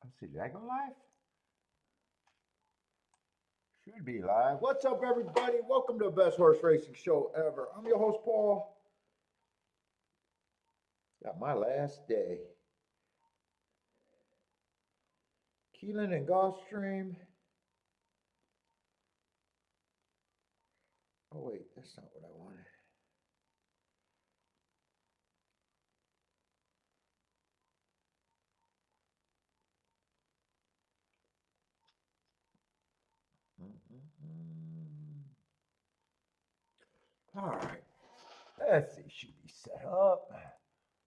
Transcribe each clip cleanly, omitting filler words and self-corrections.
Let's see, did I go live? Should be live. What's up, everybody? Welcome to the best horse racing show ever. I'm your host, Paul. Got my last day. Keeneland and Gulfstream. Oh, wait, that's not what I wanted. All right. Let's see, should be set up.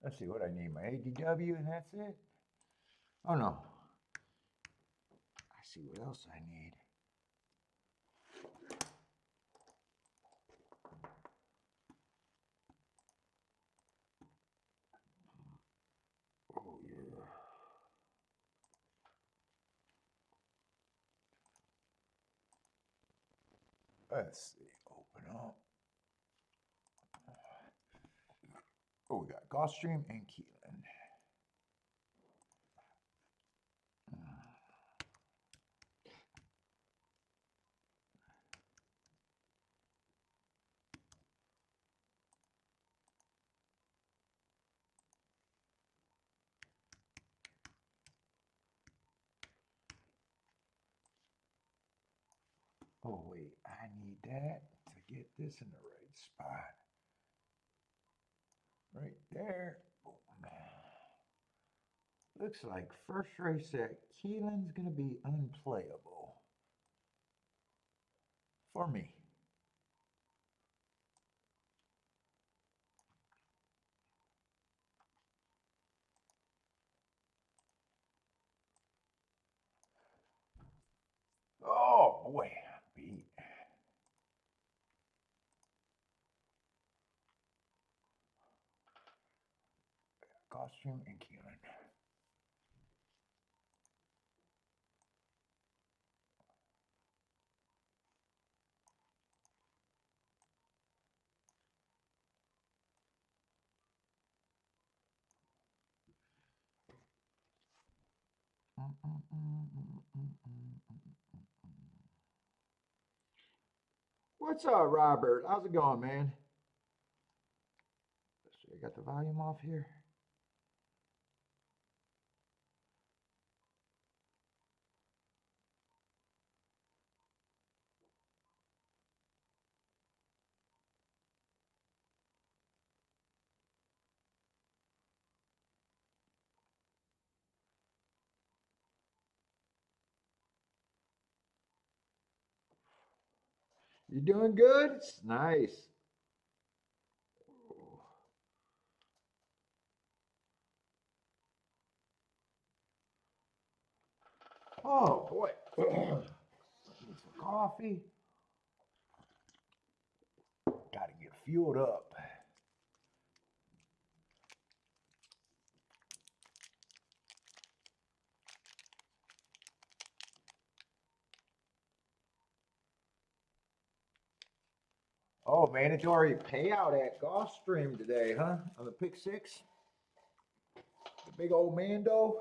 Let's see what I need. My ADW, and that's it. Oh, no. I see what else I need. Oh, yeah. Let's see. Open up. Oh, we got Gulfstream and Keeneland. Oh, wait, I need that to get this in the right spot. Right there. Boom. Looks like first race at Keeneland's going to be unplayable for me. Oh, boy, beat. Gulfstream and Keeneland. What's up, Robert? How's it going, man? Let's see, I got the volume off here. You doing good? It's nice. Oh, boy. Need some coffee. Gotta get fueled up. Oh, mandatory payout at Gulfstream today, huh? On the pick six. The big old Mando.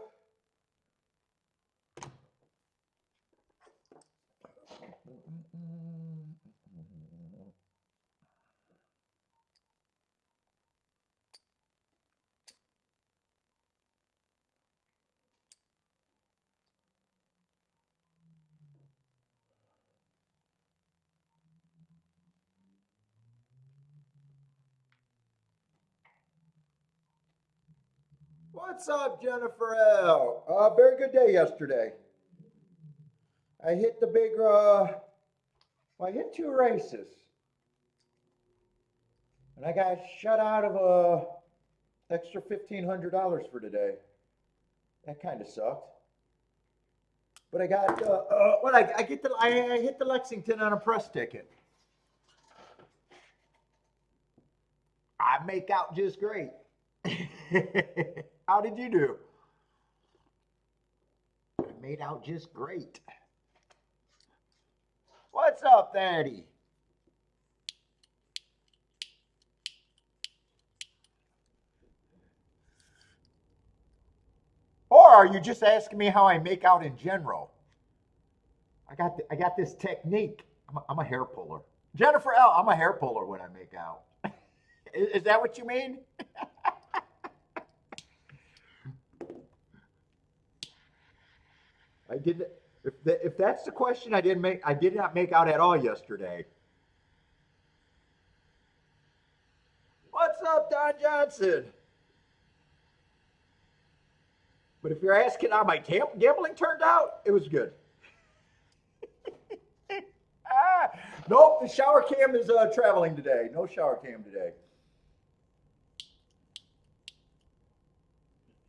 What's up, Jennifer L? Very good day yesterday. I hit the big, well, I hit 2 races. And I got shut out of extra $1,500 for today. That kind of sucked. But I got, well, I hit the Lexington on a press ticket. I make out just great. How did you do? I made out just great. What's up, Daddy? Or are you just asking me how I make out in general? I got this technique. I'm a hair puller. Jennifer L., I'm a hair puller when I make out. Is that what you mean? I did. If that's the question, I did not make out at all yesterday. What's up, Don Johnson? But if you're asking how my gambling turned out, it was good. Nope, the shower cam is traveling today. No shower cam today.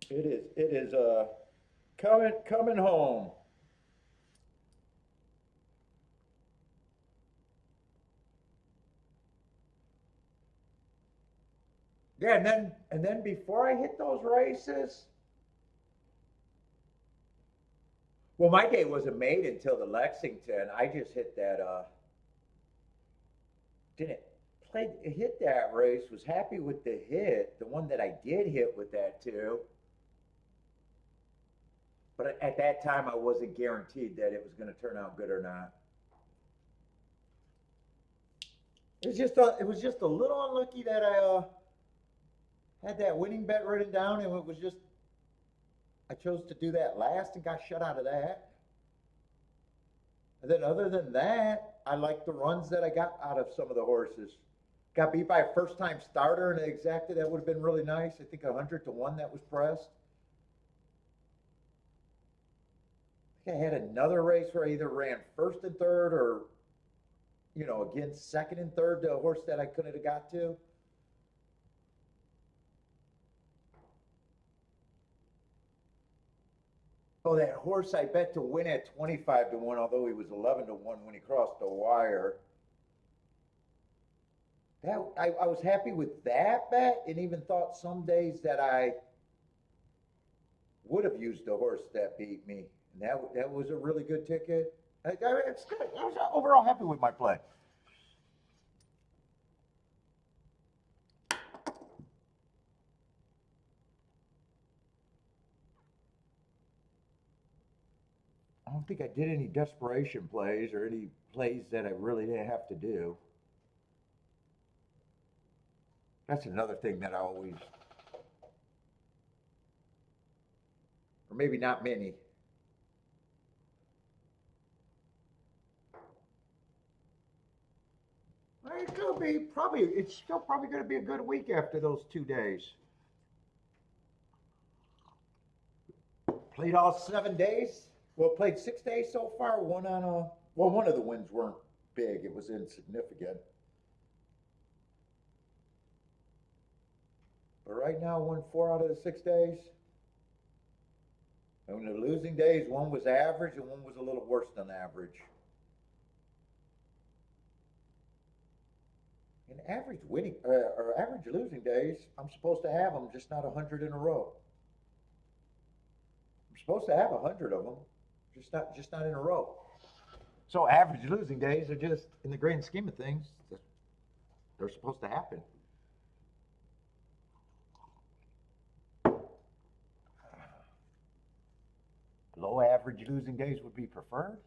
It is coming home. Yeah, and then before I hit those races, well, my day wasn't made until the Lexington. I just hit that didn't play hit that race, was happy with the hit, the one that I did hit with that too. But at that time I wasn't guaranteed that it was going to turn out good or not. It was just a little unlucky that I had that winning bet written down, and it was just I chose to do that last and got shut out of that. And then other than that, I like the runs that I got out of some of the horses. Got beat by a first time starter and exacted. That would have been really nice. I think 100-1 that was pressed. I think I had another race where I either ran first and third or, again, second and third to a horse that I couldn't have got to. Oh, that horse I bet to win at 25-1, although he was 11-1 when he crossed the wire. I was happy with that bet, and even thought some days that I would have used the horse that beat me. And that was a really good ticket. It's good. I was overall happy with my play. I don't think I did any desperation plays or any plays that I really didn't have to do. That's another thing that I always, or maybe not many. It could be it's still probably going to be a good week after those 2 days. Played all 7 days. Well, played 6 days so far. One of the wins weren't big. It was insignificant. But right now, I won 4 out of the 6 days. And the losing days, one was average and one was a little worse than average. In average winning or average losing days, I'm supposed to have them, just not 100 in a row. I'm supposed to have 100 of them, just not in a row. So average losing days are just, in the grand scheme of things, they're supposed to happen. Low average losing days would be preferred.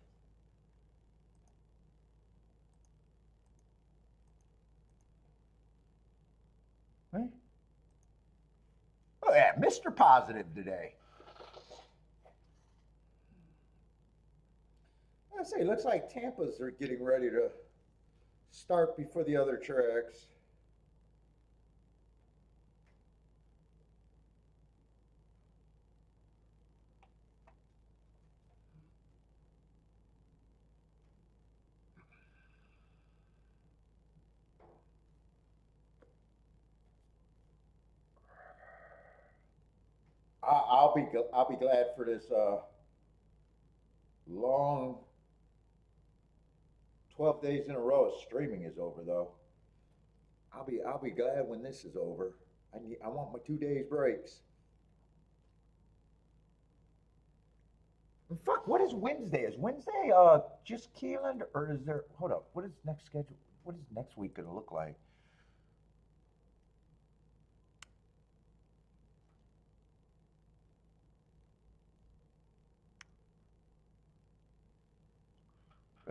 Right? Oh yeah, Mr. Positive today. I say, looks like Tampa's are getting ready to start before the other tracks. I'll be glad for this long 12 days in a row of streaming is over though. I'll be glad when this is over. I want my 2 days breaks. And fuck, what is Wednesday? Is Wednesday just Keeneland, or is there, hold up, what is next schedule? What is next week gonna look like?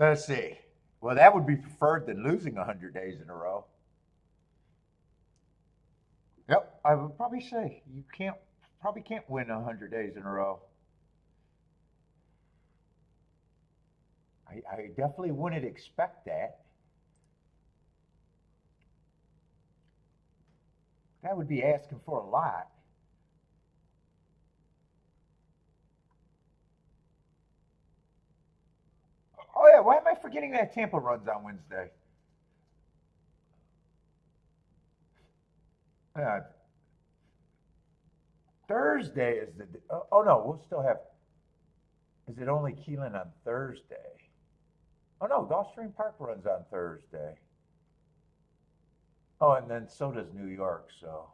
Let's see. Well, that would be preferred than losing 100 days in a row. Yep, I would probably say you can't win 100 days in a row. I definitely wouldn't expect that. That would be asking for a lot. Oh yeah, why am I forgetting that Tampa runs on Wednesday? Uh, Thursday is the. Oh no, we'll still have. Is it only Keeneland on Thursday? Oh no, Gulfstream Park runs on Thursday. Oh, and then so does New York. So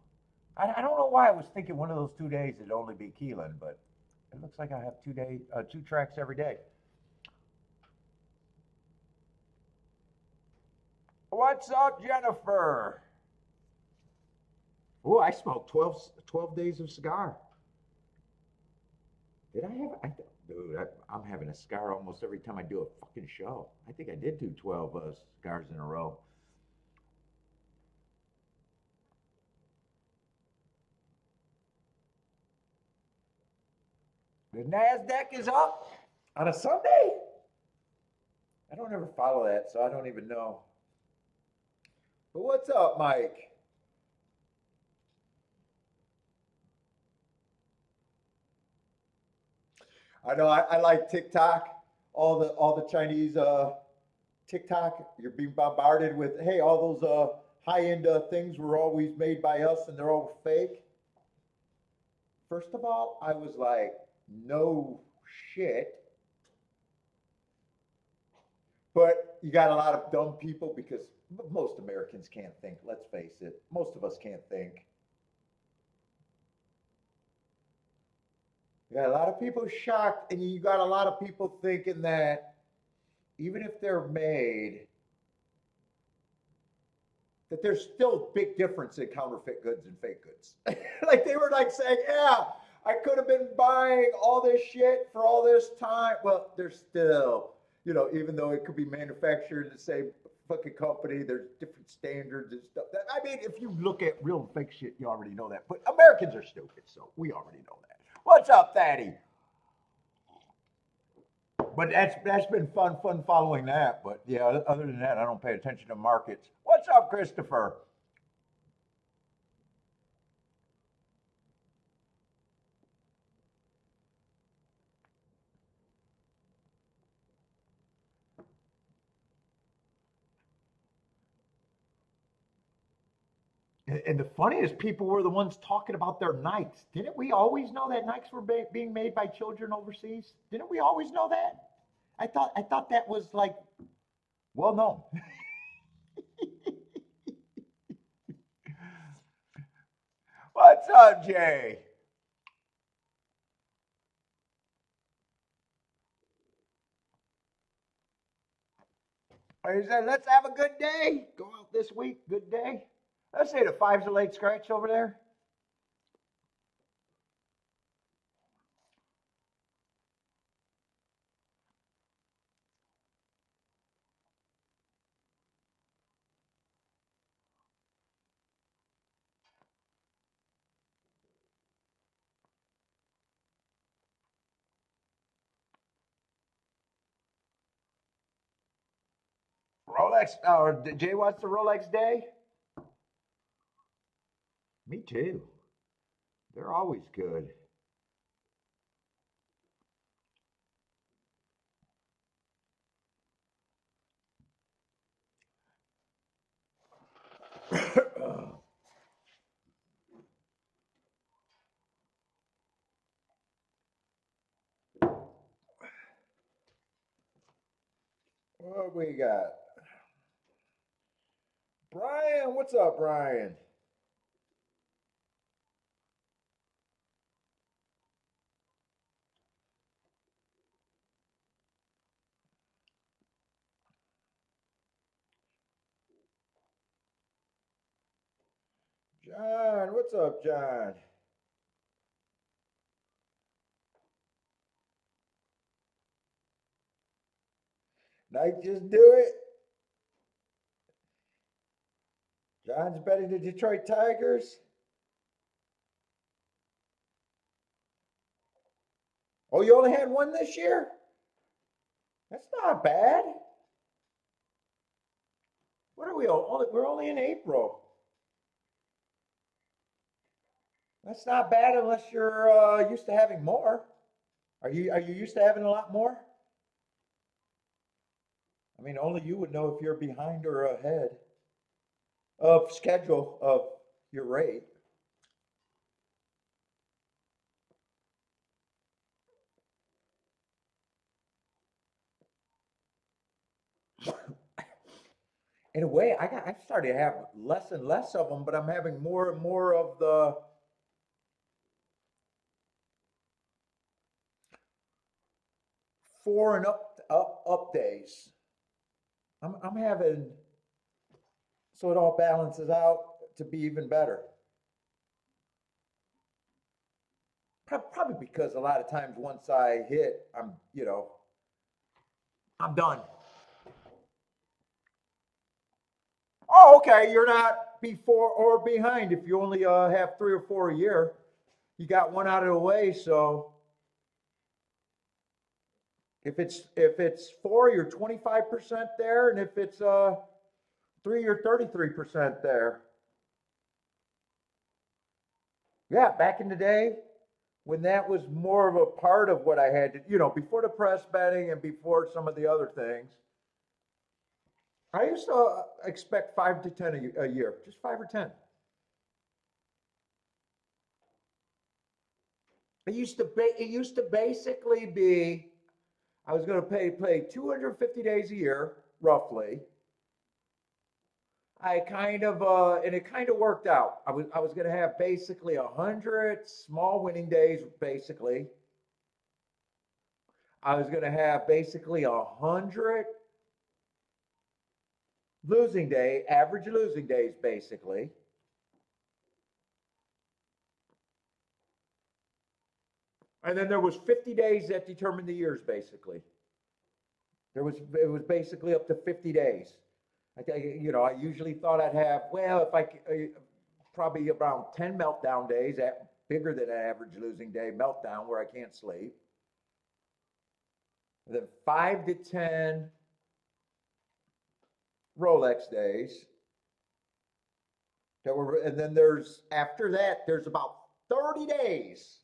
I don't know why I was thinking one of those 2 days it'd only be Keeneland, but it looks like I have 2 tracks every day. What's up, Jennifer? Oh, I smoked 12 days of cigar. Did I have? Dude, I'm having a cigar almost every time I do a fucking show. I think I did do 12 cigars in a row. The NASDAQ is up on a Sunday? I don't ever follow that, so I don't even know. But what's up, Mike? I know I like TikTok. All the Chinese TikTok. You're being bombarded with, hey, all those high end things were always made by us, and they're all fake. First of all, I was like, no shit. But you got a lot of dumb people because most Americans can't think. Let's face it. Most of us can't think. You got a lot of people shocked, and you got a lot of people thinking that even if they're made, that there's still big difference in counterfeit goods and fake goods. Like they were like saying, yeah, I could have been buying all this shit for all this time. Well, there's still, even though it could be manufactured in the same fucking company, there's different standards and stuff. I mean, if you look at real fake shit, you already know that. But Americans are stupid, so we already know that. What's up, Thaddy? But that's been fun following that. But yeah, other than that, I don't pay attention to markets. What's up, Christopher? And the funniest people were the ones talking about their Nikes. Didn't we always know that Nikes were being made by children overseas? Didn't we always know that? I thought that was like well known. What's up, Jay? He said, let's have a good day. Go out this week. Good day. Let's say the five's a late scratch over there. Rolex, or Jay wants the Rolex day? Me too. They're always good. What we got? Brian, what's up, Brian? John, what's up, John? Might just do it. John's betting the Detroit Tigers. Oh, you only had one this year? That's not bad. What are we only? We're only in April. That's not bad unless you're used to having more. Are you used to having a lot more? I mean, only you would know if you're behind or ahead of schedule of your rate. In a way, I've started to have less and less of them, but I'm having more and more of the 4 and up days. I'm having, so it all balances out to be even better. Probably because a lot of times once I hit, I'm done. Oh, okay. You're not before or behind if you only have 3 or 4 a year. You got one out of the way, so if it's 4, you're 25% there, and if it's 3, you're 33% there. Yeah, back in the day when that was more of a part of what I had to, before the press betting and before some of the other things, I used to expect 5 to 10 a year, just 5 or 10. It used to basically be I was going to play 250 days a year, roughly. I kind of and it kind of worked out. I was going to have basically 100 small winning days, basically. I was going to have basically 100 average losing days, basically. And then there was 50 days that determined the years, basically. It was basically up to 50 days. I usually thought I'd have, well, if probably around 10 meltdown days, at bigger than an average losing day meltdown where I can't sleep. And then 5 to 10 Rolex days and then after that, there's about 30 days.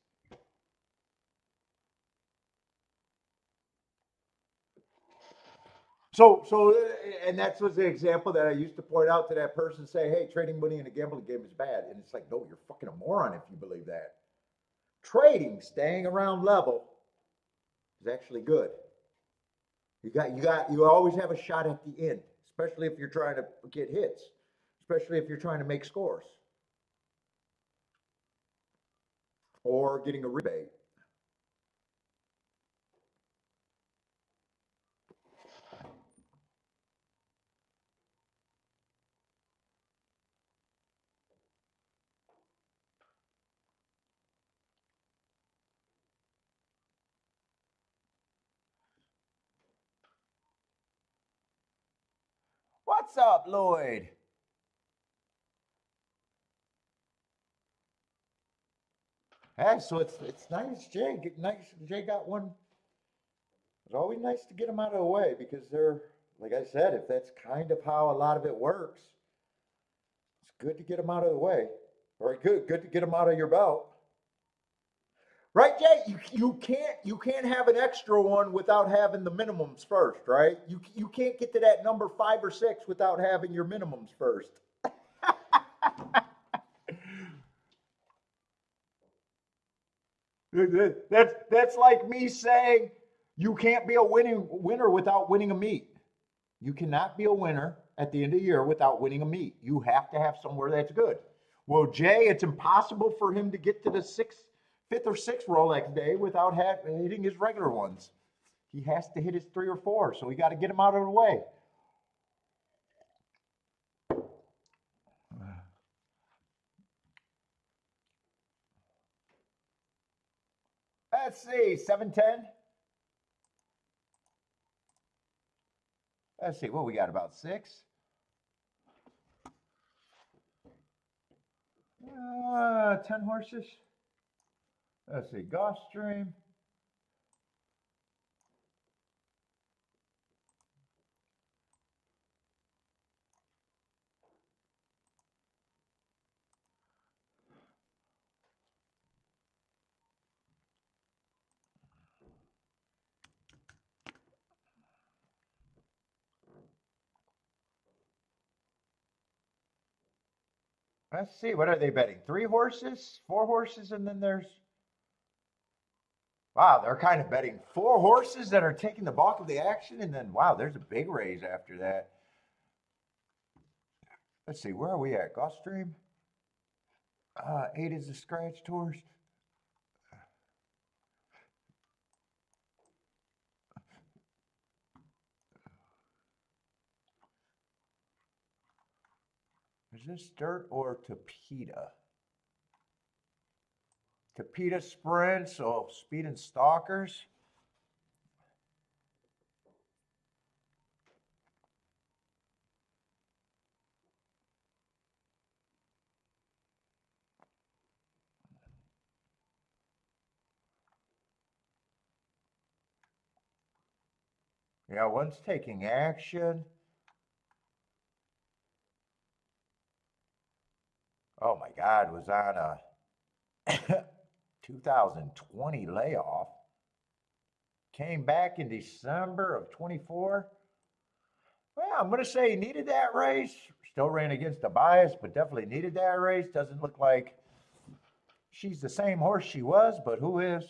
And that was the example that I used to point out to that person, say, hey, trading money in a gambling game is bad. And it's like, no, you're fucking a moron if you believe that. Trading, staying around level, is actually good. You always have a shot at the end, especially if you're trying to get hits, especially if you're trying to make scores or getting a rebate. What's up, Lloyd? Hey, so it's nice, Jay. Nice, Jay got one. It's always nice to get them out of the way because they're, like I said, if that's kind of how a lot of it works, it's good to get them out of the way, or good to get them out of your belt. Right, Jay? You can't have an extra one without having the minimums first, right? You can't get to that number 5 or 6 without having your minimums first. That's like me saying you can't be a winner without winning a meet. You cannot be a winner at the end of the year without winning a meet. You have to have somewhere that's good. Well, Jay, it's impossible for him to get to the fifth or sixth Rolex day without hitting his regular ones. He has to hit his 3 or 4, so we got to get him out of the way. Let's see, 710. Let's see, what we got, about 6? 10 horses. Let's see, Gulfstream. Let's see, what are they betting? 3 horses, 4 horses, and then there's, wow, they're kind of betting 4 horses that are taking the bulk of the action, and then, wow, there's a big raise after that. Let's see, where are we at? Gulfstream? 8 is the scratched horse. Is this dirt or Tapeta? Tapeta sprint, so speed and stalkers. Yeah, one's taking action. Oh my God, was on a 2020 layoff. Came back in December of 24. Well, I'm going to say he needed that race. Still ran against the bias, but definitely needed that race. Doesn't look like she's the same horse she was, but who is?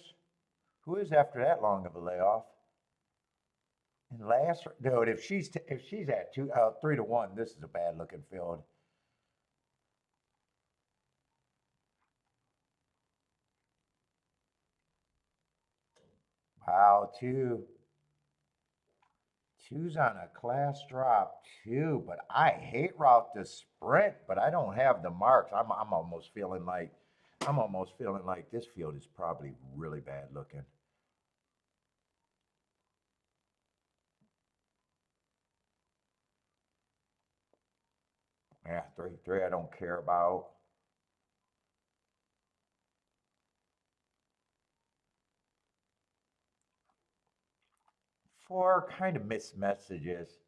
Who is after that long of a layoff? And last, dude, if she's at 3-1, this is a bad looking field. Wow, two's on a class drop too, but I hate route the sprint, but I don't have the marks. I'm almost feeling like this field is probably really bad looking. Yeah, three I don't care about. 4 kind of missed messages.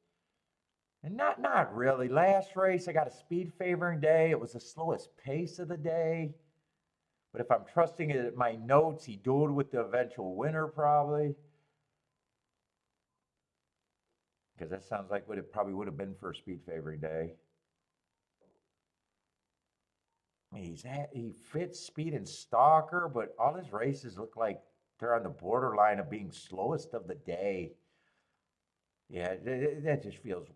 And not really. Last race, I got a speed favoring day. It was the slowest pace of the day. But if I'm trusting it, my notes, he dueled with the eventual winner probably. Because that sounds like what it probably would have been for a speed favoring day. He fits speed and stalker, but all his races look like they're on the borderline of being slowest of the day. Yeah, that just feels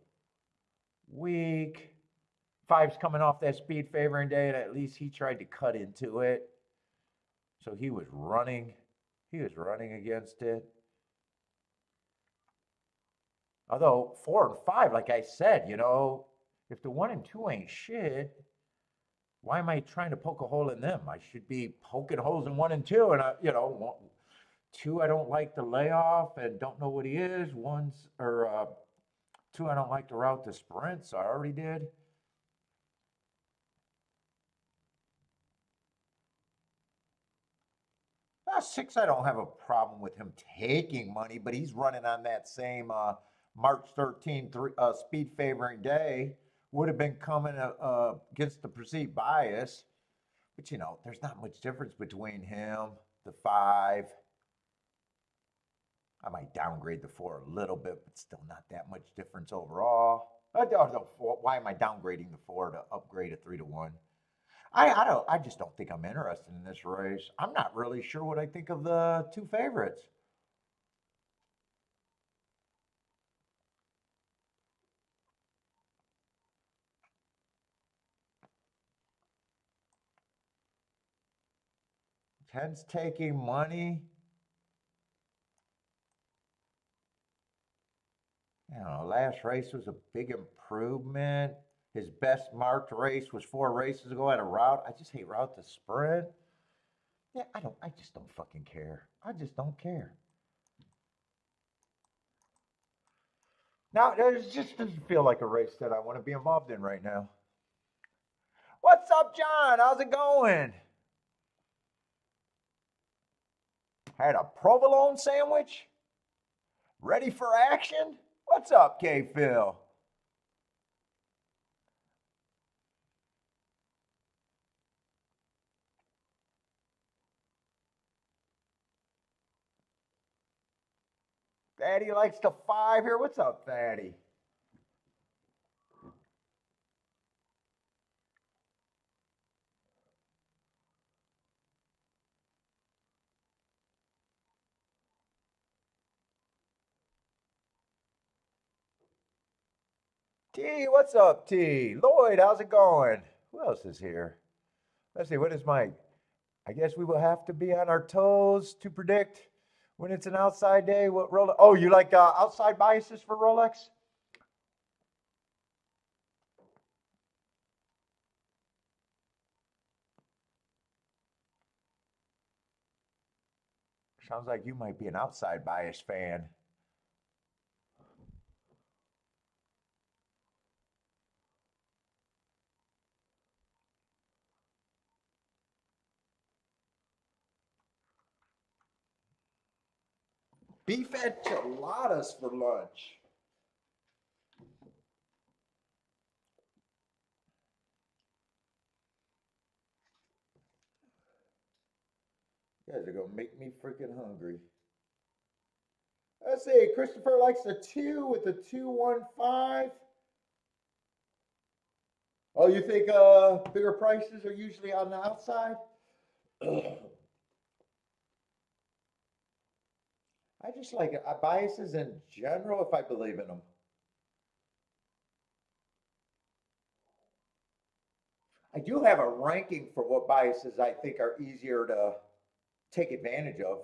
weak. 5's coming off that speed favoring day, and at least he tried to cut into it. So he was running. He was running against it. Although 4 and 5, like I said, if the 1 and 2 ain't shit, why am I trying to poke a hole in them? I should be poking holes in 1 and 2, and 2 I don't like the layoff and don't know what he is. 2 I don't like the route to sprints. I already did. 6 I don't have a problem with him taking money, but he's running on that same March 13th speed favoring day. Would have been coming against the perceived bias. But there's not much difference between him, the 5. I might downgrade the 4 a little bit, but still not that much difference overall. Why am I downgrading the 4 to upgrade a 3-1? I just don't think I'm interested in this race. I'm not really sure what I think of the 2 favorites. Ted's taking money. Last race was a big improvement. His best marked race was 4 races ago at a route. I just hate route to sprint. Yeah, I just don't fucking care. I just don't care. Now, it just doesn't feel like a race that I want to be involved in right now. What's up, John? How's it going? Had a provolone sandwich? Ready for action? What's up, K Phil? Thaddy likes to five here. What's up, Thaddy? T, what's up, T? Lloyd, how's it going? Who else is here? Let's see, what is Mike? I guess we will have to be on our toes to predict when it's an outside day. What Rolex? Oh, you like outside biases for Rolex? Sounds like you might be an outside bias fan. Beef enchiladas for lunch. You guys are gonna make me freaking hungry. Let's see. Christopher likes a two with a 215. Oh, you think bigger prices are usually on the outside? I just like biases in general if I believe in them. I do have a ranking for what biases I think are easier to take advantage of.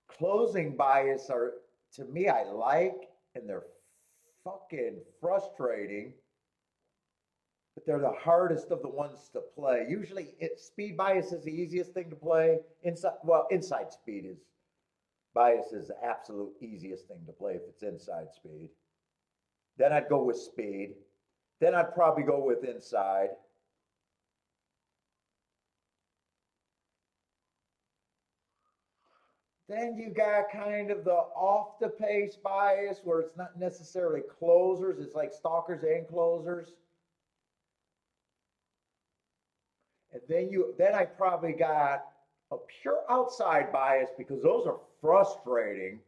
Closing bias are, to me, I like, and they're fucking frustrating, but they're the hardest of the ones to play. Usually, speed bias is the easiest thing to play. Inside speed is bias is the absolute easiest thing to play if it's inside speed. Then I'd go with speed. Then I'd probably go with inside. Then you got kind of the off the pace bias where it's not necessarily closers, it's like stalkers and closers. And then I probably got a pure outside bias because those are frustrating,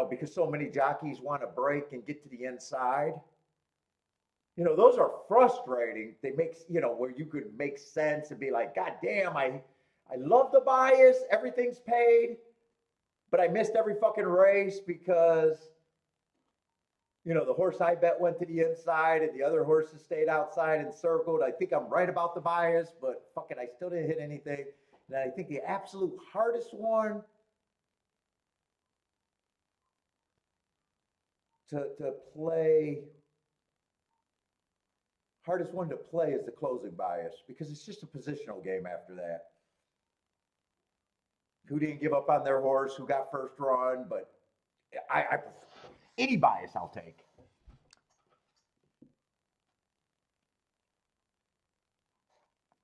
because so many jockeys want to break and get to the inside. Those are frustrating. They make, where you could make sense and be like, God damn, I love the bias, everything's paid, but I missed every fucking race because the horse I bet went to the inside and the other horses stayed outside and circled. I think I'm right about the bias, but fucking I still didn't hit anything. And I think the absolute hardest one to play, hardest one to play is the closing bias because it's just a positional game after that. Who didn't give up on their horse, who got first run, but I any bias I'll take.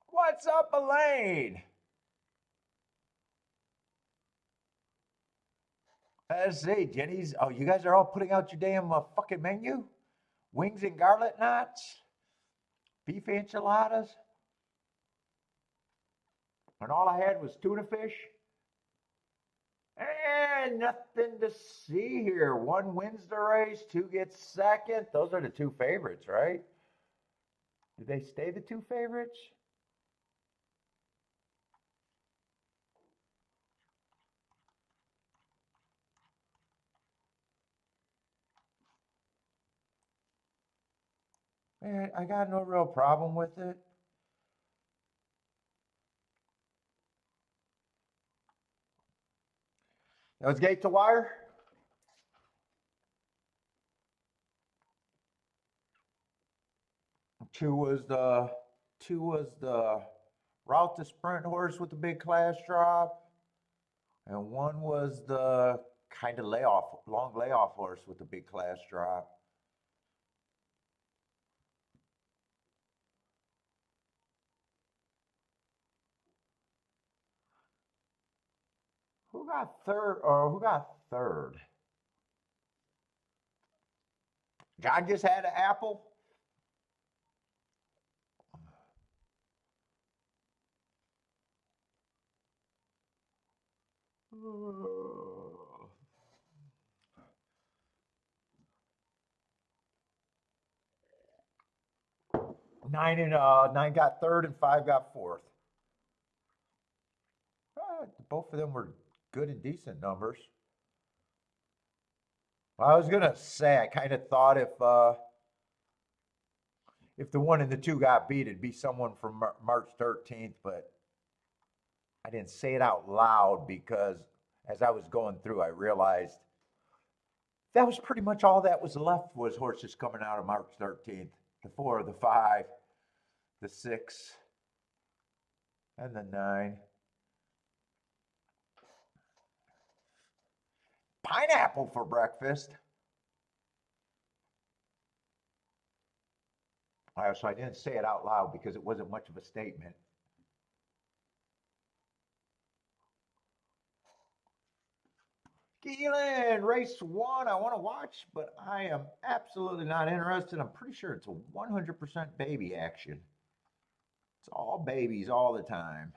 What's up, Elaine? Let's see, Jenny's. Oh, you guys are all putting out your damn fucking menu? Wings and garlic knots, beef enchiladas, and all I had was tuna fish. And nothing to see here. One wins the race, two gets second. Those are the two favorites, right? Did they stay the two favorites? Man, I got no real problem with it. That was gate to wire. Two was the two was the route to sprint horse with the big class drop, and one was the kind of long layoff horse with a big class drop. Who got third? Or who got third? John just had an apple. Nine got third and five got fourth. Both of them were good and decent numbers. I was gonna say I kind of thought if the one and the two got beat, it'd be someone from March 13th, but I didn't say it out loud because as I was going through, I realized that was pretty much all that was left was horses coming out of March 13th. The 4, the 5, the 6, and the 9. Pineapple for breakfast. So I didn't say it out loud because it wasn't much of a statement. Keeneland, race 1, I want to watch, but I am absolutely not interested. I'm pretty sure it's a 100% baby action. It's all babies all the time.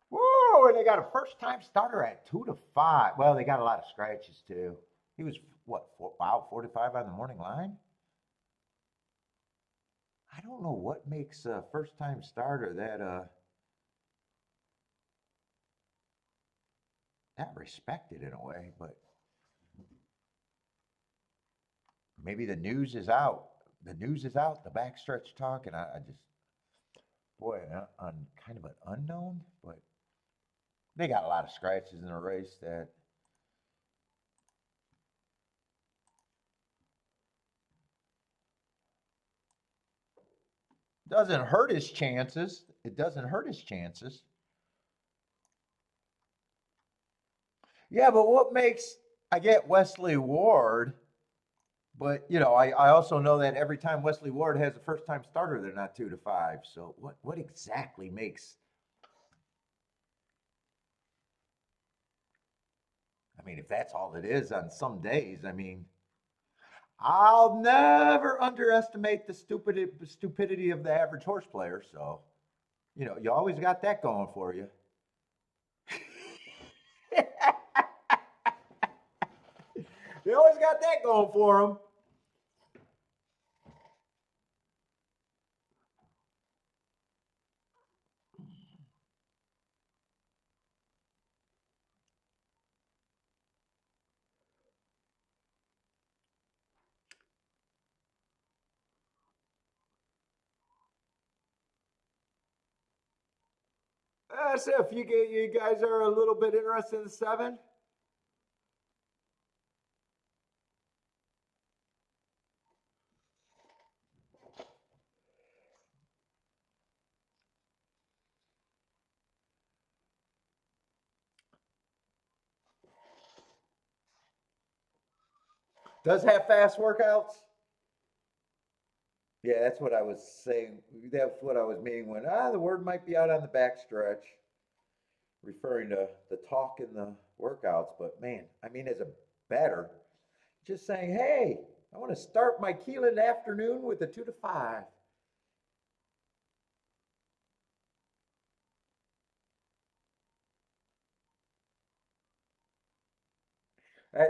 Whoa, and they got a first time starter at 2 to 5. Well, they got a lot of scratches too. He was, what, 45 on the morning line? I don't know what makes a first time starter that respected in a way, but maybe the news is out. The news is out, the backstretch talk, and I just, boy, on kind of an unknown, but they got a lot of scratches in the race that doesn't hurt his chances. It doesn't hurt his chances. Yeah, but what makes I get Wesley Ward, but I also know that every time Wesley Ward has a first time starter, they're not 2 to 5. So what exactly makes I mean, if that's all it is on some days, I mean, I'll never underestimate the stupidity of the average horse player. So, you always got that going for you. You always got that going for them. So if you guys are a little bit interested in the 7, does have fast workouts. Yeah, that's what I was saying. That's what I was meaning when the word might be out on the backstretch, referring to the talk in the workouts. But man, I mean, as a bettor, just saying, hey, I want to start my Keeneland afternoon with a 2 to 5.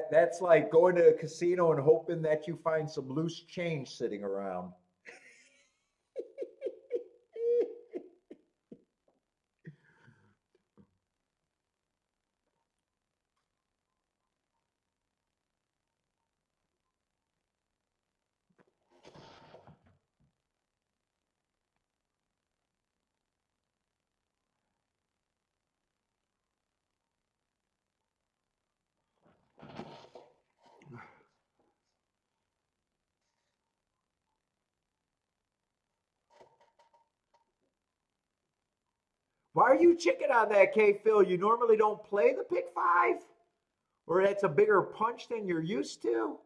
That's like going to a casino and hoping that you find some loose change sitting around. Why are you chicken on that, K Phil? You normally don't play the pick five? Or that's a bigger punch than you're used to?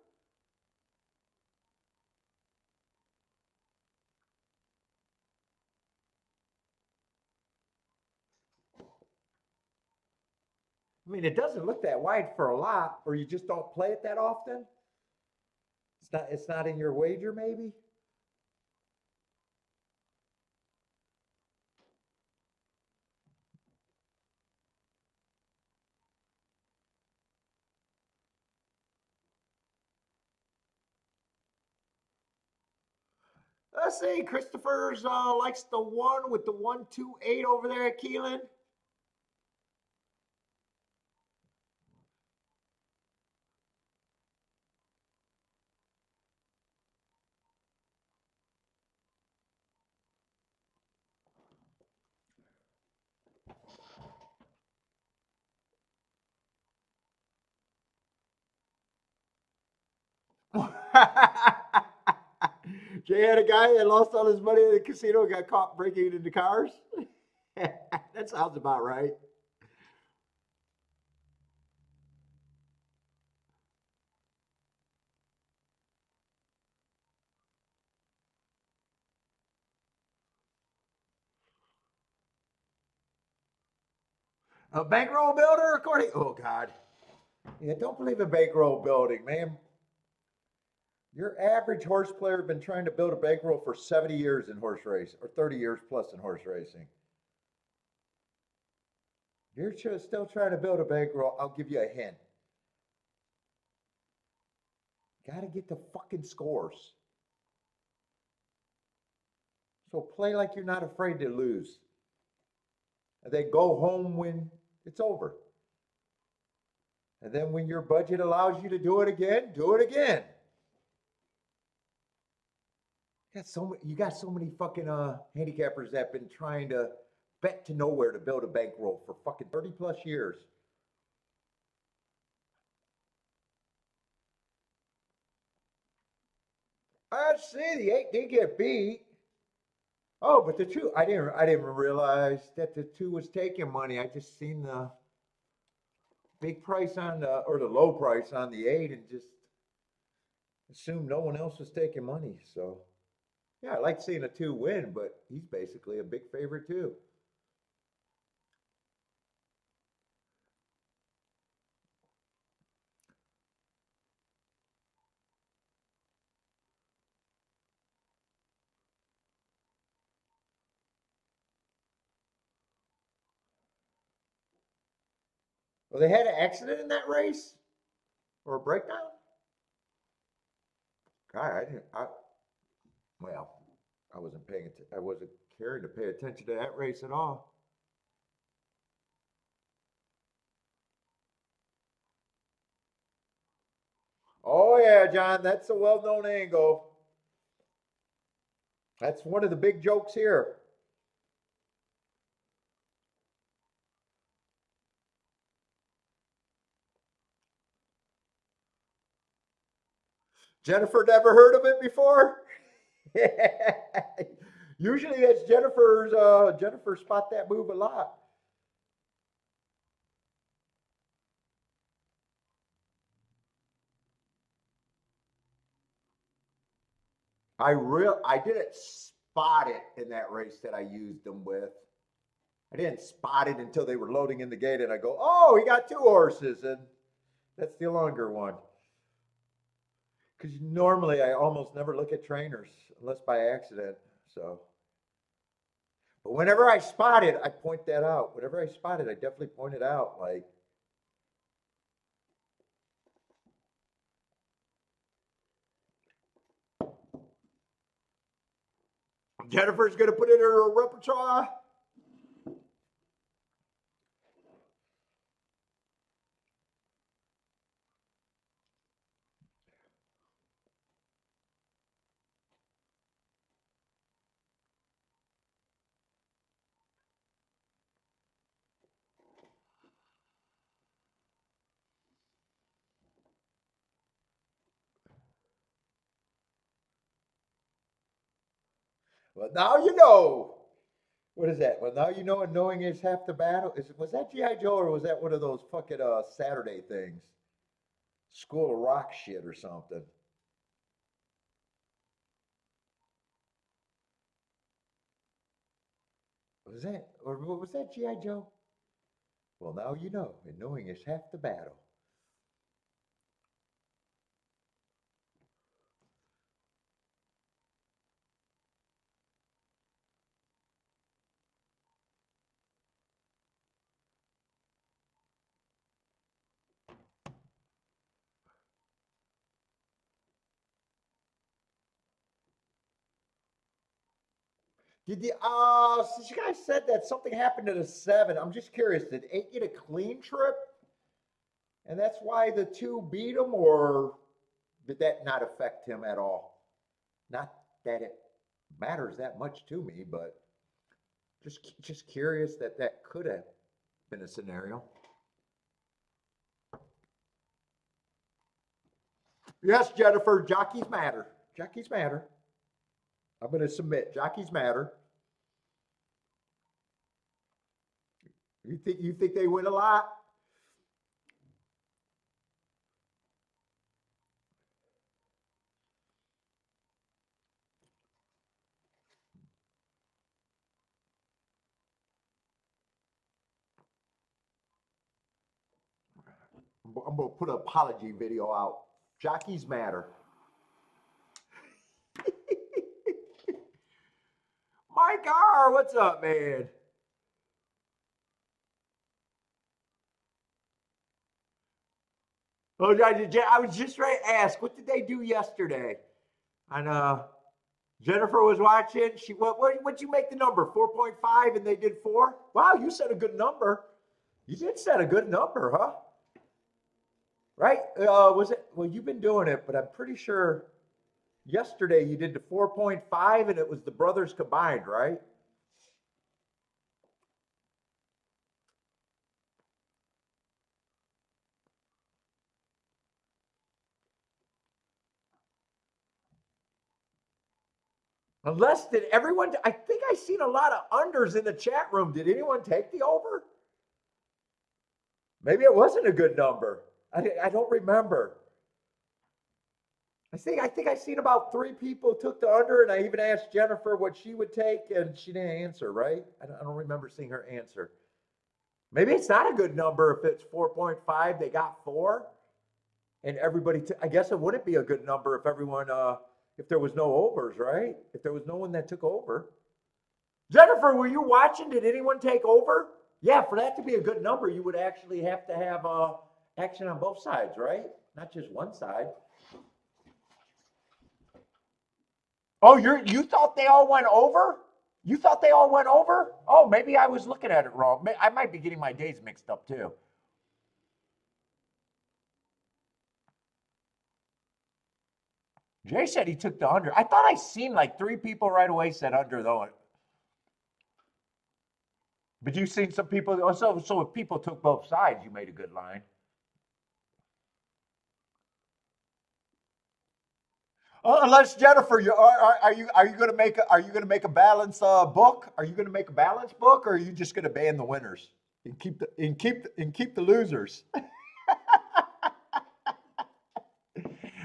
I mean, it doesn't look that wide for a lot, or you just don't play it that often. It's not in your wager, maybe? Let's see. Christopher's likes the one with the 128 over there at Keeneland. Jay had a guy that lost all his money in the casino and got caught breaking into cars. That sounds about right. A bankroll builder, according. Oh God. Yeah, don't believe in bankroll building, man. Your average horse player has been trying to build a bankroll for 70 years in horse race, or 30 years plus in horse racing. You're still trying to build a bankroll. I'll give you a hint. Got to get the fucking scores. So play like you're not afraid to lose. And then go home when it's over. And then when your budget allows you to do it again, do it again. You got so many fucking handicappers that have been trying to bet to nowhere to build a bankroll for fucking 30 plus years. I see the 8 did get beat. Oh, but the 2, I didn't realize that the 2 was taking money. I just seen the big price on the or the low price on the 8 and just assumed no one else was taking money. So yeah, I like seeing a 2 win, but he's basically a big favorite too. Well, they had an accident in that race or a breakdown. God, I didn't. Well, I wasn't paying. I wasn't caring to pay attention to that race at all. Oh yeah, John, that's a well-known angle. That's one of the big jokes here. Jennifer never heard of it before. Usually that's Jennifer's. Jennifer spot that move a lot. I didn't spot it in that race that I used them with. I didn't spot it until they were loading in the gate, and I go, "Oh, he got 2 horses," and that's the longer one. Because normally I almost never look at trainers unless by accident. So, but whenever I spot it, I point that out. Whenever I spot it, I definitely point it out. Like Jennifer's going to put it in her repertoire. Well, now you know. What is that? Well, now you know, and knowing is half the battle. Was that GI Joe or was that one of those fucking Saturday things? School of Rock shit or something. Was that or was that GI Joe? Well, now you know, and knowing is half the battle. Did the since you guys said that something happened to the seven, I'm just curious. Did eight get a clean trip, and that's why the two beat him, or did that not affect him at all? Not that it matters that much to me, but just curious that that could have been a scenario. Yes, Jennifer, jockeys matter. Jockeys matter. I'm going to submit. Jockeys matter. You think they win a lot? I'm going to put an apology video out. Jockeys matter. Mike R, what's up, man? Oh, I was just ready to ask, what did they do yesterday? And Jennifer was watching. What'd you make the number? 4.5, and they did 4. Wow, you said a good number. You did set a good number, huh? Right? Was it? Well, you've been doing it, but I'm pretty sure yesterday you did the 4.5, and it was the brothers combined, right? Unless did everyone? I think I seen a lot of unders in the chat room. Did anyone take the over? Maybe it wasn't a good number. I don't remember. I think I seen about 3 people took the under, and I even asked Jennifer what she would take, and she didn't answer. Right? I don't remember seeing her answer. Maybe it's not a good number if it's 4.5. They got 4, and everybody. I guess it wouldn't be a good number if everyone. If there was no overs, right? If there was no one that took over. Jennifer, were you watching? Did anyone take over? Yeah, for that to be a good number, you would actually have to have action on both sides, right? Not just one side. Oh, you thought they all went over? You thought they all went over? Oh, maybe I was looking at it wrong. I might be getting my days mixed up too. Jay said he took the under. I thought I seen like 3 people right away said under though. But you seen some people. So if people took both sides, you made a good line. Unless Jennifer, are you going to make a balance book? Are you going to make a balance book, or are you just going to ban the winners and keep the losers?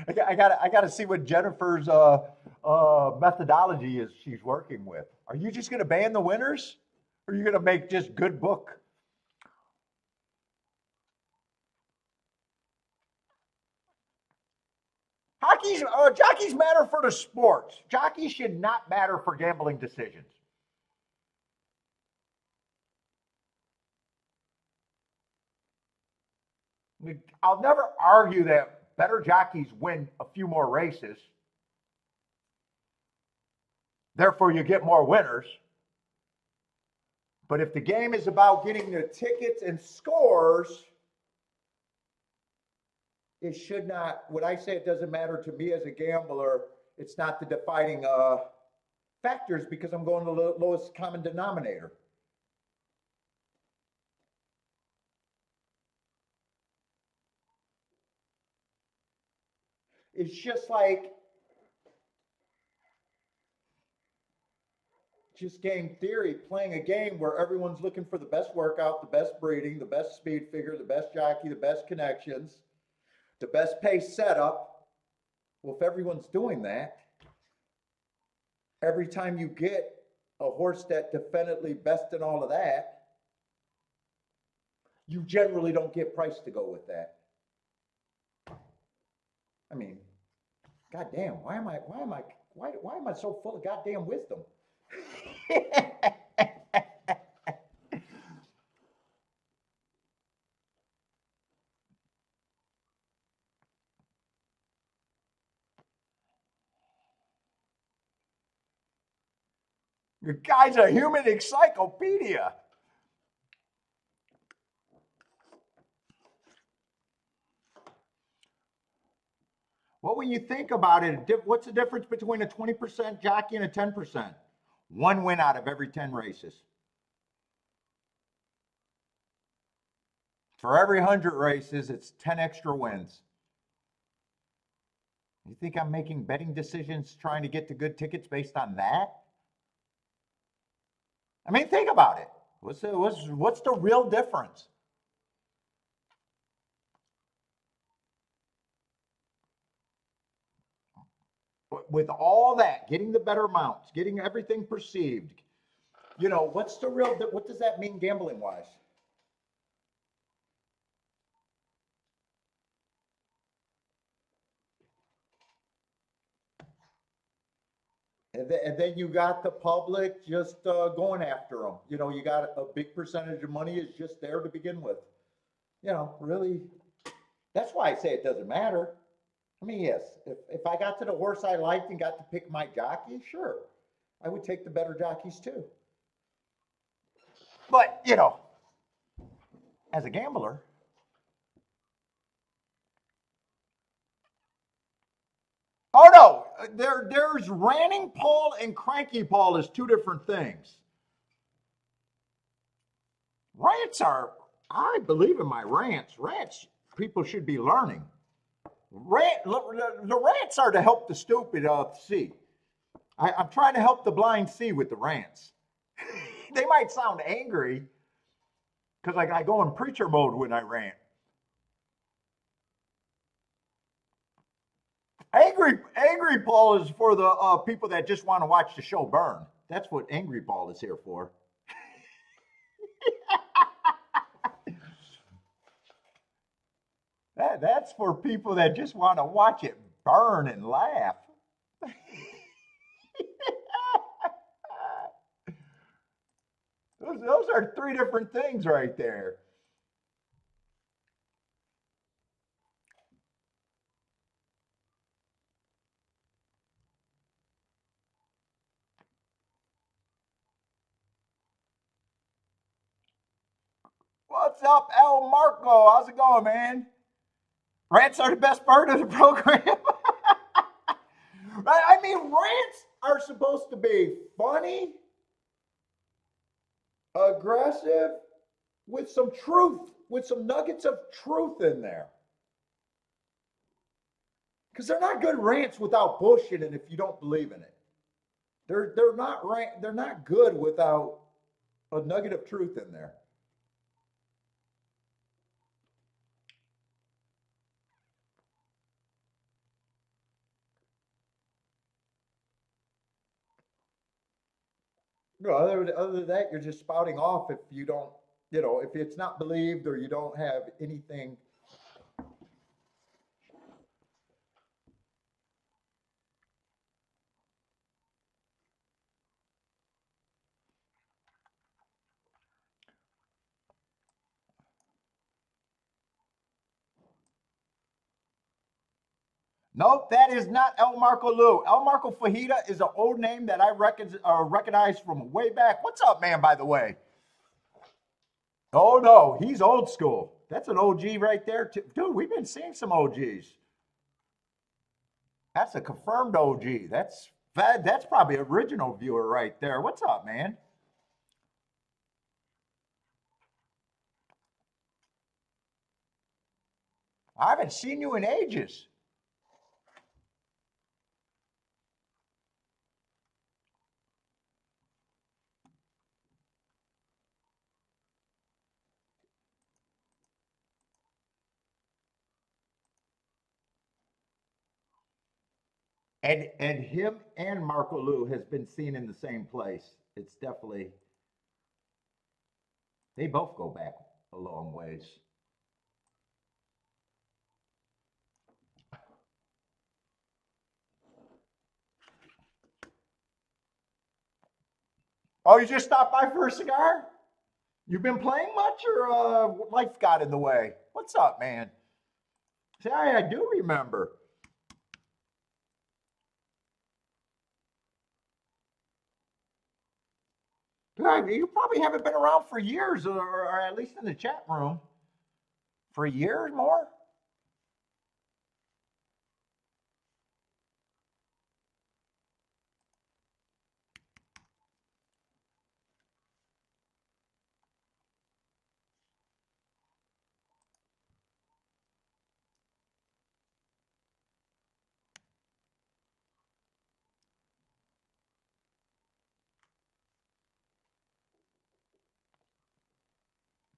I got to see what Jennifer's methodology is she's working with. Are you just going to ban the winners, or are you going to make just good book? Jockeys matter for the sports. Jockeys should not matter for gambling decisions. I'll never argue that better jockeys win a few more races. Therefore, you get more winners. But if the game is about getting the tickets and scores, it should not. When I say it doesn't matter to me as a gambler, it's not the defining factors because I'm going to the lowest common denominator. It's just like just game theory, playing a game where everyone's looking for the best workout, the best breeding, the best speed figure, the best jockey, the best connections, the best pace setup. Well, if everyone's doing that, every time you get a horse that definitely best in all of that, you generally don't get price to go with that. I mean, goddamn, why am I so full of goddamn wisdom? Your guy's a human encyclopedia. Well, when you think about it, what's the difference between a 20% jockey and a 10%? One win out of every 10 races. For every 100 races, it's 10 extra wins. You think I'm making betting decisions trying to get to good tickets based on that? I mean, think about it. What's the real difference? With all that, getting the better mounts, getting everything perceived, what's the real, what does that mean gambling wise? And then you got the public just going after them. You got a big percentage of money is just there to begin with. Really, that's why I say it doesn't matter. I mean, yes, if I got to the horse I liked and got to pick my jockey, sure, I would take the better jockeys too. But, as a gambler, oh no, there's ranting Paul and cranky Paul is two different things. Rants I believe in my rants. Rants, people should be learning. The rants are to help the stupid see. I'm trying to help the blind see with the rants. They might sound angry because I go in preacher mode when I rant. Angry Paul is for the people that just want to watch the show burn. That's what Angry Paul is here for. That's for people that just want to watch it burn and laugh. Those are three different things right there. What's up, El Marco? How's it going, man? Rants are the best part of the program. I mean, rants are supposed to be funny, aggressive, with some truth, with some nuggets of truth in there. Because they're not good rants without bullshit and if you don't believe in it. They're not good without a nugget of truth in there. No, other than that, you're just spouting off if you don't, if it's not believed or you don't have anything. Nope, that is not El Marco Lou. El Marco Fajita is an old name that I recognize from way back. What's up, man, by the way? Oh, no, he's old school. That's an OG right there. Dude, we've been seeing some OGs. That's a confirmed OG. That's probably original viewer right there. What's up, man? I haven't seen you in ages. And him and Marco Lou has been seen in the same place. It's definitely, they both go back a long ways. Oh, you just stopped by for a cigar? You been playing much, or life got in the way? What's up, man? See, I do remember. Yeah, you probably haven't been around for years, or at least in the chat room for a year or more.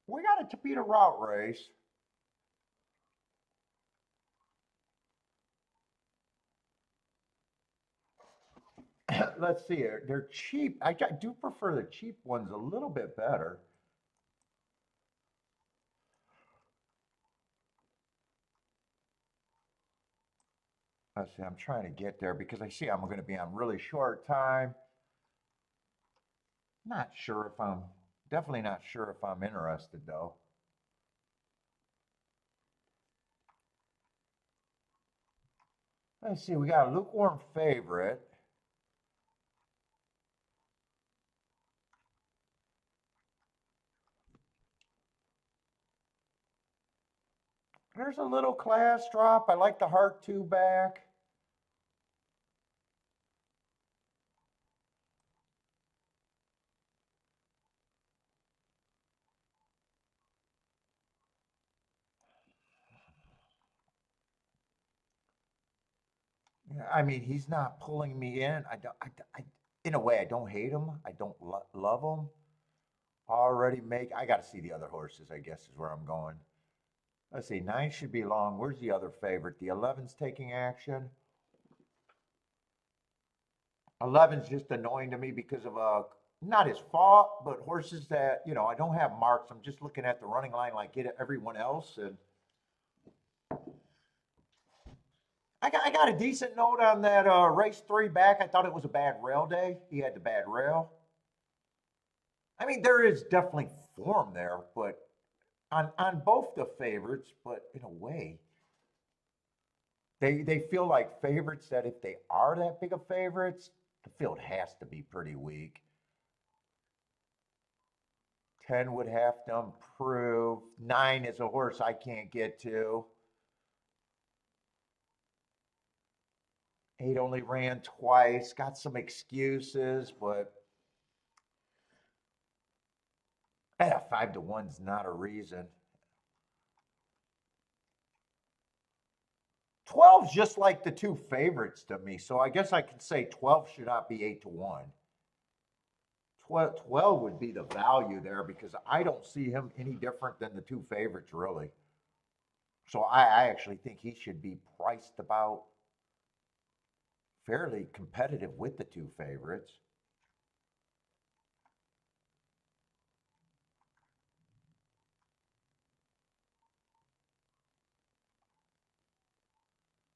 We got a Topeta route race. Let's see. They're cheap. I do prefer the cheap ones a little bit better. Let's see. I'm trying to get there because I see I'm going to be on really short time. Not sure if I'm definitely not sure if I'm interested though. Let's see. We got a lukewarm favorite. There's a little class drop. I like the heart two back. Yeah, I mean, he's not pulling me in. I don't. In a way, I don't hate him. I don't love him. Already make. I got to see the other horses. I guess is where I'm going. Let's see. Nine should be long. Where's the other favorite? The 11's taking action. 11's just annoying to me because of not his fault, but horses that I don't have marks. I'm just looking at the running line like everyone else, and I got a decent note on that race three back. I thought it was a bad rail day. He had the bad rail. I mean, there is definitely form there, but on both the favorites, but in a way, they feel like favorites that if they are that big of favorites, the field has to be pretty weak. 10 would have to improve. 9 is a horse I can't get to. 8 only ran twice, got some excuses, but 5 to 1's not a reason. 12's just like the two favorites to me, so I guess I could say 12 should not be 8 to 1. 12 would be the value there because I don't see him any different than the two favorites, really. So I actually think he should be priced about fairly competitive with the two favorites.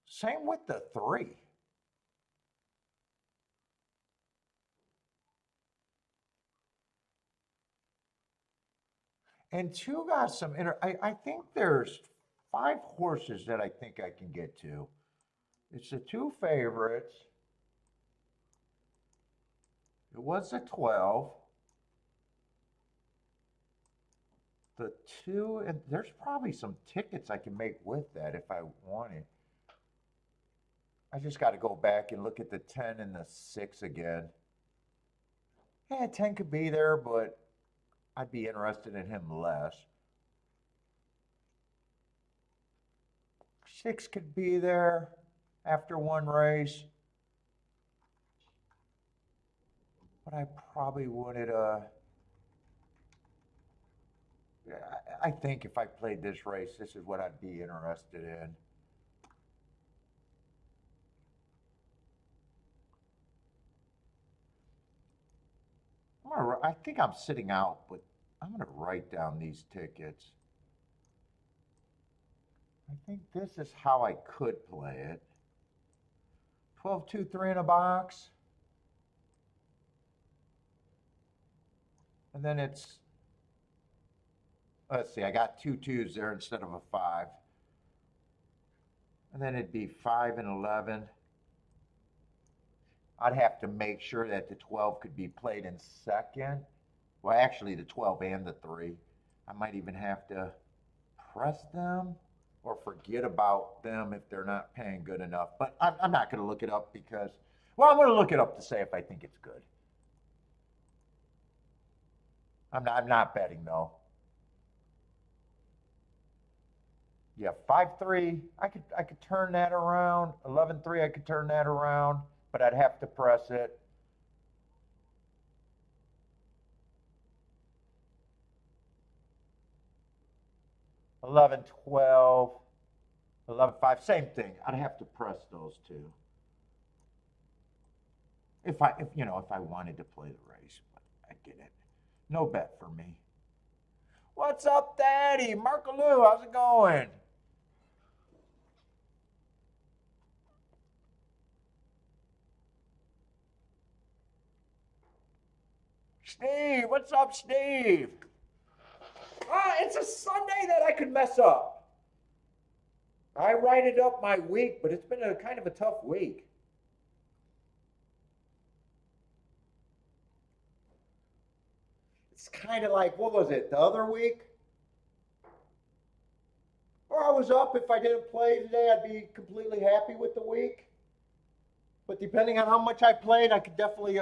Same with the 3. And 2 got some I think there's 5 horses that I think I can get to. It's the two favorites. It was the 12. The 2, and there's probably some tickets I can make with that if I wanted. I just got to go back and look at the 10 and the 6 again. Yeah, 10 could be there, but I'd be interested in him less. 6 could be there after one race. But I probably wouldn't. I think if I played this race, this is what I'd be interested in. I think I'm sitting out, but I'm gonna write down these tickets. I think this is how I could play it. 12, 2, 3 in a box. And then it's, let's see, I got 2 2s there instead of a 5. And then it'd be 5 and 11. I'd have to make sure that the 12 could be played in second. Well, actually, the 12 and the 3. I might even have to press them or forget about them if they're not paying good enough. But I'm not going to look it up because, well, I'm going to look it up to say if I think it's good. I'm not betting, though. Yeah, 5-3. I could turn that around. 11-3. I could turn that around, but I'd have to press it. 11-12. 11-5. Same thing. I'd have to press those two. If I wanted to play the race, but I get it. No bet for me. What's up, Daddy? Marco Lou, how's it going? Steve, what's up, Steve? It's a Sunday that I could mess up. I righted up my week, but it's been a kind of a tough week. It's kind of like, what was it, the other week? Or I was up, if I didn't play today, I'd be completely happy with the week. But depending on how much I played, I could definitely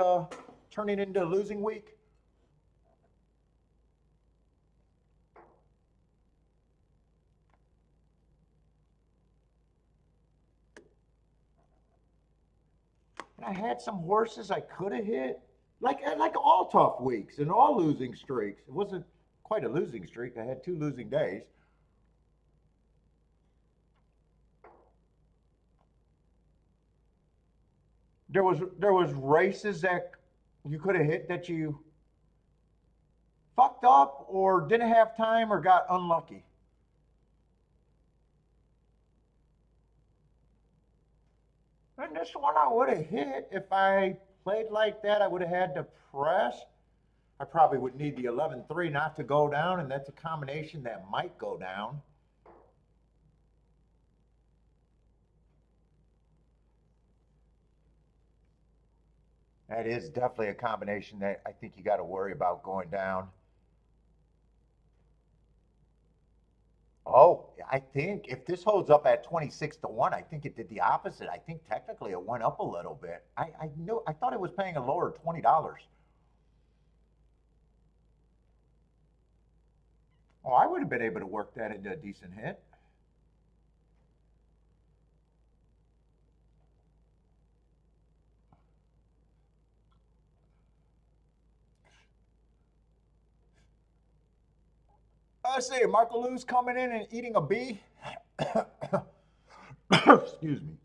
turn it into a losing week. And I had some horses I could have hit. Like all tough weeks and all losing streaks. It wasn't quite a losing streak. I had 2 losing days. There was races that you could have hit that you fucked up or didn't have time or got unlucky. And this one I would have hit if I played like that. I would have had to press. I probably would need the 11-3 not to go down, and that's a combination that might go down. That is definitely a combination that I think you got to worry about going down. Oh, I think if this holds up at 26-1, I think it did the opposite. I think technically it went up a little bit. I thought it was paying a lower $20. Oh, I would have been able to work that into a decent hit. I see, Marco Lou's coming in and eating a bee. Excuse me.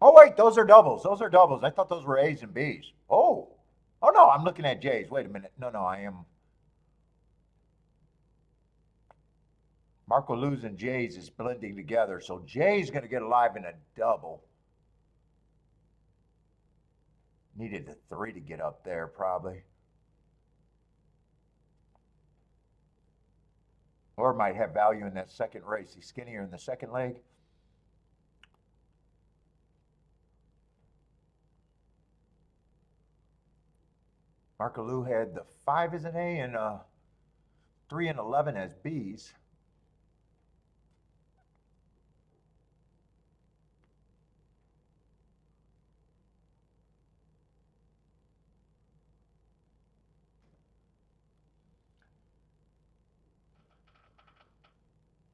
Oh wait, those are doubles. Those are doubles. I thought those were A's and B's. Oh no, I'm looking at J's. Wait a minute. No, I am. Marco Lou's and J's is blending together, so J's going to get alive in a double. Needed the 3 to get up there, probably. Or might have value in that second race. He's skinnier in the second leg. Marco Lou had the 5 as an A and 3 and 11 as B's.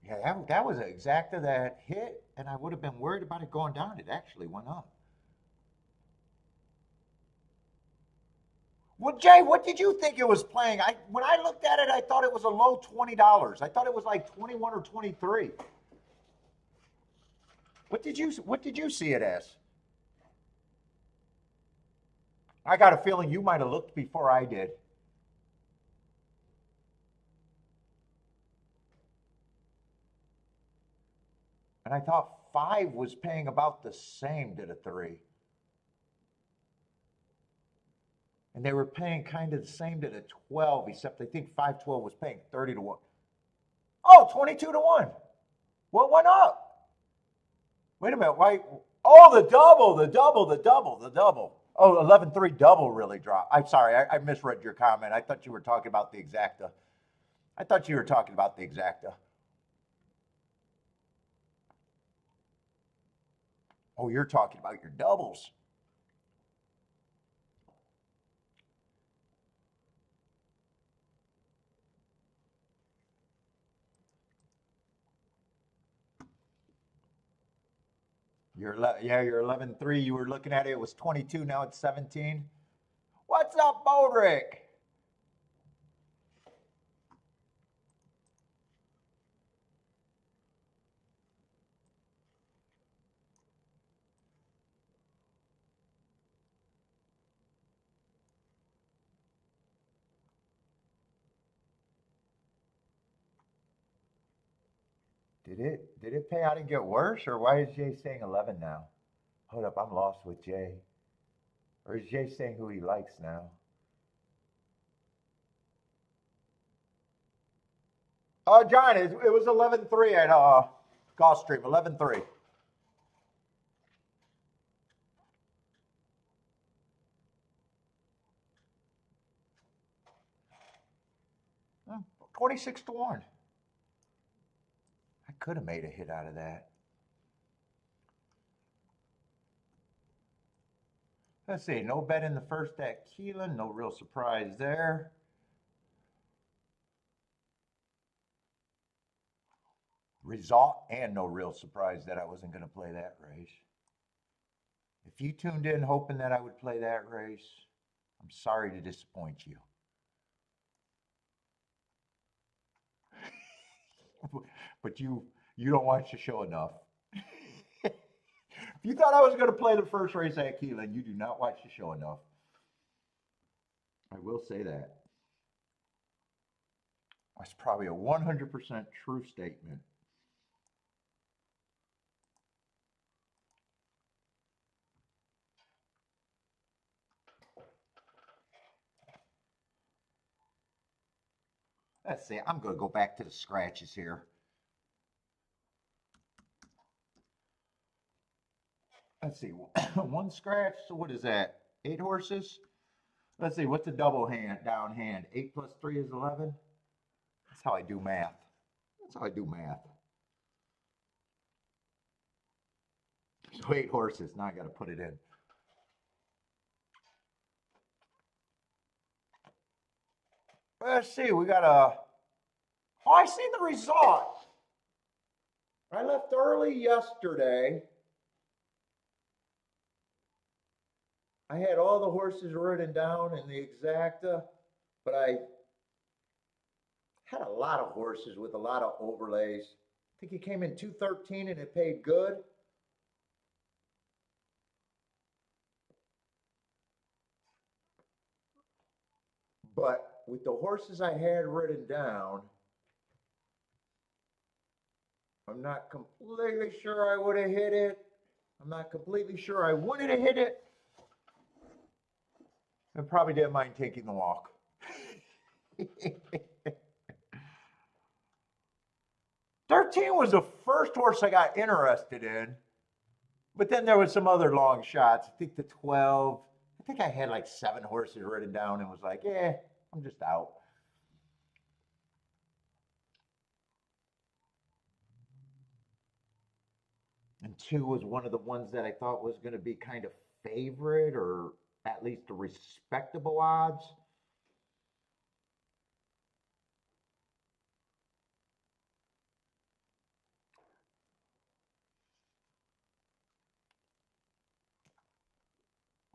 Yeah, that was an exacta that hit, and I would have been worried about it going down. It actually went up. Well, Jay, what did you think it was playing? When I looked at it, I thought it was a low $20. I thought it was like 21 or 23. What did you see it as? I got a feeling you might have looked before I did. And I thought 5 was paying about the same to the 3. And they were paying kind of the same to the 12, except I think 512 was paying 30 to 1. Oh, 22 to 1. What went up? Wait a minute. Why? Oh, the double, the double, the double, the double. Oh, 11.3 double really dropped. I'm sorry. I misread your comment. I thought you were talking about the exacta. I thought you were talking about the exacta. Oh, you're talking about your doubles. You're 11.3. You were looking at it. It was 22. Now it's 17. What's up, Bodrick? Did it pay out and get worse, or why is Jay saying 11 now? Hold up, I'm lost with Jay. Or is Jay saying who he likes now? John, it was 11.3 at Gulfstream, 11.3. Hmm, 26 to 1. I could have made a hit out of that. Let's see, no bet in the first at Keeneland, no real surprise there. Result, and no real surprise that I wasn't going to play that race. If you tuned in hoping that I would play that race, I'm sorry to disappoint you. But you don't watch the show enough. If you thought I was going to play the first race at Keeneland, you do not watch the show enough. I will say that. That's probably a 100% true statement. Let's see. I'm going to go back to the scratches here. Let's see. One scratch. So what is that? 8 horses? Let's see. What's the double hand, down hand? 8 plus 3 is 11? That's how I do math. That's how I do math. So 8 horses. Now I got to put it in. Let's see. We got a... Oh, I see the result. I left early yesterday. I had all the horses written down in the exacta, but I had a lot of horses with a lot of overlays. I think it came in 213 and it paid good. But with the horses I had written down, I'm not completely sure I would have hit it. I'm not completely sure I wouldn't have hit it. I probably didn't mind taking the walk. 13 was the first horse I got interested in. But then there was some other long shots. I think the 12. I think I had like 7 horses written down and was like, yeah, I'm just out. And 2 was one of the ones that I thought was going to be kind of favorite or at least a respectable odds.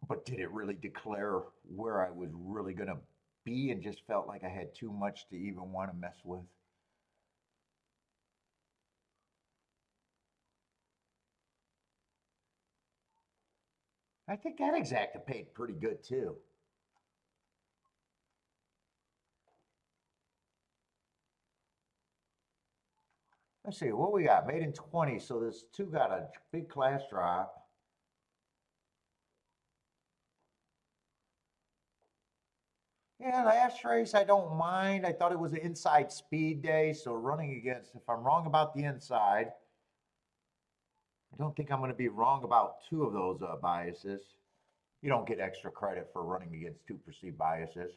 But did it really declare where I was really going to be and just felt like I had too much to even want to mess with? I think that exacta paid pretty good too. Let's see what we got. Made in 20, so this two got a big class drop. Yeah, last race I don't mind. I thought it was an inside speed day, so running against, if I'm wrong about the inside, I don't think I'm going to be wrong about two of those biases. You don't get extra credit for running against two perceived biases.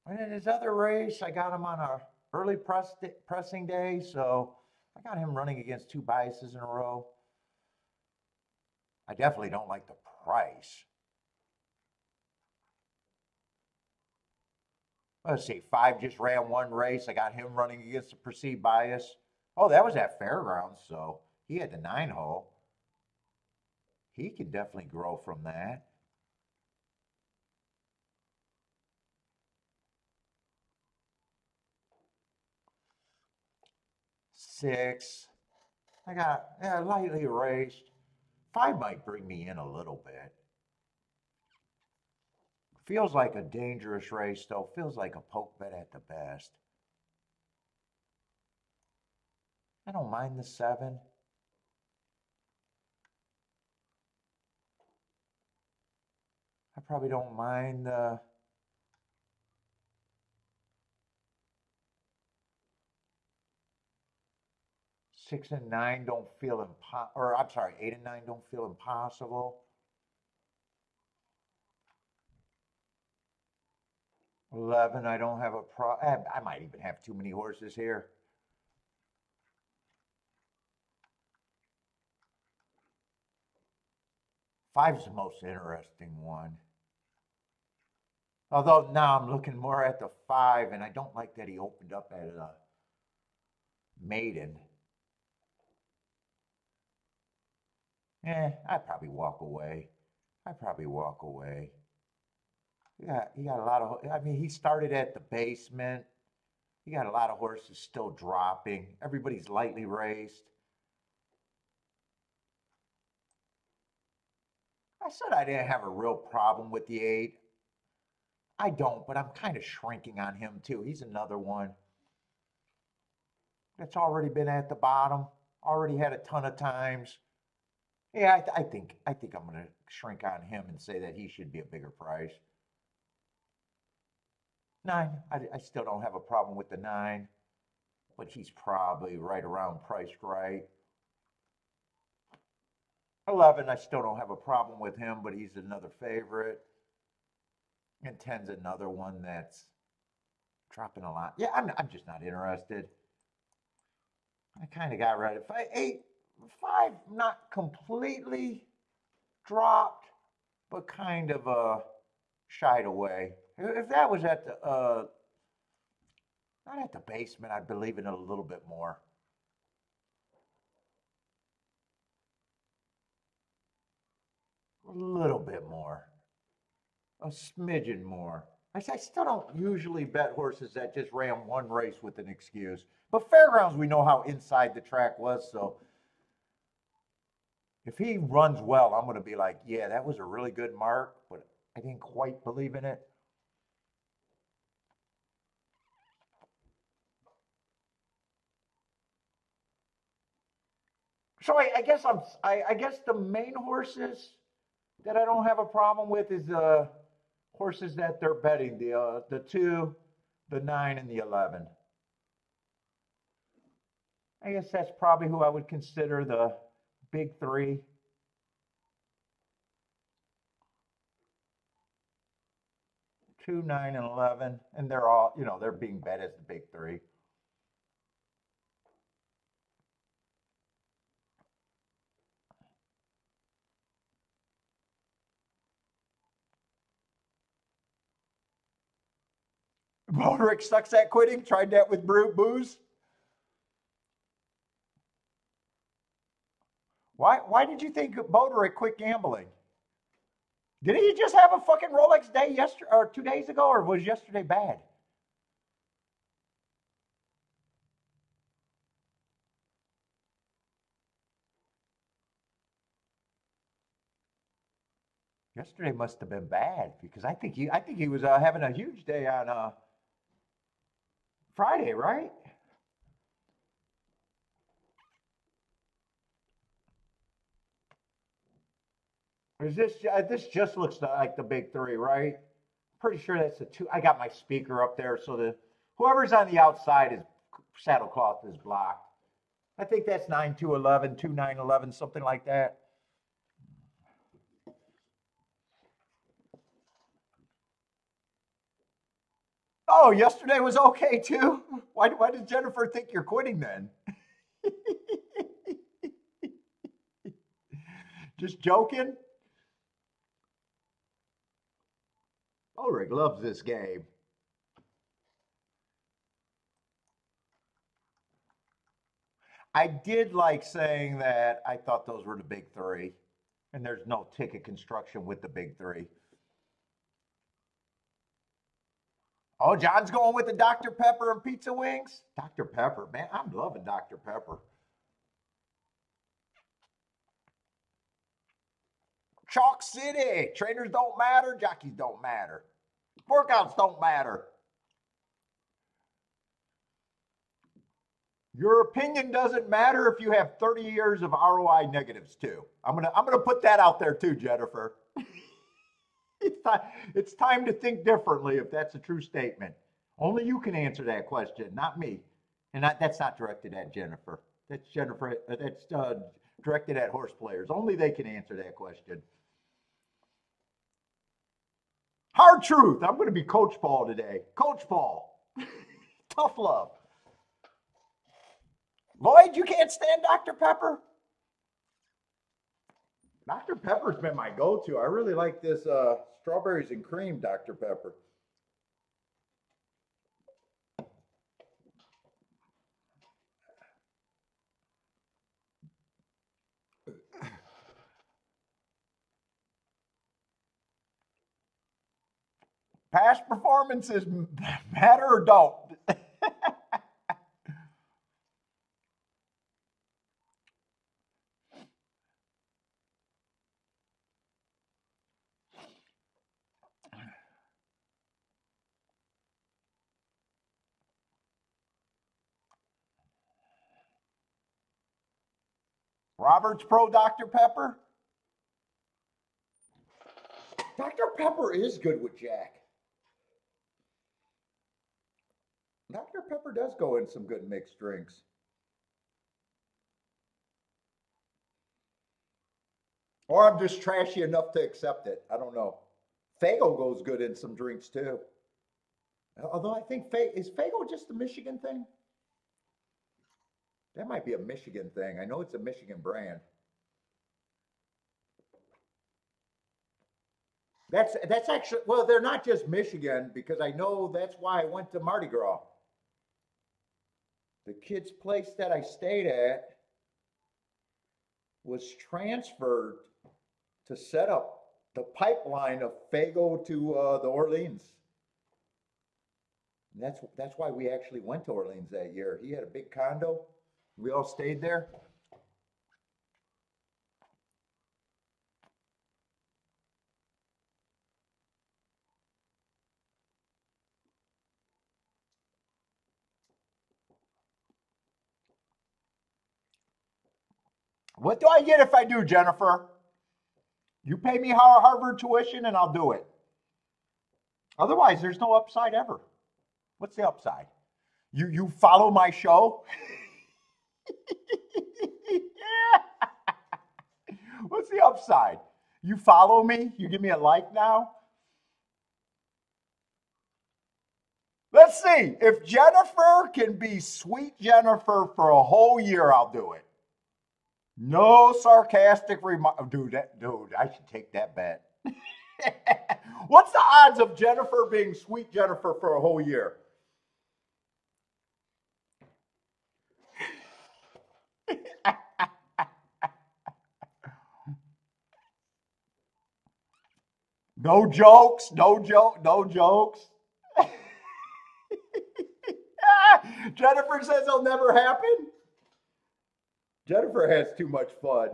And in his other race, I got him on a early pressing day, so I got him running against two biases in a row. I definitely don't like the price. Let's see, 5 just ran one race. I got him running against a perceived bias. Oh, that was at Fairgrounds, so he had the 9 hole. He can definitely grow from that. Six. I got lightly erased. 5 might bring me in a little bit. Feels like a dangerous race, though. Feels like a poke bet at the best. I don't mind the 7. I probably don't mind the 6 and 9 don't feel or I'm sorry, 8 and 9 don't feel impossible. 11, I don't have a I might even have too many horses here. 5's the most interesting one. Although now I'm looking more at the 5, and I don't like that he opened up at a maiden. I'd probably walk away. I'd probably walk away. Yeah, he got a lot of. I mean, he started at the basement. He got a lot of horses still dropping. Everybody's lightly raced. I said I didn't have a real problem with the 8. I don't, but I'm kind of shrinking on him too. He's another one that's already been at the bottom, already had a ton of times. Yeah, I think I'm going to shrink on him and say that he should be a bigger price. 9, I still don't have a problem with the 9, but he's probably right around priced right. 11, I still don't have a problem with him, but he's another favorite. And 10's another one that's dropping a lot. Yeah, I'm just not interested. I kind of got rid of 8, 5, not completely dropped, but kind of shied away. If that was at the not at the basement, I'd believe in it a little bit more. A little bit more. A smidgen more. I still don't usually bet horses that just ran one race with an excuse. But Fairgrounds, we know how inside the track was, so if he runs well, I'm going to be like, yeah, that was a really good mark, but I didn't quite believe in it. So I guess the main horses that I don't have a problem with is the horses that they're betting the 2, the 9, and the 11. I guess that's probably who I would consider the big 3. 2, 9, and 11, and they're all they're being bet as the big 3. Broderick sucks at quitting. Tried that with booze. Why did you think Broderick quit gambling? Did he just have a fucking Rolex day yesterday or 2 days ago, or was yesterday bad? Yesterday must have been bad because I think he was having a huge day on Friday, right? Is this just looks like the big three, right? Pretty sure that's the two. I got my speaker up there, so the whoever's on the outside is saddlecloth is blocked. I think that's 9-2-11, 2-9-11, something like that. Oh, yesterday was okay too. Why does Jennifer think you're quitting then? Just joking. Ulrich loves this game. I did like saying that I thought those were the big three, and there's no ticket construction with the big three. Oh, John's going with the Dr. Pepper and pizza wings? Dr. Pepper, man, I'm loving Dr. Pepper. Chalk City. Trainers don't matter, jockeys don't matter. Workouts don't matter. Your opinion doesn't matter if you have 30 years of ROI negatives too. I'm gonna put that out there too, Jennifer. It's time to think differently if that's a true statement. Only you can answer that question, not me. And that's not directed at Jennifer. That's Jennifer. That's directed at horse players. Only they can answer that question. Hard truth. I'm going to be Coach Paul today. Coach Paul. Tough love. Lloyd, you can't stand Dr. Pepper? Dr. Pepper's been my go-to. I really like this strawberries and cream Dr. Pepper. Past performances matter or don't? Robert's pro Dr. Pepper? Dr. Pepper is good with Jack. Dr. Pepper does go in some good mixed drinks. Or I'm just trashy enough to accept it. I don't know. Fago goes good in some drinks too. Although I think is Fago just a Michigan thing? That might be a Michigan thing. I know it's a Michigan brand. That's actually well, they're not just Michigan because I know that's why I went to Mardi Gras. The kid's place that I stayed at was transferred to set up the pipeline of Fago to the Orleans. And that's why we actually went to Orleans that year. He had a big condo. We all stayed there. What do I get if I do, Jennifer? You pay me Harvard tuition and I'll do it. Otherwise, there's no upside ever. What's the upside? You follow my show? What's the upside? You follow me? You give me a like now? Let's see. If Jennifer can be sweet Jennifer for a whole year, I'll do it. No sarcastic remark. Dude, I should take that bet. What's the odds of Jennifer being sweet Jennifer for a whole year? No jokes, no jokes. Jennifer says it'll never happen. Jennifer has too much fun.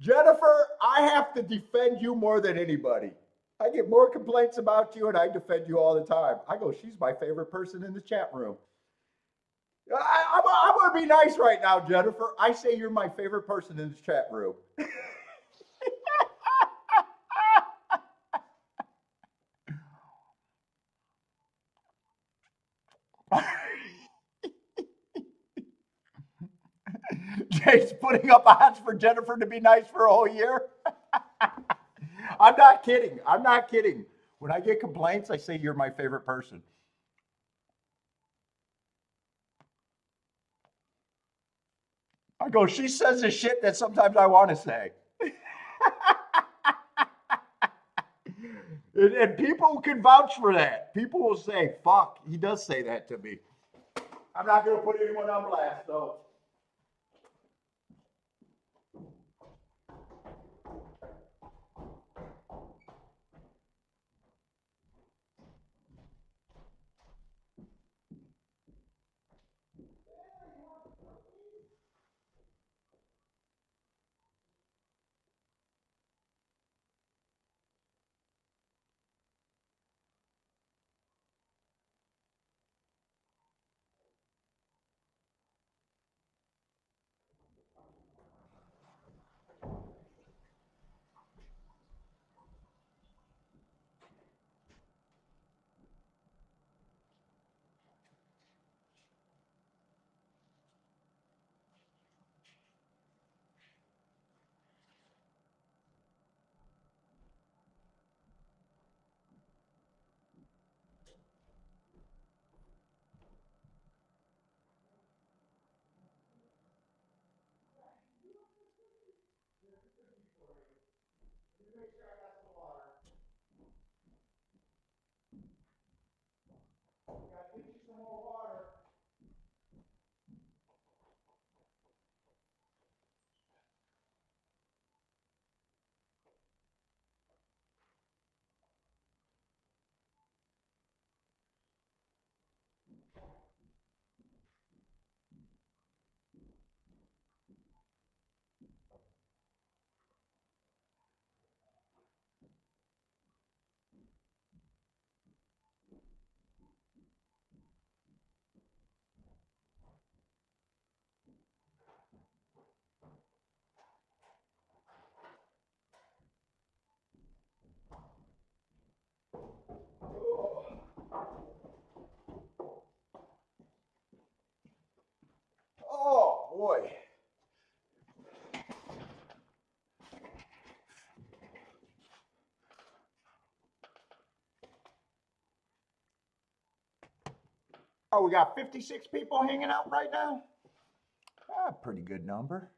Jennifer, I have to defend you more than anybody. I get more complaints about you and I defend you all the time. I go, she's my favorite person in the chat room. I'm going to be nice right now, Jennifer. I say you're my favorite person in the chat room. Jay's putting up odds for Jennifer to be nice for a whole year. I'm not kidding. I'm not kidding. When I get complaints, I say you're my favorite person. I go, she says the shit that sometimes I want to say. And people can vouch for that. People will say, fuck, he does say that to me. I'm not going to put anyone on blast, though. Oh, boy. Oh, we got 56 people hanging out right now? Ah, pretty good number.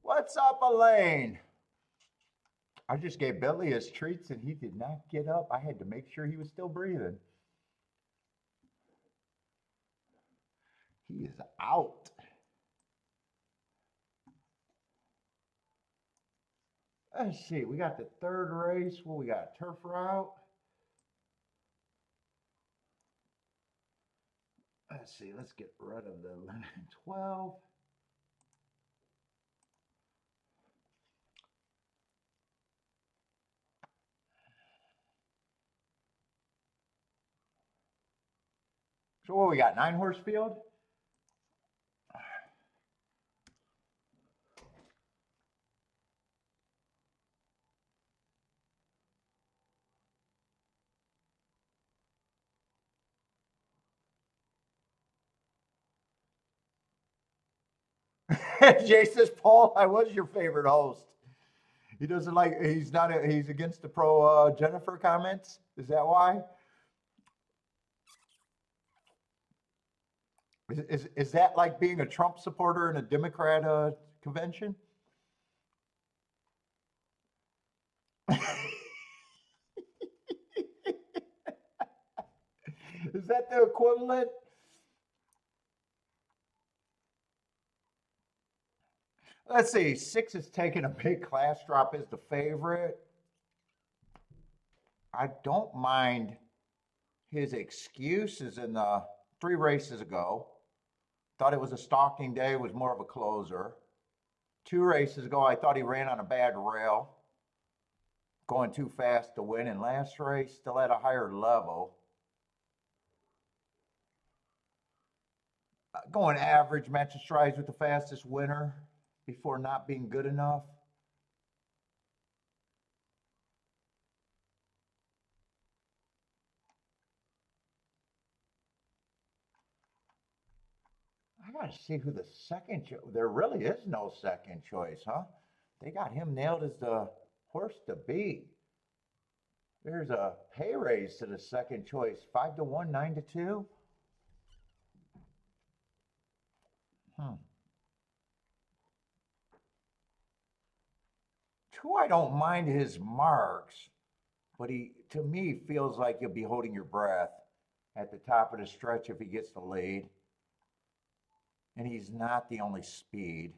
What's up, Elaine? I just gave Billy his treats and he did not get up. I had to make sure he was still breathing. He is out. Let's see. We got the third race. Well, we got turf route. Let's see. Let's get rid of the 11 and 12. So what we got? 9-horse field? Jay says, Paul, I was your favorite host. He doesn't like, he's against the pro Jennifer comments. Is that why? Is that like being a Trump supporter in a Democrat convention? Is that the equivalent? Let's see. 6 is taking a big class drop as the favorite. I don't mind his excuses in the 3 races ago. Thought it was a stalking day, was more of a closer. 2 races ago, I thought he ran on a bad rail, going too fast to win. And last race, still at a higher level. Going average match of strides with the fastest winner before not being good enough. I gotta see who the second choice. There really is no second choice, huh? They got him nailed as the horse to beat. There's a pay raise to the second choice, 5-1, 9-2. Two, I don't mind his marks, but he, to me, feels like you'll be holding your breath at the top of the stretch if he gets the lead. And he's not the only speed.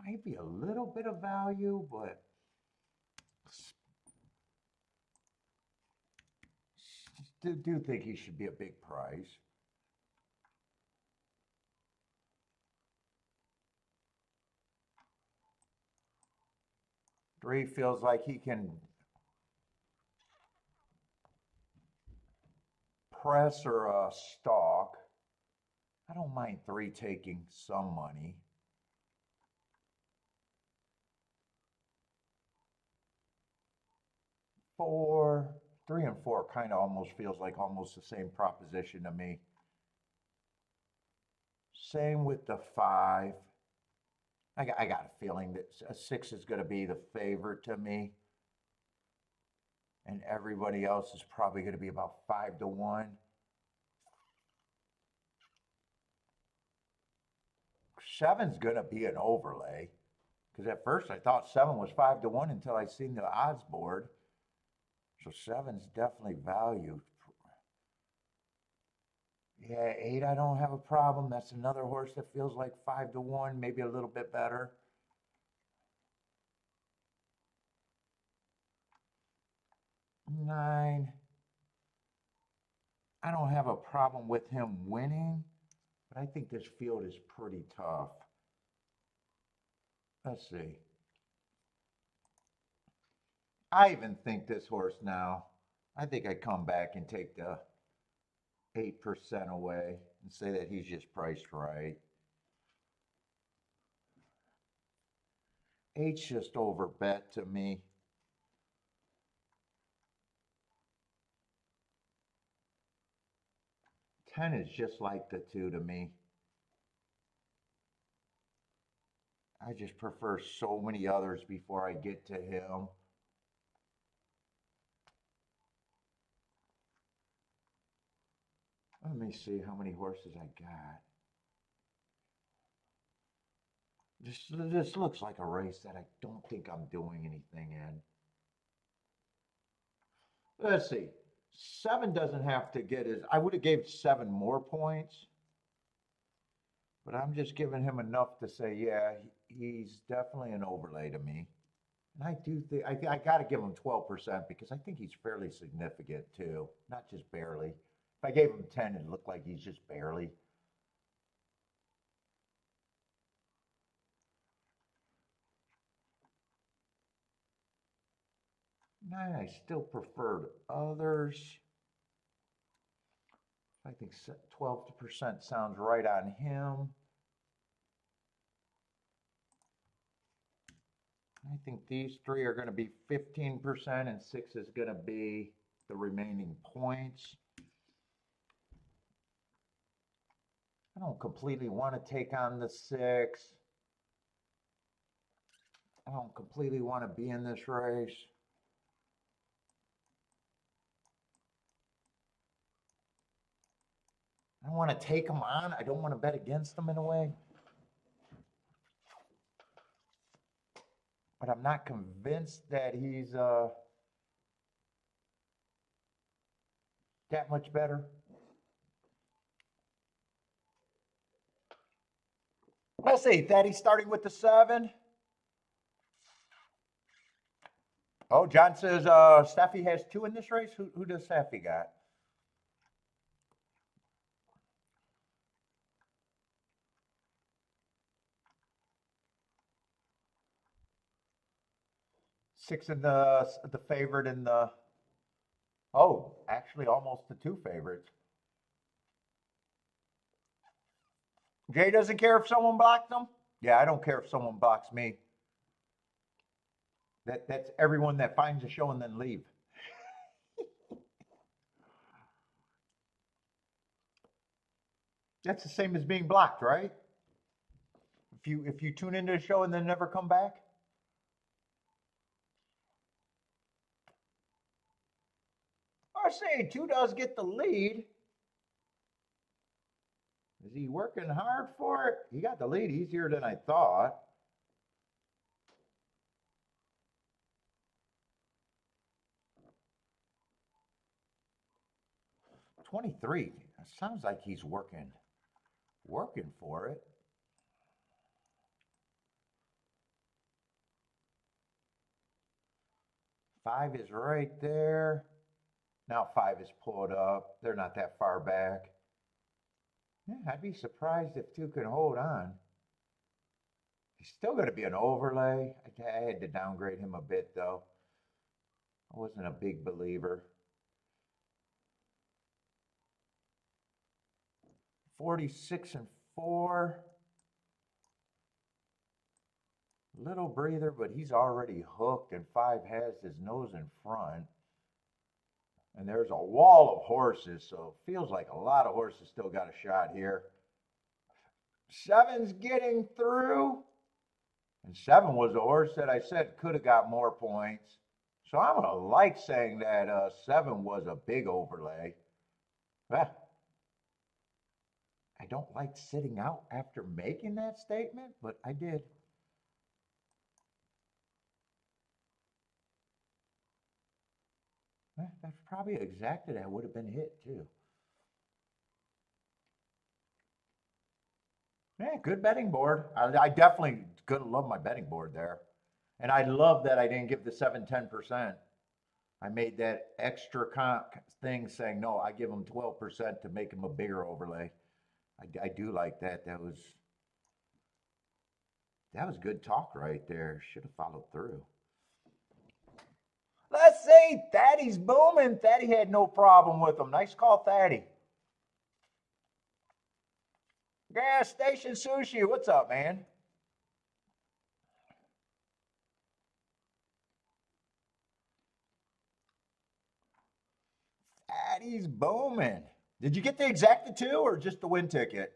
Might be a little bit of value, but do think he should be a big price. Three feels like he can press or stalk. I don't mind 3 taking some money. 4, 3 and 4 kind of almost feels like almost the same proposition to me. Same with the 5. I got a feeling that a 6 is going to be the favorite to me. And everybody else is probably going to be about 5-1. 7's going to be an overlay. Because at first I thought 7 was 5-1 until I seen the odds board. So 7's definitely valued. Yeah, 8, I don't have a problem. That's another horse that feels like 5-1, maybe a little bit better. 9, I don't have a problem with him winning, but I think this field is pretty tough. Let's see. I even think this horse now, I think I come back and take the 8% away and say that he's just priced right. 8's just over bet to me. Ten is just like the 2 to me. I just prefer so many others before I get to him. Let me see how many horses I got. This looks like a race that I don't think I'm doing anything in. Let's see. 7 doesn't have to get his. I would have gave 7 more points. But I'm just giving him enough to say, yeah, he's definitely an overlay to me. And I do think I got to give him 12% because I think he's fairly significant too, not just barely. If I gave him 10, it'd look like he's just barely. 9, I still preferred others. I think 12% sounds right on him. I think these 3 are going to be 15% and 6 is going to be the remaining points. I don't completely want to take on the 6. I don't completely want to be in this race. I don't want to take him on. I don't want to bet against him in a way. But I'm not convinced that he's that much better. Let's see, that he's starting with the 7. Oh, John says Steffi has 2 in this race. Who does Steffi got? Six in the favorite in the. Oh, actually, almost the 2 favorites. Jay doesn't care if someone blocks them. Yeah, I don't care if someone blocks me. That's everyone that finds a show and then leave. That's the same as being blocked, right? If you tune into a show and then never come back. I say 2 does get the lead. Is he working hard for it? He got the lead easier than I thought. 23. It sounds like he's working for it. Five is right there. Now 5 is pulled up. They're not that far back. Yeah, I'd be surprised if 2 can hold on. He's still going to be an overlay. I had to downgrade him a bit, though. I wasn't a big believer. 46 and 4. Little breather, but he's already hooked, and 5 has his nose in front. And there's a wall of horses, so it feels like a lot of horses still got a shot here. 7's getting through. And 7 was a horse that I said could have got more points. So I'm going to like saying that 7 was a big overlay. I don't like sitting out after making that statement, but I did. That's probably exactly that would have been hit too. Yeah, good betting board. I definitely gonna love my betting board there. And I love that I didn't give the 7-10%. I made that extra thing saying, no, I give them 12% to make them a bigger overlay. I do like that. That was good talk right there. Should have followed through. Let's see. Thaddy's booming. Thaddy had no problem with him. Nice call, Thaddy. Gas Station Sushi. What's up, man? Thaddy's booming. Did you get the exacta 2 or just the win ticket?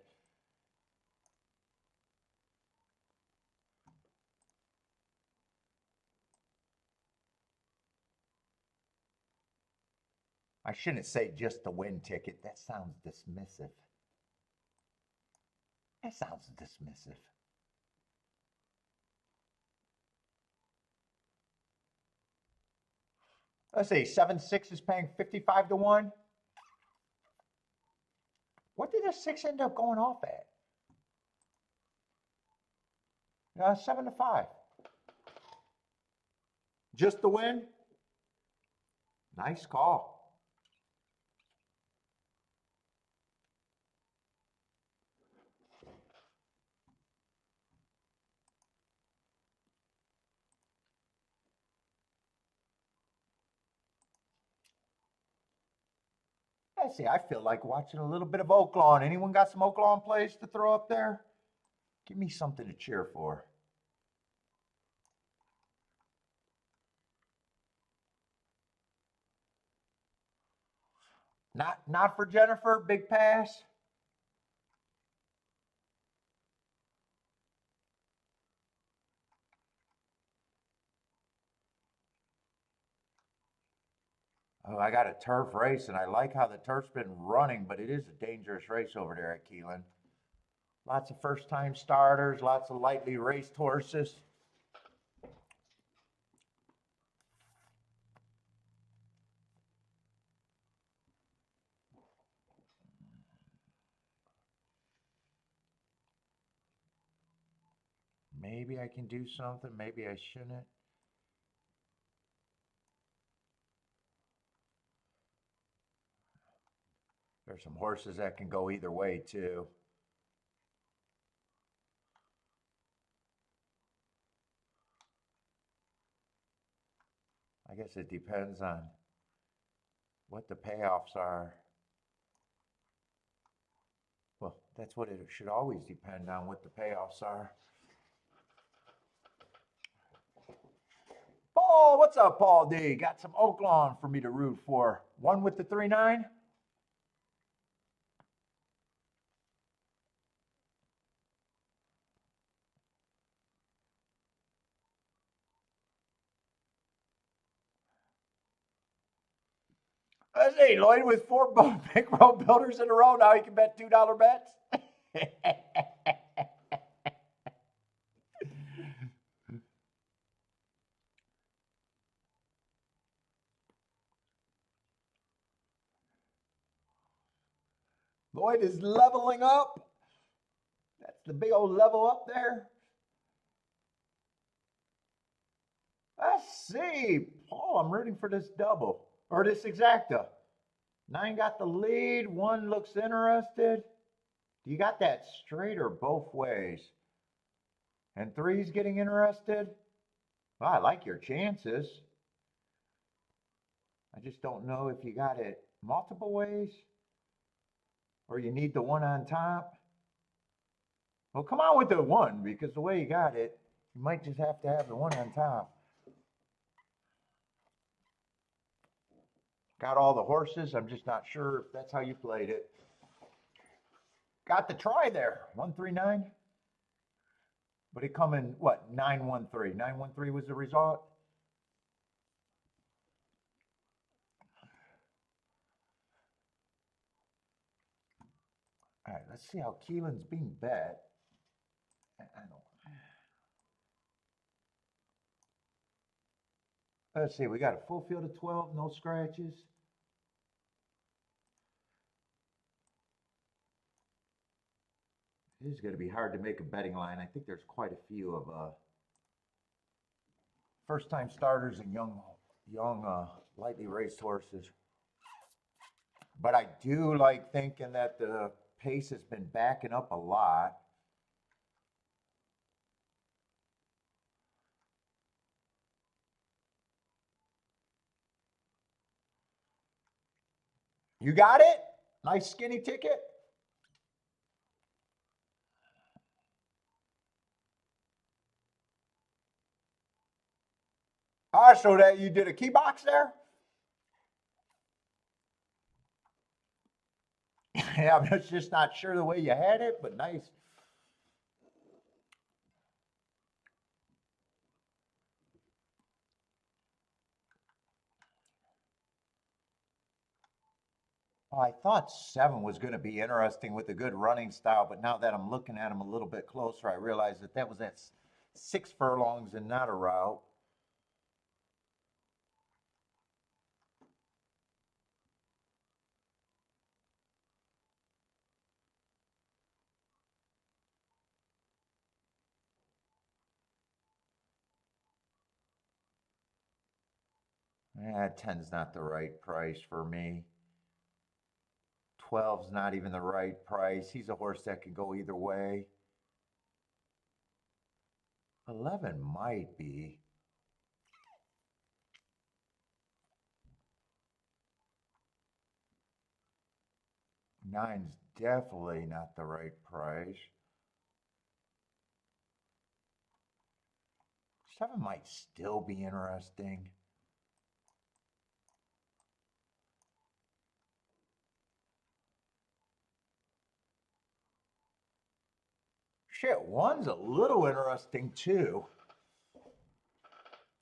I shouldn't say just the win ticket. That sounds dismissive. That sounds dismissive. Let's see, 7-6 is paying 55 to 1. What did the 6 end up going off at? 7 to 5. Just the win? Nice call. I see. I feel like watching a little bit of Oaklawn. Anyone got some Oaklawn plays to throw up there? Give me something to cheer for. Not for Jennifer. Big pass. Oh, I got a turf race, and I like how the turf's been running, but it is a dangerous race over there at Keeneland. Lots of first-time starters, lots of lightly raced horses. Maybe I can do something. Maybe I shouldn't. There's some horses that can go either way too. I guess it depends on what the payoffs are. Well, that's what it should always depend on, what the payoffs are. Paul, what's up, Paul D? Got some Oaklawn for me to root for. One with the 3-9? Let's see, Lloyd with 4 big road builders in a row. Now he can bet $2 bets. Lloyd is leveling up. That's the big old level up there. Let's see. Paul, I'm rooting for this double. Or this exacta. 9 got the lead. 1 looks interested. You got that straight or both ways? And 3's getting interested. Well, I like your chances. I just don't know if you got it multiple ways or you need the 1 on top. Well, come on with the 1, because the way you got it, you might just have to have the 1 on top. Got all the horses. I'm just not sure if that's how you played it. Got the try there. 139. But it come in, what, 913. 913 was the result. All right, let's see how Keeneland's being bet. Let's see, we got a full field of 12, no scratches. It is going to be hard to make a betting line. I think there's quite a few of first-time starters and young, lightly raced horses. But I do like thinking that the pace has been backing up a lot. You got it? Nice skinny ticket. Ah, so that you did a key box there? Yeah, I'm just not sure the way you had it, but nice. Oh, I thought 7 was going to be interesting with a good running style, but now that I'm looking at him a little bit closer, I realize that that was at 6 furlongs and not a route. Yeah, 10's not the right price for me. 12's not even the right price. He's a horse that could go either way. 11 might be. 9's definitely not the right price. 7 might still be interesting. Shit, 1's a little interesting too.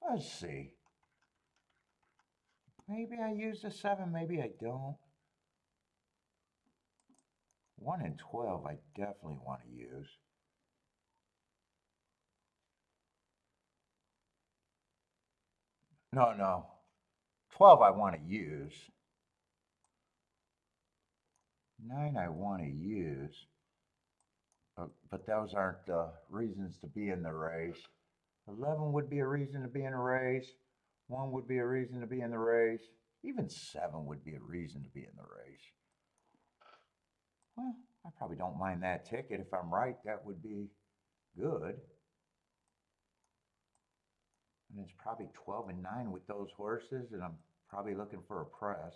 Let's see. Maybe I use the 7, maybe I don't. 1 and 12 I definitely want to use. No. 12 I want to use. 9 I want to use. But those aren't reasons to be in the race. 11 would be a reason to be in a race. 1 would be a reason to be in the race. Even 7 would be a reason to be in the race. Well, I probably don't mind that ticket. If I'm right, that would be good. And it's probably 12 and 9 with those horses, and I'm probably looking for a press.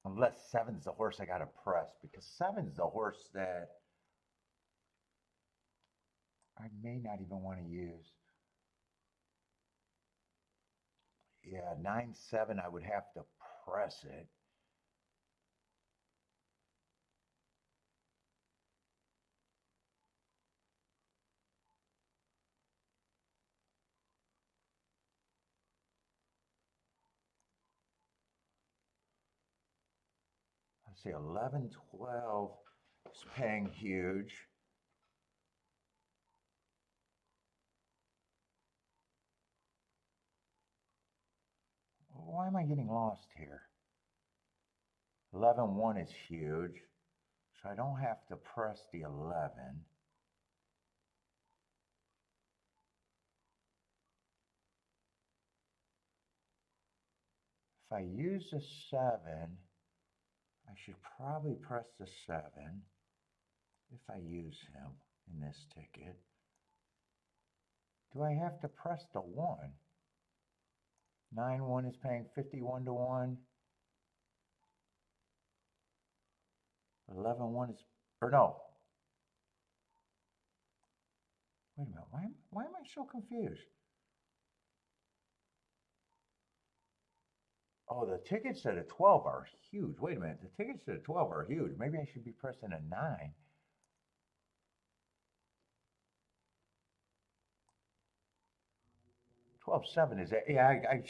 Unless 7's the horse I got to press, because 7's the horse that I may not even want to use. Yeah, 9-7, I would have to press it. Let's see, 11-12 is paying huge. Why am I getting lost here? 11-1 is huge, so I don't have to press the 11. If I use the 7, I should probably press the 7 if I use him in this ticket. Do I have to press the 1? 9-1 is paying 51 to 1. 11-1 is, or no. Wait a minute, why am I so confused? Oh, the tickets at a 12 are huge. Wait a minute, the tickets at a 12 are huge. Maybe I should be pressing a 9. 12-7 is, yeah, I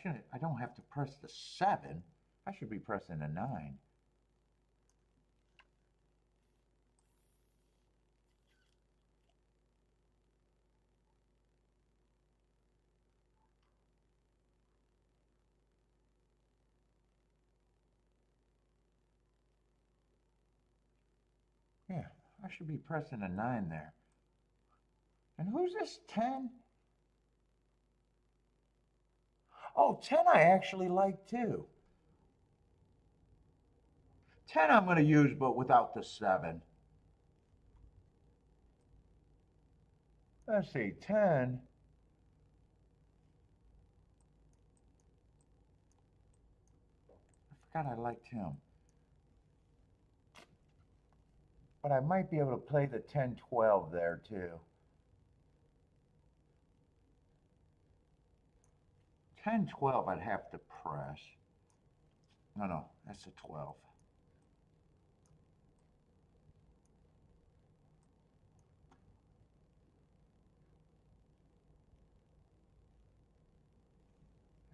shouldn't, I don't have to press the 7. I should be pressing a 9. Yeah, I should be pressing a 9 there. And who's this 10? Oh, 10 I actually like too. 10 I'm going to use, but without the 7. Let's see, 10. I forgot I liked him. But I might be able to play the 10-12 there too. 10-12 I'd have to press. No, that's a 12.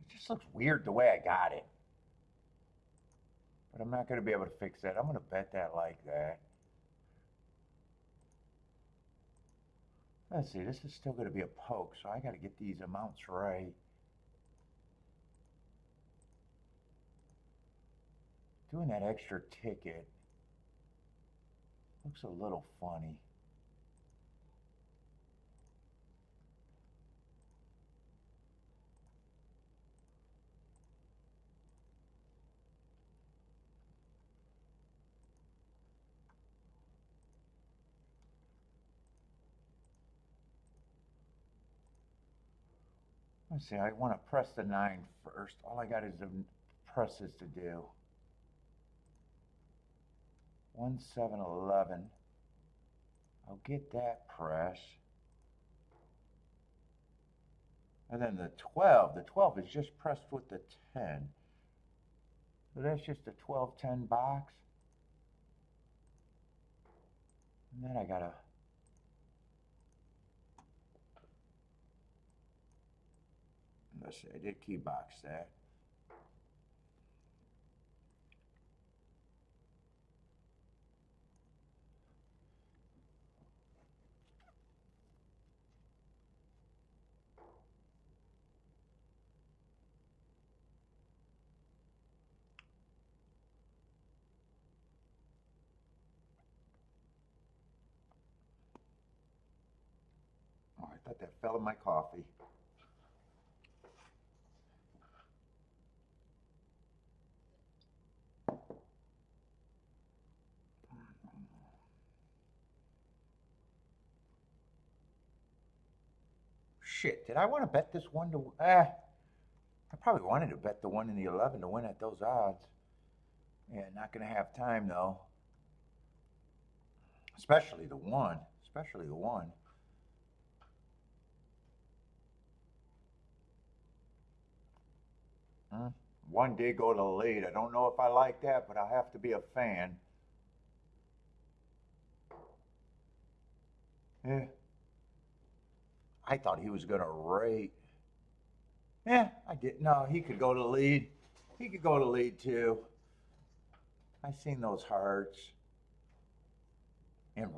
It just looks weird the way I got it. But I'm not going to be able to fix that. I'm going to bet that like that. Let's see, this is still going to be a poke, so I got to get these amounts right. Doing that extra ticket looks a little funny. Let's see, I want to press the 9 first. All I got is the presses to do. 1, 7, 11. I'll get that press. And then the 12 is just pressed with the 10. So that's just a 12-10 box. And then I gotta, let's see, I did key box that. Oh, I thought that fell in my coffee. Shit, did I want to bet this one to? I probably wanted to bet the one in the 11 to win at those odds. Yeah, not gonna have time though. Especially the one. Especially the one. Hmm. One did go to the lead. I don't know if I like that, but I'll have to be a fan. Yeah. I thought he was gonna rate. Yeah, I did. No, he could go to the lead. He could go to the lead too. I seen those hearts. And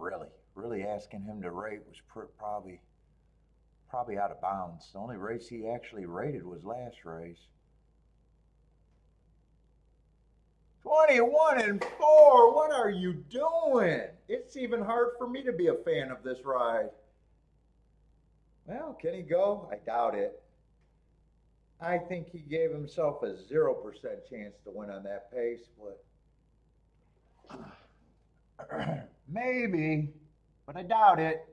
really asking him to rate was probably out of bounds. The only race he actually rated was last race. 21 and 4. What are you doing? It's even hard for me to be a fan of this ride. Well, can he go? I doubt it. I think he gave himself a 0% chance to win on that pace, but maybe, but I doubt it.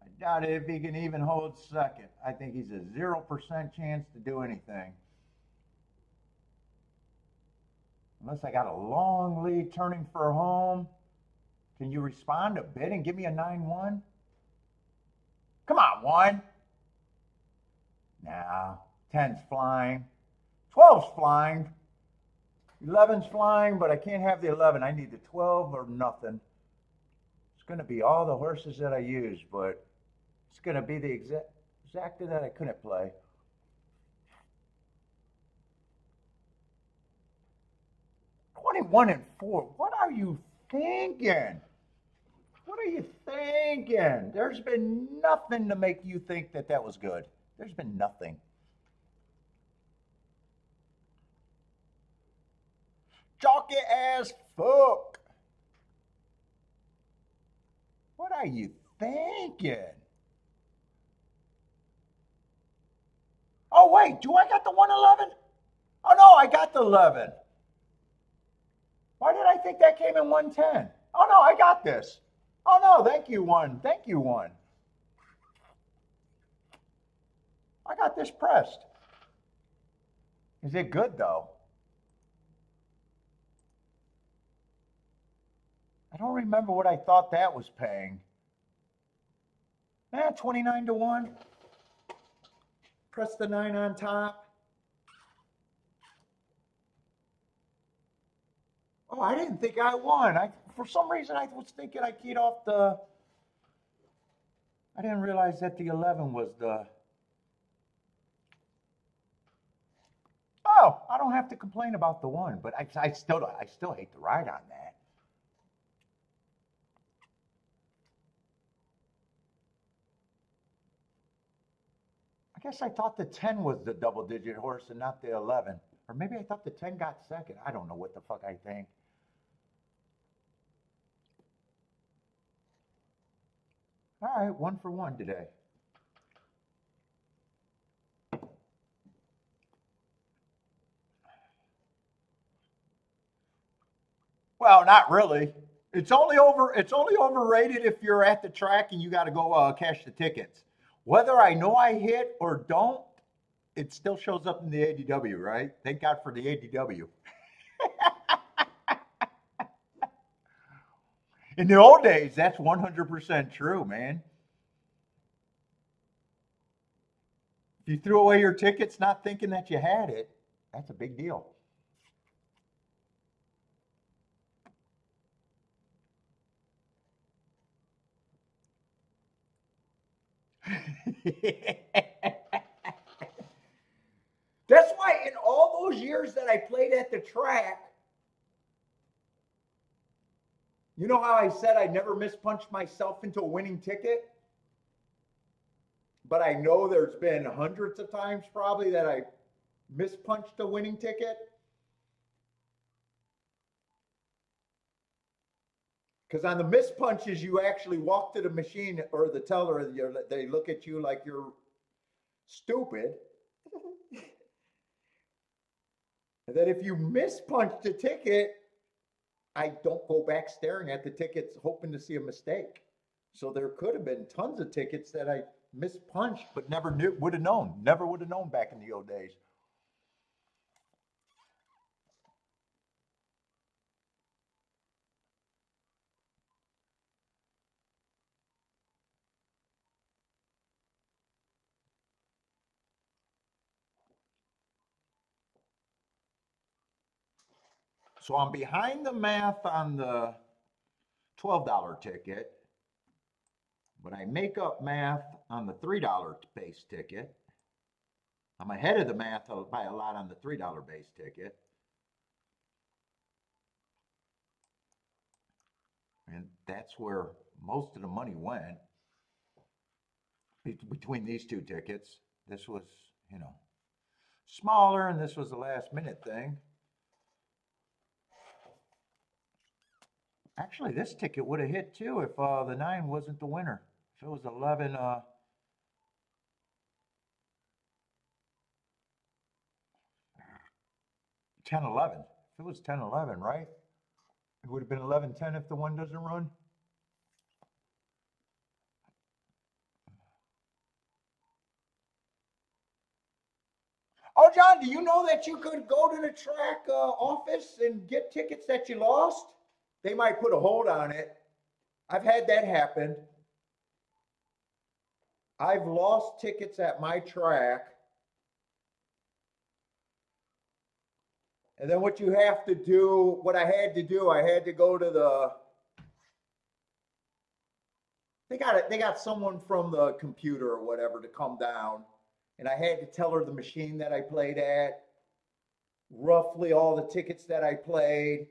I doubt it if he can even hold second. I think he's a 0% chance to do anything. Unless I got a long lead turning for home. Can you respond a bit and give me a 9-1? Come on, 1. Nah, 10's flying. 12's flying. 11's flying, but I can't have the 11. I need the 12 or nothing. It's going to be all the horses that I use, but it's going to be the exacta that I couldn't play. One and 4. What are you thinking? What are you thinking? There's been nothing to make you think that that was good. There's been nothing. Chalky as fuck. What are you thinking? Oh, wait, do I got the 111? Oh, no, I got the 11. Why did I think that came in 110? Oh, no, I got this. Oh, no, thank you, 1. Thank you, 1. I got this pressed. Is it good, though? I don't remember what I thought that was paying. 29 to 1. Press the 9 on top. Oh, I didn't think I won. For some reason, I was thinking I keyed off the... I didn't realize that the 11 was the... Oh, I don't have to complain about the 1, but I still hate the ride on that. I guess I thought the 10 was the double-digit horse and not the 11. Or maybe I thought the 10 got second. I don't know what the fuck I think. All right, 1 for 1 today. Well, not really. It's only overrated if you're at the track and you got to go cash the tickets. Whether I know I hit or don't, it still shows up in the ADW, right? Thank God for the ADW. In the old days, that's 100% true, man. If you threw away your tickets not thinking that you had it, that's a big deal. That's why in all those years that I played at the track, you know how I said I never mispunched myself into a winning ticket? But I know there's been hundreds of times probably that I mispunched a winning ticket. Because on the mispunches, you actually walk to the machine or the teller, they look at you like you're stupid. And then if you mispunched a ticket, I don't go back staring at the tickets hoping to see a mistake. So there could have been tons of tickets that I mispunched, but never knew, would have known, never would have known back in the old days. So I'm behind the math on the $12 ticket, but I make up math on the $3 base ticket. I'm ahead of the math by a lot on the $3 base ticket. And that's where most of the money went between these two tickets. This was, you know, smaller, and this was a last minute thing. Actually, this ticket would have hit too if the 9 wasn't the winner. If it was 11, 10, 11. If it was 10, 11, right? It would have been 11, 10 if the 1 doesn't run. Oh, John, do you know that you could go to the track office and get tickets that you lost? They might put a hold on it. I've had that happen. I've lost tickets at my track. And then what you have to do, what I had to do, I had to go to the, they got someone from the computer or whatever to come down. And I had to tell her the machine that I played at, roughly all the tickets that I played.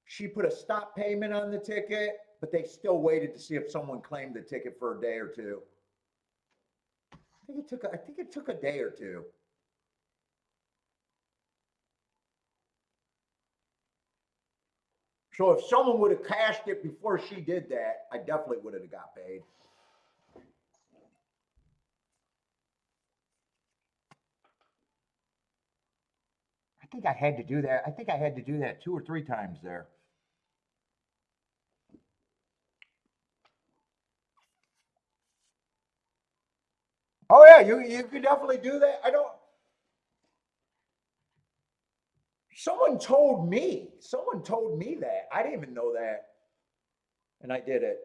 She put a stop payment on the ticket, but they still waited to see if someone claimed the ticket for a day or two. I think it took a day or two. So if someone would have cashed it before she did that, I definitely would have got paid. I think I had to do that. I think I had to do that 2 or 3 times there. Oh yeah, you could definitely do that. I don't. Someone told me that. I didn't even know that, and I did it.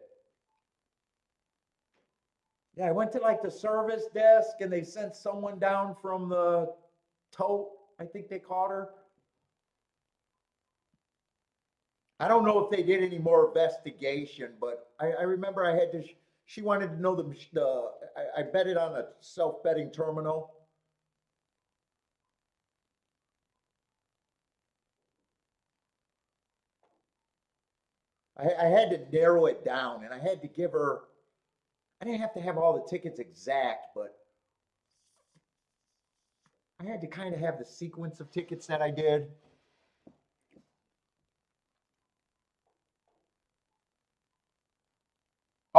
Yeah, I went to like the service desk, and they sent someone down from the tote. I think they caught her. I don't know if they did any more investigation, but I remember I had to. She wanted to know I bet it on a self betting terminal. I had to narrow it down, and I had to give her. I didn't have to have all the tickets exact, but I had to kind of have the sequence of tickets that I did.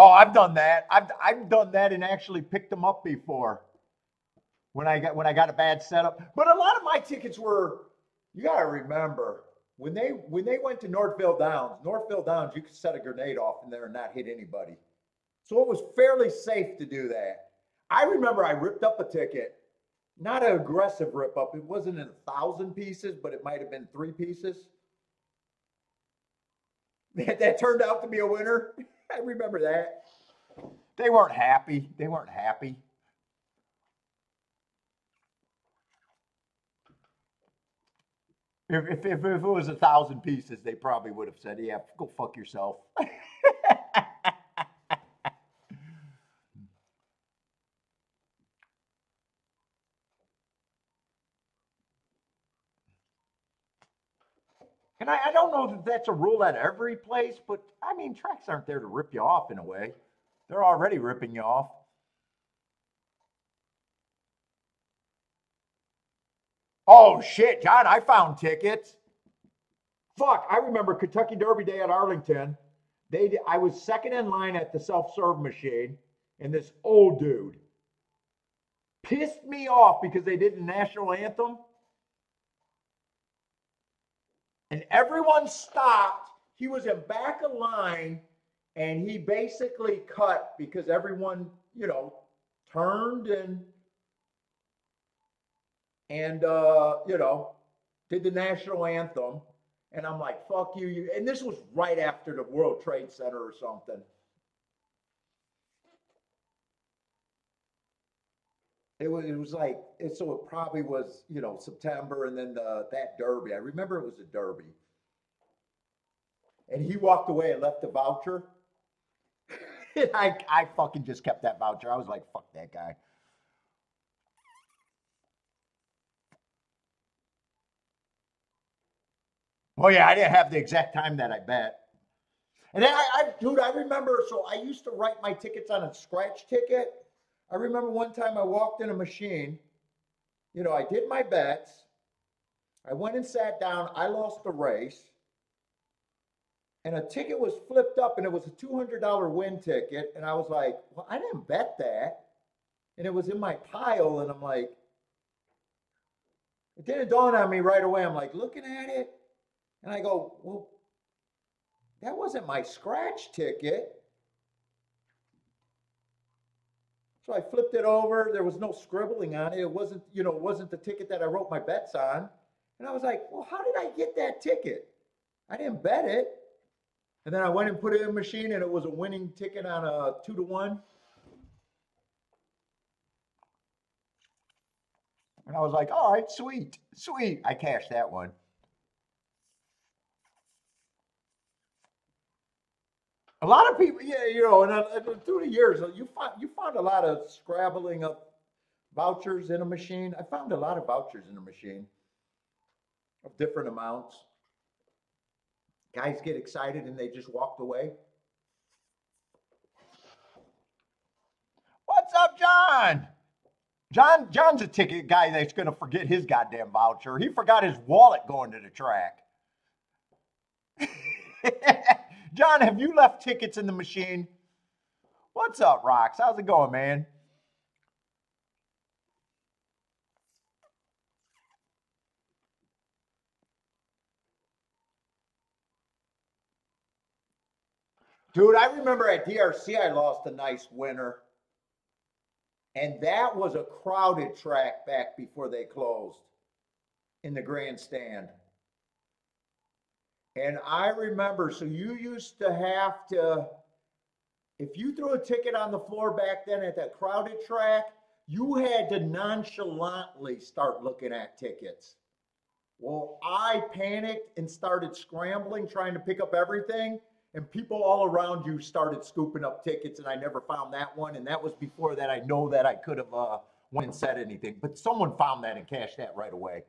Oh, I've done that. I've done that and actually picked them up before when I got a bad setup. But a lot of my tickets were. You got to remember when they went to Northville Downs, you could set a grenade off in there and not hit anybody. So it was fairly safe to do that. I remember I ripped up a ticket, not an aggressive rip up. It wasn't in 1,000 pieces, but it might have been 3 pieces. That turned out to be a winner. I remember that. They weren't happy. They weren't happy. If it was 1,000 pieces, they probably would have said, "Yeah, go fuck yourself." And I don't know that that's a rule at every place, but I mean, tracks aren't there to rip you off in a way. They're already ripping you off. Oh shit, John, I found tickets. Fuck, I remember Kentucky Derby Day at Arlington. I was second in line at the self-serve machine, and this old dude pissed me off because they did the national anthem. And everyone stopped. He was in back of line, and he basically cut because everyone, turned and did the national anthem. And I'm like, fuck you. And this was right after the World Trade Center or something. It was like, so it probably was, September, and then that derby. I remember it was a derby. And he walked away and left the voucher. And I fucking just kept that voucher. I was like, fuck that guy. Well, yeah, I didn't have the exact time that I bet. And then dude, I remember, so I used to write my tickets on a scratch ticket. I remember one time I walked in a machine, I did my bets. I went and sat down. I lost the race. And a ticket was flipped up, and it was a $200 win ticket. And I was like, well, I didn't bet that. And it was in my pile. And I'm like, it didn't dawn on me right away. I'm like looking at it. And I go, well, that wasn't my scratch ticket. So I flipped it over. There was no scribbling on it. It wasn't the ticket that I wrote my bets on. And I was like, well, how did I get that ticket? I didn't bet it. And then I went and put it in a machine, and it was a winning ticket on a 2-to-1. And I was like, all right, sweet, sweet. I cashed that one. A lot of people, yeah, and through the years, you found a lot of scrabbling up vouchers in a machine. I found a lot of vouchers in a machine of different amounts. Guys get excited and they just walked away. What's up, John? John's a ticket guy that's gonna forget his goddamn voucher. He forgot his wallet going to the track. John, have you left tickets in the machine? What's up, Rox? How's it going, man? Dude, I remember at DRC I lost a nice winner. And that was a crowded track back before they closed in the grandstand. And I remember, so you used to have to, if you threw a ticket on the floor back then at that crowded track, you had to nonchalantly start looking at tickets. Well, I panicked and started scrambling, trying to pick up everything. And people all around you started scooping up tickets, and I never found that one. And that was before that I know that I could have went and said anything. But someone found that and cashed that right away.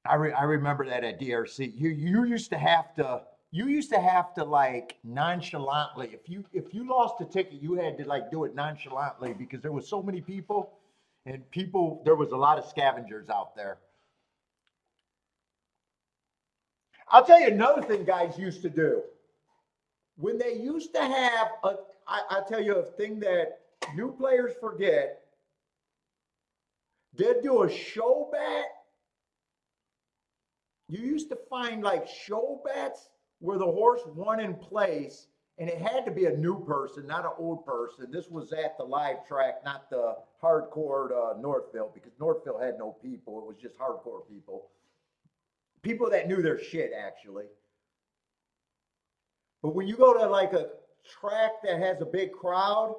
I remember that at DRC. You used to have to like nonchalantly, if you lost a ticket, you had to like do it nonchalantly because there was so many people, and there was a lot of scavengers out there. I'll tell you another thing guys used to do. When they used to have I'll tell you a thing that new players forget. They'd do a show bet. You used to find like show bets where the horse won in place, and it had to be a new person, not an old person. This was at the live track, not the hardcore Northville, because Northville had no people. It was just hardcore people. People that knew their shit, actually. But when you go to like a track that has a big crowd,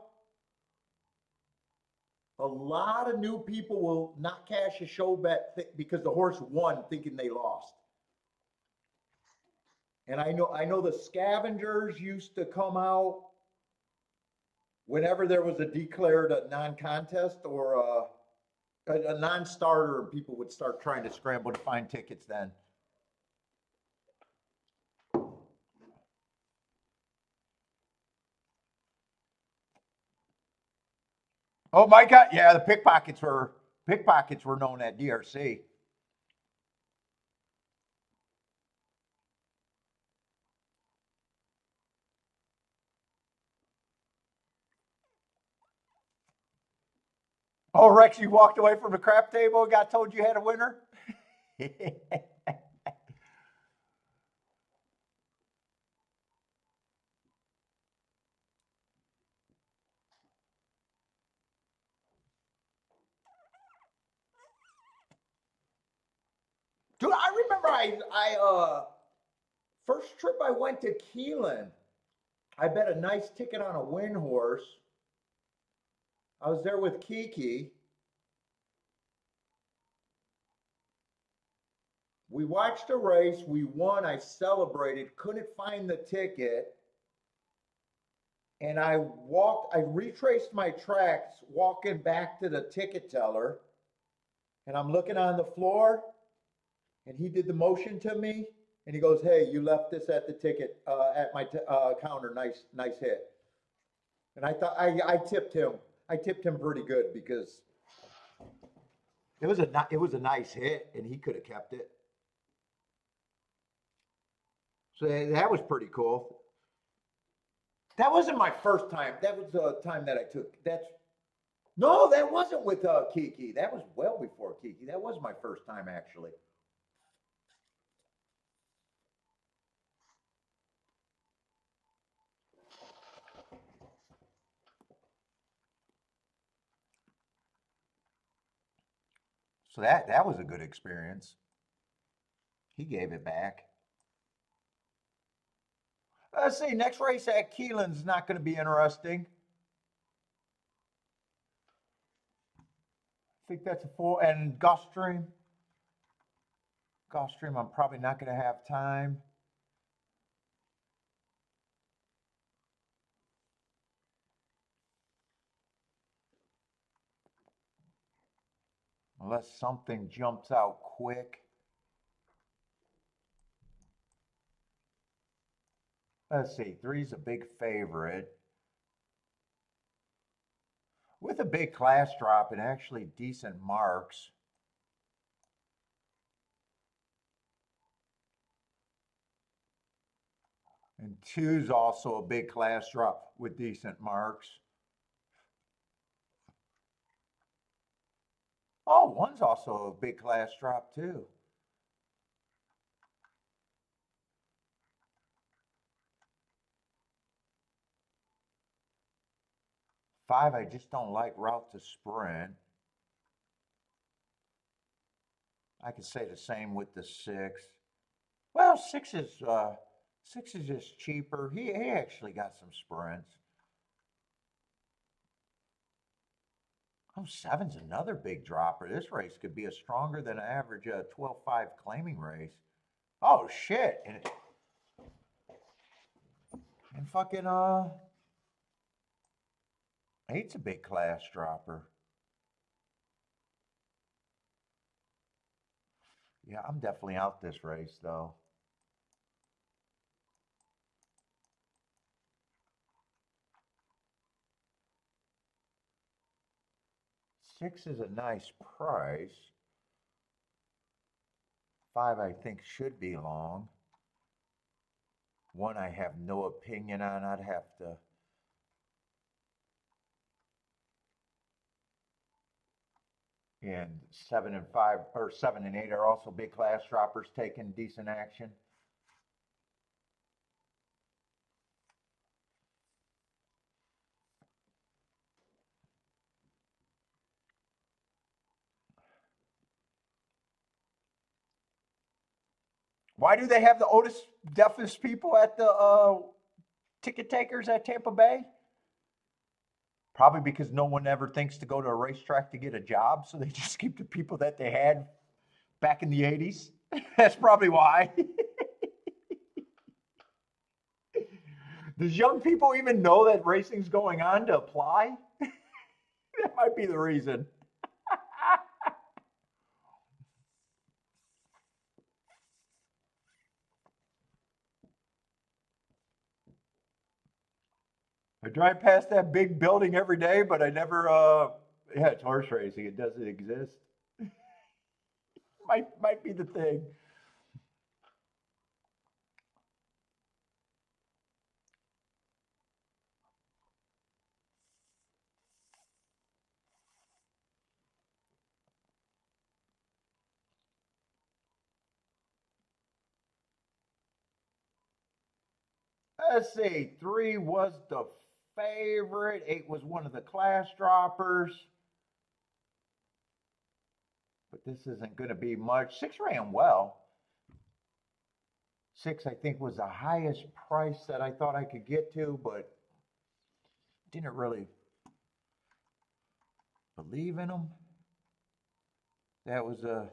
a lot of new people will not cash a show bet because the horse won thinking they lost. And I know the scavengers used to come out whenever there was a declared a non-contest or a non-starter, and people would start trying to scramble to find tickets then. Oh my God! Yeah, the pickpockets were known at DRC. Oh, Rex, you walked away from the crap table and got told you had a winner? Dude, I remember first trip I went to Keeneland, I bet a nice ticket on a win horse. I was there with Kiki. We watched a race. We won. I celebrated. Couldn't find the ticket. And I retraced my tracks walking back to the ticket teller. And I'm looking on the floor. And he did the motion to me. And he goes, "Hey, you left this at the ticket, at my counter. Nice hit." And I thought I tipped him. I tipped him pretty good because it was a nice hit and he could have kept it. So that was pretty cool. That wasn't my first time. That was the time that I took. That's no, that wasn't with Kiki. That was well before Kiki. That was my first time actually. So that was a good experience. He gave it back. Let's see. Next race at Keeneland's not going to be interesting. I think that's a full and Gulfstream. Gulfstream, I'm probably not going to have time. Unless something jumps out quick. Let's see, three's a big favorite. With a big class drop and actually decent marks. And two's also a big class drop with decent marks. Oh, one's also a big class drop too. Five, I just don't like route to sprint. I could say the same with the six. Well, six is just cheaper. He actually got some sprints. Oh, seven's another big dropper. This race could be a stronger than an average 12-5 claiming race. Oh shit! And fucking eight's a big class dropper. Yeah, I'm definitely out this race though. Six is a nice price. Five, I think, should be long. One, I have no opinion on. I'd have to. And seven and five, or seven and eight are also big class droppers taking decent action. Why do they have the Otis deafest people at the ticket takers at Tampa Bay? Probably because no one ever thinks to go to a racetrack to get a job, so they just keep the people that they had back in the 80s. That's probably why. Does young people even know that racing's going on to apply? That might be the reason. I drive past that big building every day, but I never, yeah, it's horse racing. It doesn't exist. Might be the thing. Let's see. 3 was the favorite. 8 was one of the class droppers. But this isn't going to be much. 6 ran well. 6, I think, was the highest price that I thought I could get to, but didn't really believe in him. That was a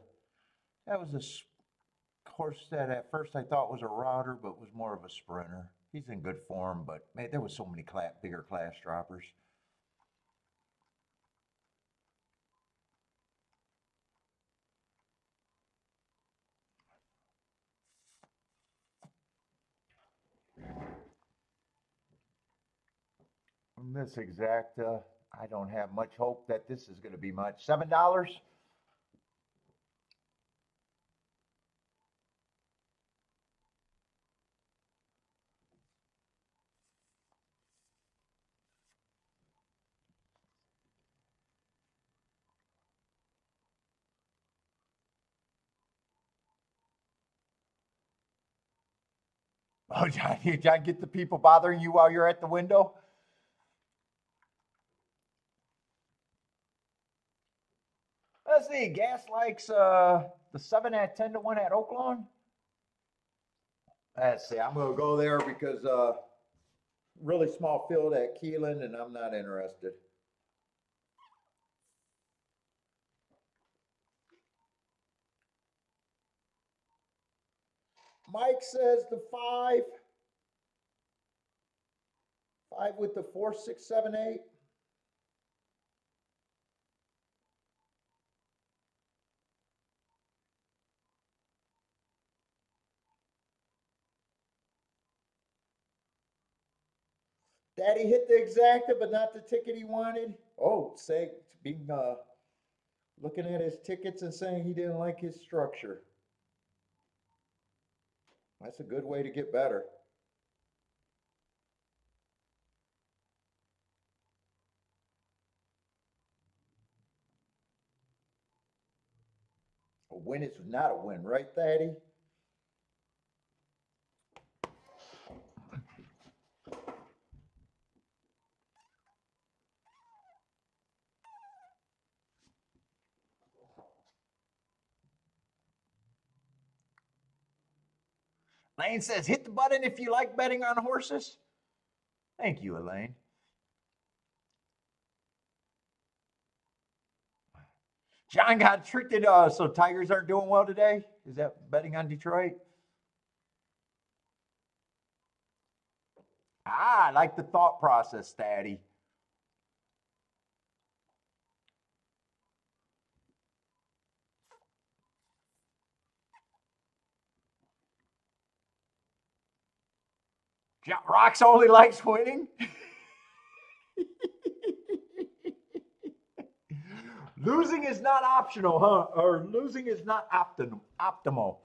horse that at first I thought was a router, but was more of a sprinter. He's in good form, but man, there was so many bigger class droppers. In this exacta, I don't have much hope that this is going to be much. $7. Oh, John, get the people bothering you while you're at the window? Let's see. Gas likes the 7 at 10 to 1 at Oaklawn. Let's see. I'm going to go there because really small field at Keeneland, and I'm not interested. Mike says the 5. 5 with the 4, 6, 7, 8. Daddy hit the exacta, but not the ticket he wanted. Oh, say being looking at his tickets and saying he didn't like his structure. That's a good way to get better. A win is not a win, right, Thaddy? Elaine says, hit the button if you like betting on horses. Thank you, Elaine. John got tricked, so Tigers aren't doing well today? Is that betting on Detroit? Ah, I like the thought process, Thaddy. Rox only likes winning. Losing is not optional, huh? Or losing is not optimal.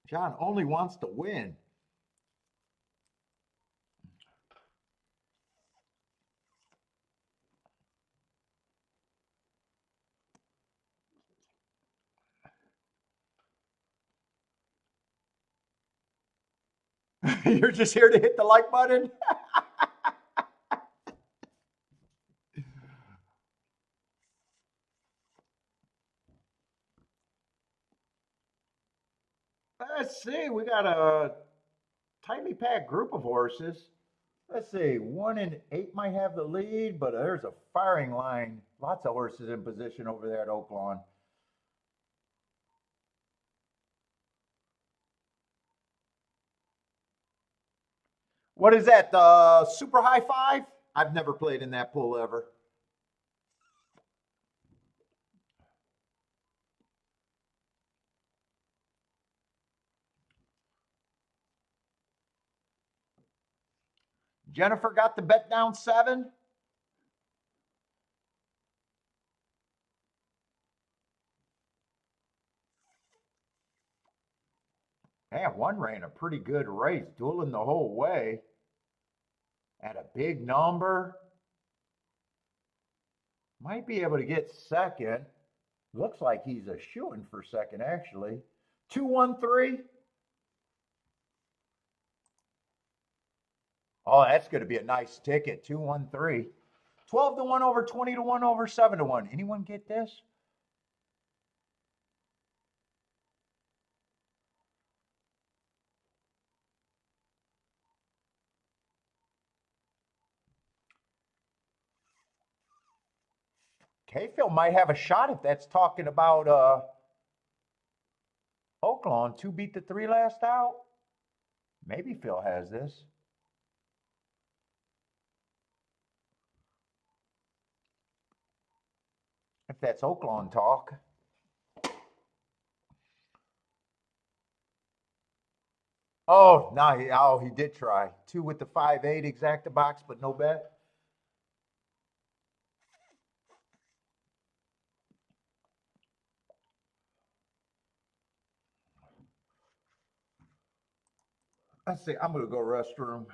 John only wants to win. You're just here to hit the like button? Let's see. We got a tightly packed group of horses. Let's see. 1 and 8 might have the lead, but there's a firing line. Lots of horses in position over there at Oaklawn. What is that? The Super High 5? I've never played in that pool ever. Jennifer got the bet down 7. Man, 1 ran a pretty good race, dueling the whole way at a big number. Might be able to get second. Looks like he's a shoo-in for second, actually. 2-1-3. Oh, that's going to be a nice ticket. 213. 12 to 1 over 20 to 1 over 7 to 1. Anyone get this? K-Phil might have a shot if that's talking about Oaklawn. 2 beat the 3 last out. Maybe Phil has this. If that's Oaklawn talk. Oh, no, he did try. 2 with the 5-8 exacta box, but no bet. Let's see. I'm going to go restroom.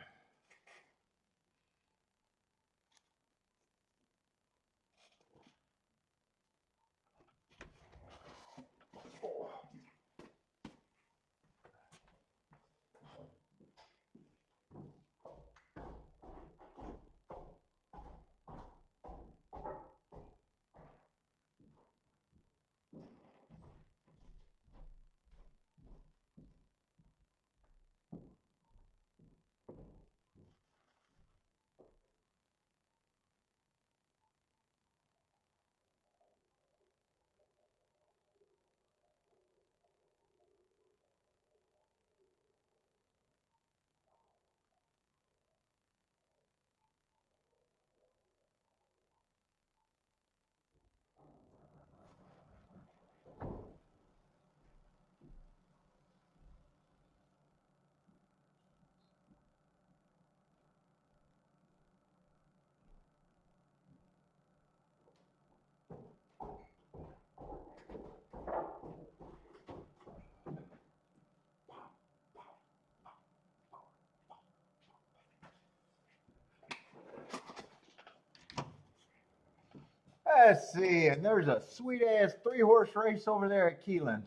Let's see. And there's a sweet ass 3-horse race over there at Keeneland.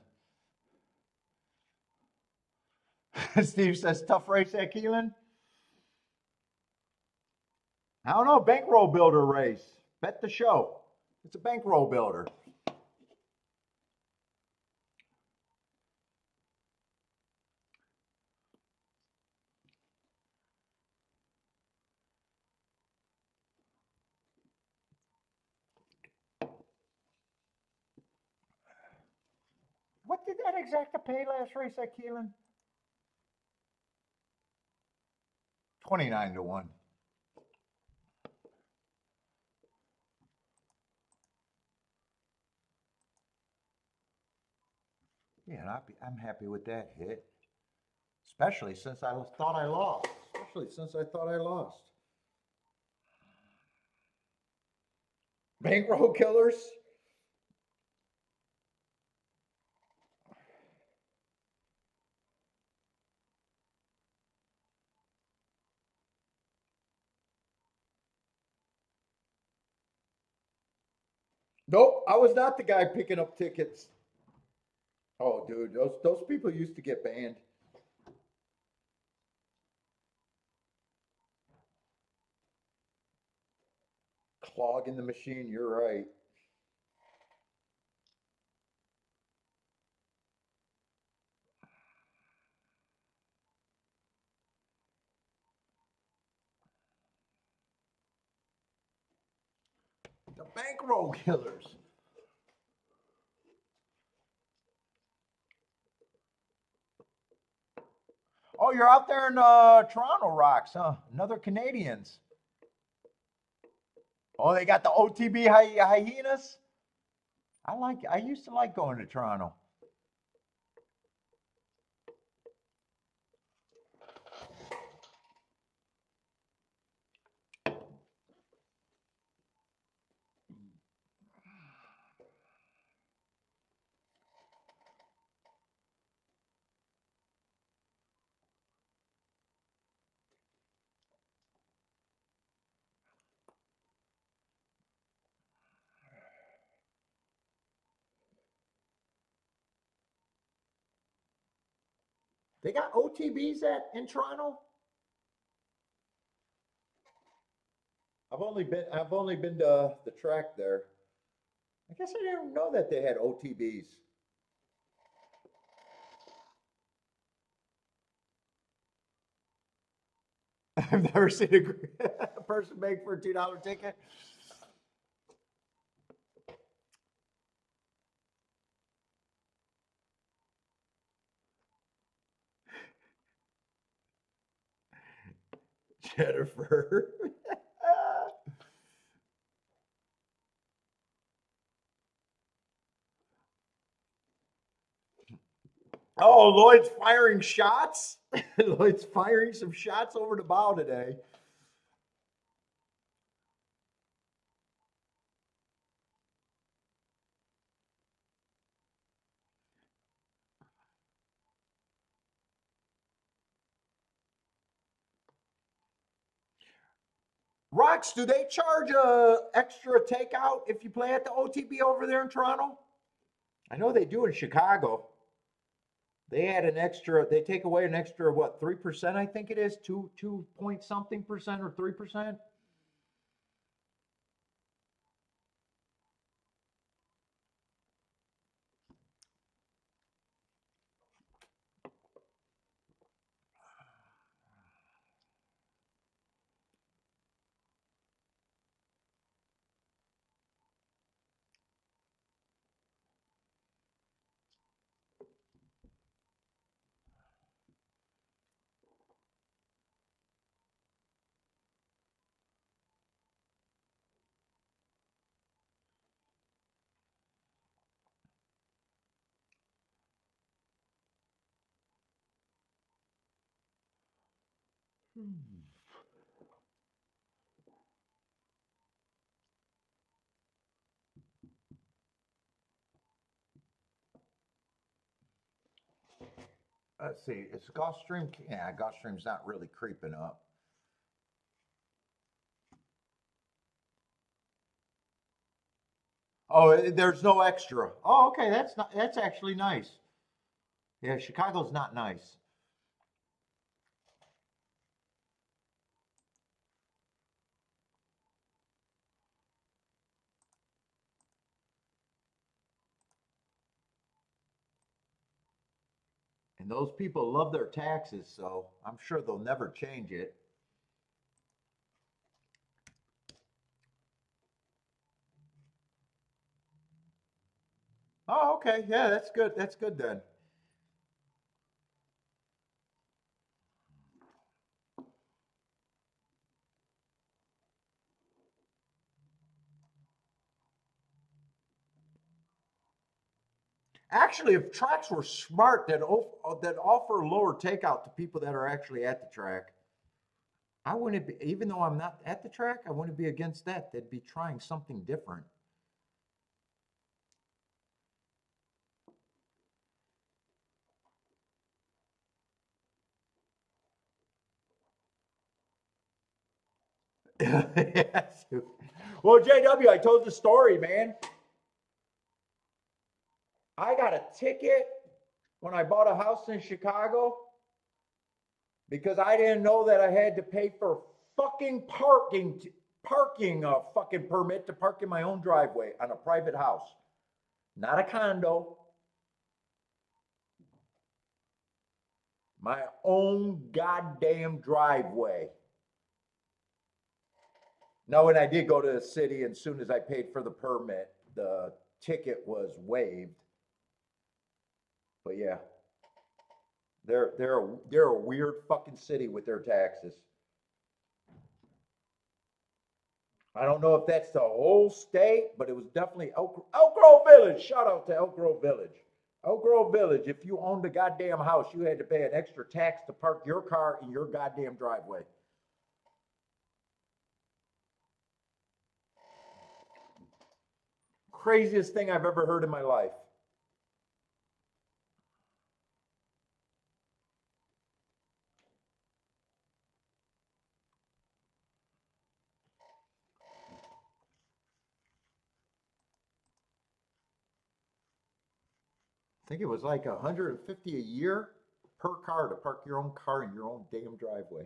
Steve says, tough race at Keeneland. I don't know. Bankroll builder race. Bet the show. It's a bankroll builder. What did that exacta pay last race at Keeneland? 29 to 1. Yeah, I'm happy with that hit. Especially since I thought I lost. Bankroll killers. Nope, I was not the guy picking up tickets. Oh, dude, those people used to get banned. Clogging the machine. You're right. The bankroll killers. Oh, you're out there in Toronto Rocks, huh? Another Canadians. Oh, they got the OTB hyenas. I used to like going to Toronto. They got OTBs in Toronto. I've only been to the track there. I guess I didn't know that they had OTBs. I've never seen a person make for a $2 ticket. Jennifer. Oh, Lloyd's firing shots. Lloyd's firing some shots over the bow today. Rocks, do they charge a extra takeout if you play at the OTB over there in Toronto? I know they do in Chicago. They add an extra. They take away an extra what 3%? I think it is 2 point something percent or 3%. Let's see. It's Gulfstream. Yeah, Gulfstream's not really creeping up. Oh, there's no extra. Oh, okay. That's not. That's actually nice. Yeah, Chicago's not nice. And those people love their taxes, so I'm sure they'll never change it. Oh, okay. Yeah, that's good. That's good then. Actually, if tracks were smart, that offer lower takeout to people that are actually at the track, I wouldn't be, even though I'm not at the track, I wouldn't be against that. They'd be trying something different. Yes. Well, JW, I told the story, man. I got a ticket when I bought a house in Chicago because I didn't know that I had to pay for fucking parking fucking permit to park in my own driveway on a private house, not a condo, my own goddamn driveway. Now, when I did go to the city, and as soon as I paid for the permit, the ticket was waived. But yeah, they're a weird fucking city with their taxes. I don't know if that's the whole state, but it was definitely Elk Grove Village. Shout out to Elk Grove Village. Elk Grove Village, if you owned a goddamn house, you had to pay an extra tax to park your car in your goddamn driveway. Craziest thing I've ever heard in my life. I think it was like 150 a year per car to park your own car in your own damn driveway.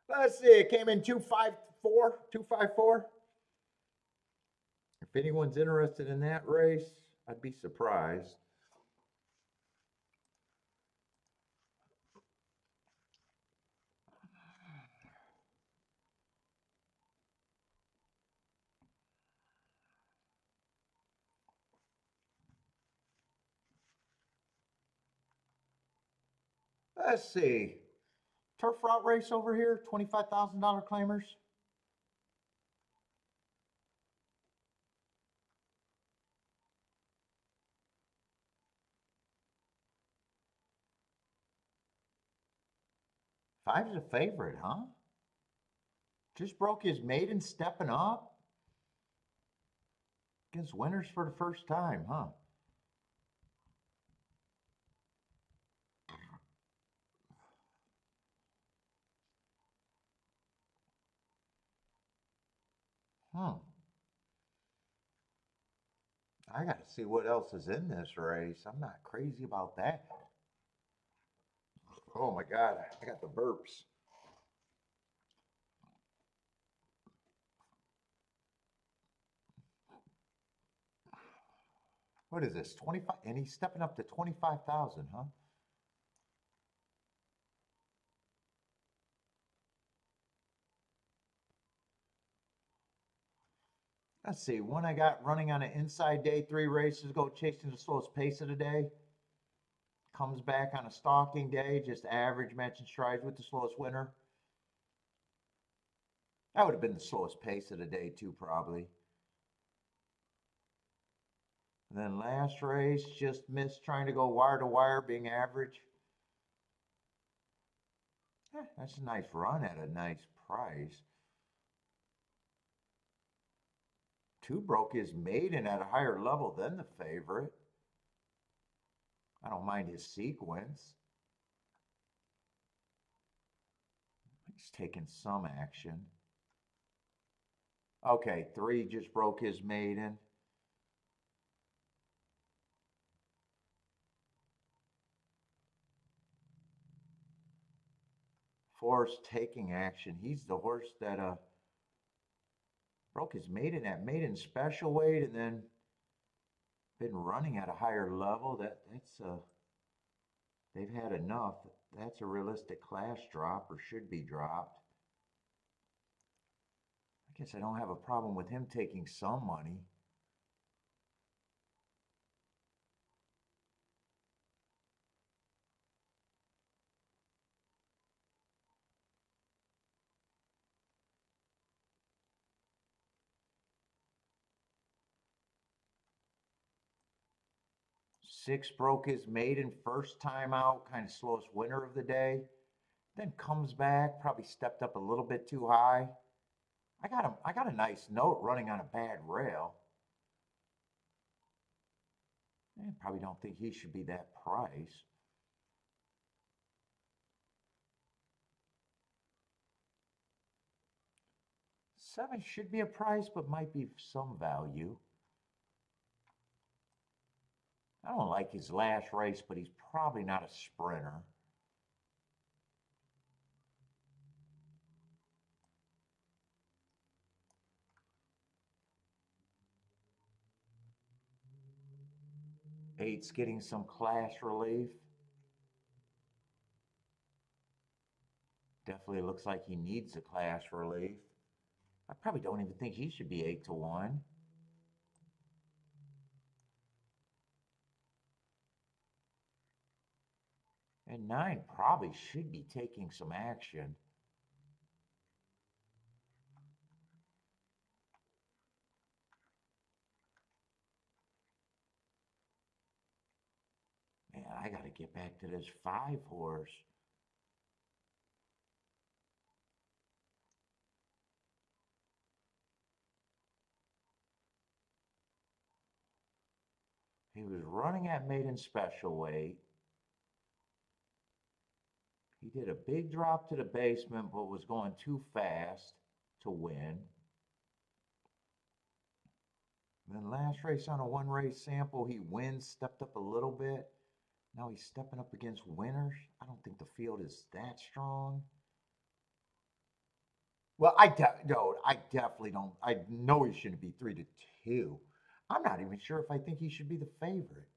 Let's see, it came in 254, 254. If anyone's interested in that race, I'd be surprised. Let's see. Turf route race over here, $25,000 claimers. Five's a favorite, huh? Just broke his maiden stepping up against winners for the first time, huh? Hmm. I got to see what else is in this race. I'm not crazy about that. Oh my God, I got the burps. What is this? 25, and he's stepping up to 25,000, huh? Let's see. One I got running on an inside day, 3 races ago, chasing the slowest pace of the day. Comes back on a stalking day, just average matching strides with the slowest winner. That would have been the slowest pace of the day too, probably. And then last race, just missed trying to go wire to wire, being average. That's a nice run at a nice price. Two broke his maiden at a higher level than the favorite. I don't mind his sequence. He's taking some action. Okay, 3 just broke his maiden. Four's taking action. He's the horse that broke his maiden at maiden special weight and then been running at a higher level. That's they've had enough. That's a realistic class drop or should be dropped. I guess I don't have a problem with him taking some money. Six broke his maiden first time out, kind of slowest winner of the day. Then comes back, probably stepped up a little bit too high. I got a nice note running on a bad rail. I probably don't think he should be that price. Seven should be a price, but might be some value. I don't like his last race, but he's probably not a sprinter. Eight's getting some class relief. Definitely looks like he needs a class relief. I probably don't even think he should be 8 to 1. And 9 probably should be taking some action. Man, I got to get back to this 5 horse. He was running at maiden special weight. He did a big drop to the basement, but was going too fast to win. Then last race on a 1 race sample, he wins, stepped up a little bit. Now he's stepping up against winners. I don't think the field is that strong. Well, no, I definitely don't. I know he shouldn't be 3-2. I'm not even sure if I think he should be the favorite.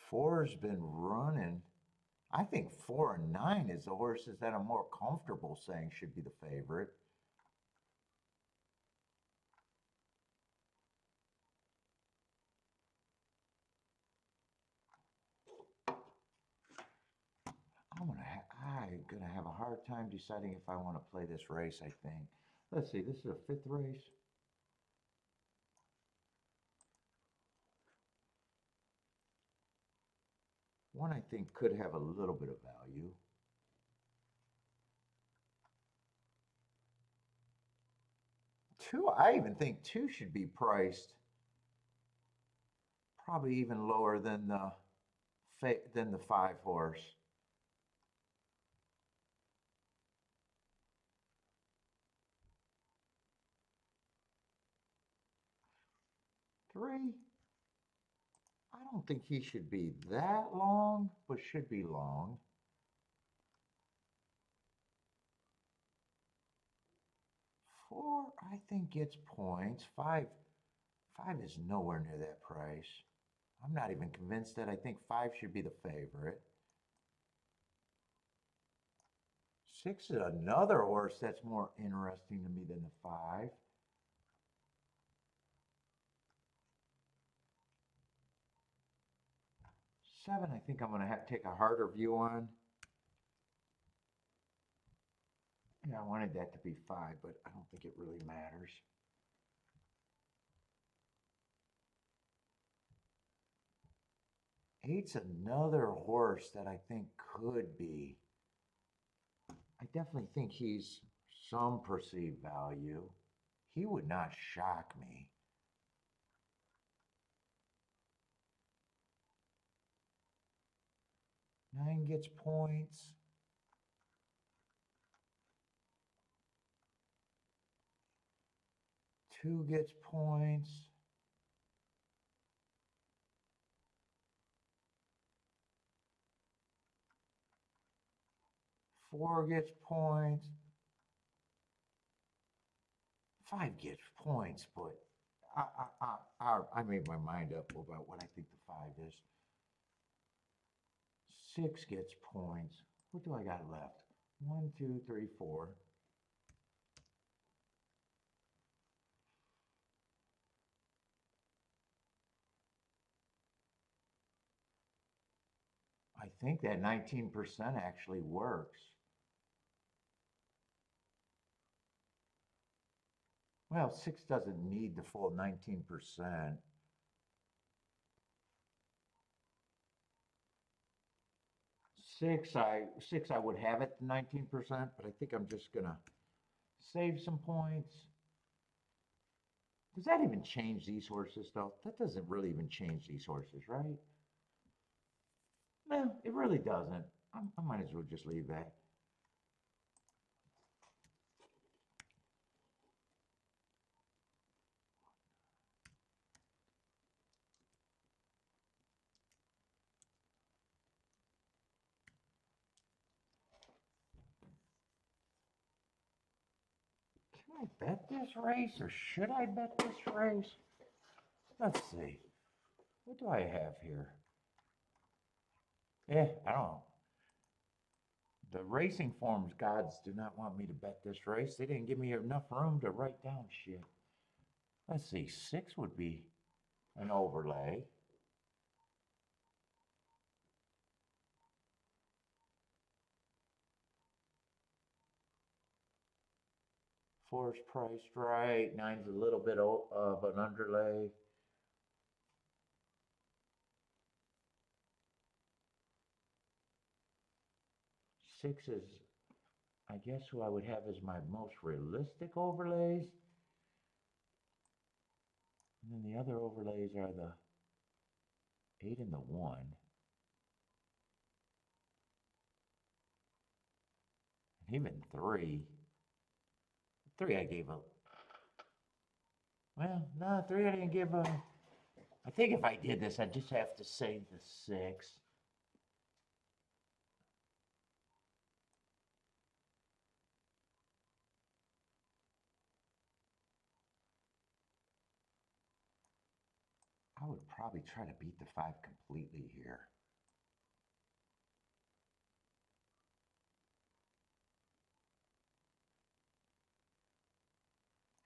Four's been running. I think 4 and 9 is the horses that I'm more comfortable saying should be the favorite. I'm gonna have a hard time deciding if I want to play this race. I think. Let's see. This is a fifth race. One I think could have a little bit of value. Two, I even think two should be priced probably even lower than the 5 horse. Three, I don't think he should be that long, but should be long. Four, I think gets points. Five is nowhere near that price. I'm not even convinced that I think five should be the favorite. Six is another horse that's more interesting to me than the five. Seven, I think I'm going to have to take a harder view on. Yeah, I wanted that to be five, but I don't think it really matters. Eight's another horse that I think could be. I definitely think he's some perceived value. He would not shock me. Nine gets points. Two gets points. Four gets points. Five gets points, but I made my mind up about what I think the five is. Six gets points. What do I got left? One, two, three, four. I think that 19% actually works. Well, six doesn't need the full 19%. Six I would have it 19%, but I think I'm just gonna save some points. Does that even change these horses though? That doesn't really even change these horses, right? No, it really doesn't. I might as well just leave that. Can I bet this race or should I bet this race? Let's see. What do I have here? I don't know. The racing forms gods do not want me to bet this race. They didn't give me enough room to write down shit. Let's see. Six would be an overlay. Four's priced right. Nine's a little bit of an underlay. Six is, I guess, who I would have as my most realistic overlays. And then the other overlays are the 8 and the 1. And even 3. 3 I gave up. Well, no, 3 I didn't give a. I think if I did this, I'd just have to say the 6. I would probably try to beat the 5 completely here.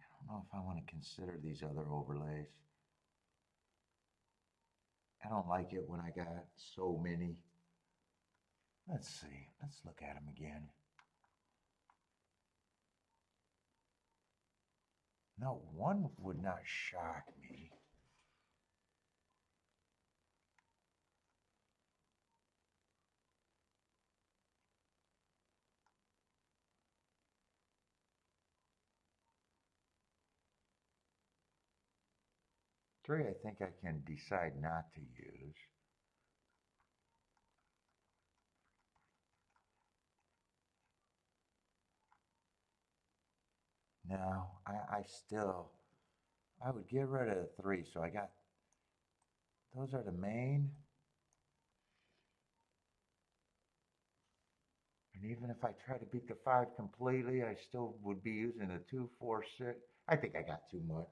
I don't know if I want to consider these other overlays. I don't like it when I got so many. Let's see. Let's look at them again. No, 1 would not shock me. Three, I think I can decide not to use. No, I would get rid of the 3. So I got, those are the main. And even if I try to beat the 5 completely, I still would be using the 2, 4, 6. I think I got too much.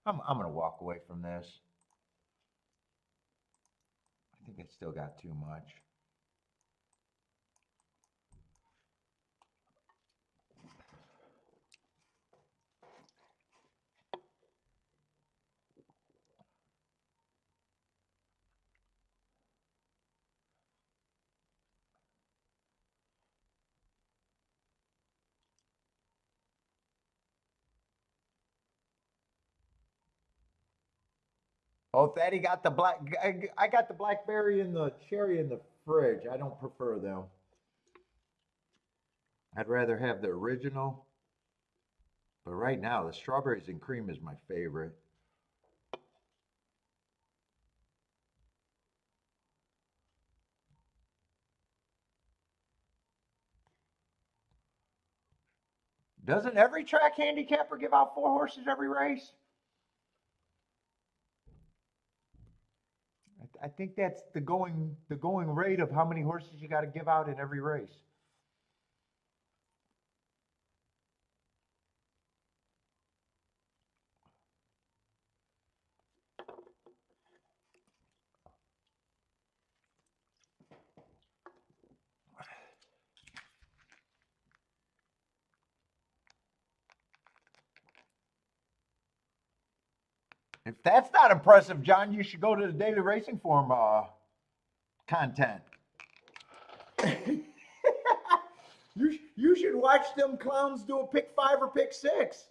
I'm going to walk away from this. I think I still got too much. Oh, Thaddy got the black. I got the blackberry and the cherry in the fridge. I don't prefer them. I'd rather have the original. But right now, the strawberries and cream is my favorite. Doesn't every track handicapper give out 4 horses every race? I think that's the going rate of how many horses you got to give out in every race. If that's not impressive, John, you should go to the Daily Racing Form content. you should watch them clowns do a pick 5 or pick 6.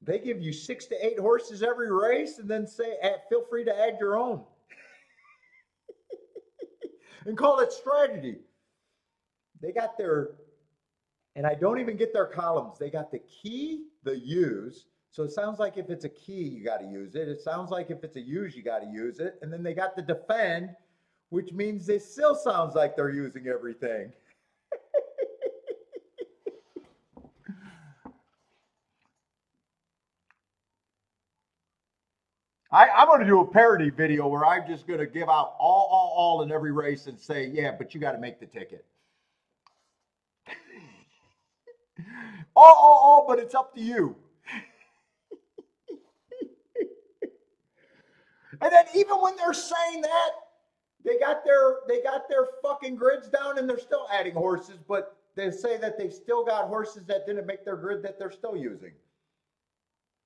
They give you 6 to 8 horses every race, and then say, "Feel free to add your own," and call it strategy. They got their, and I don't even get their columns. They got the key, the use. So it sounds like if it's a key, you got to use it. It sounds like if it's a use, you got to use it. And then they got the defend, which means it still sounds like they're using everything. I'm going to do a parody video where I'm just going to give out all in every race and say, yeah, but you got to make the ticket. All, but it's up to you. And then even when they're saying that, they got their fucking grids down and they're still adding horses, but they say that they still got horses that didn't make their grid that they're still using.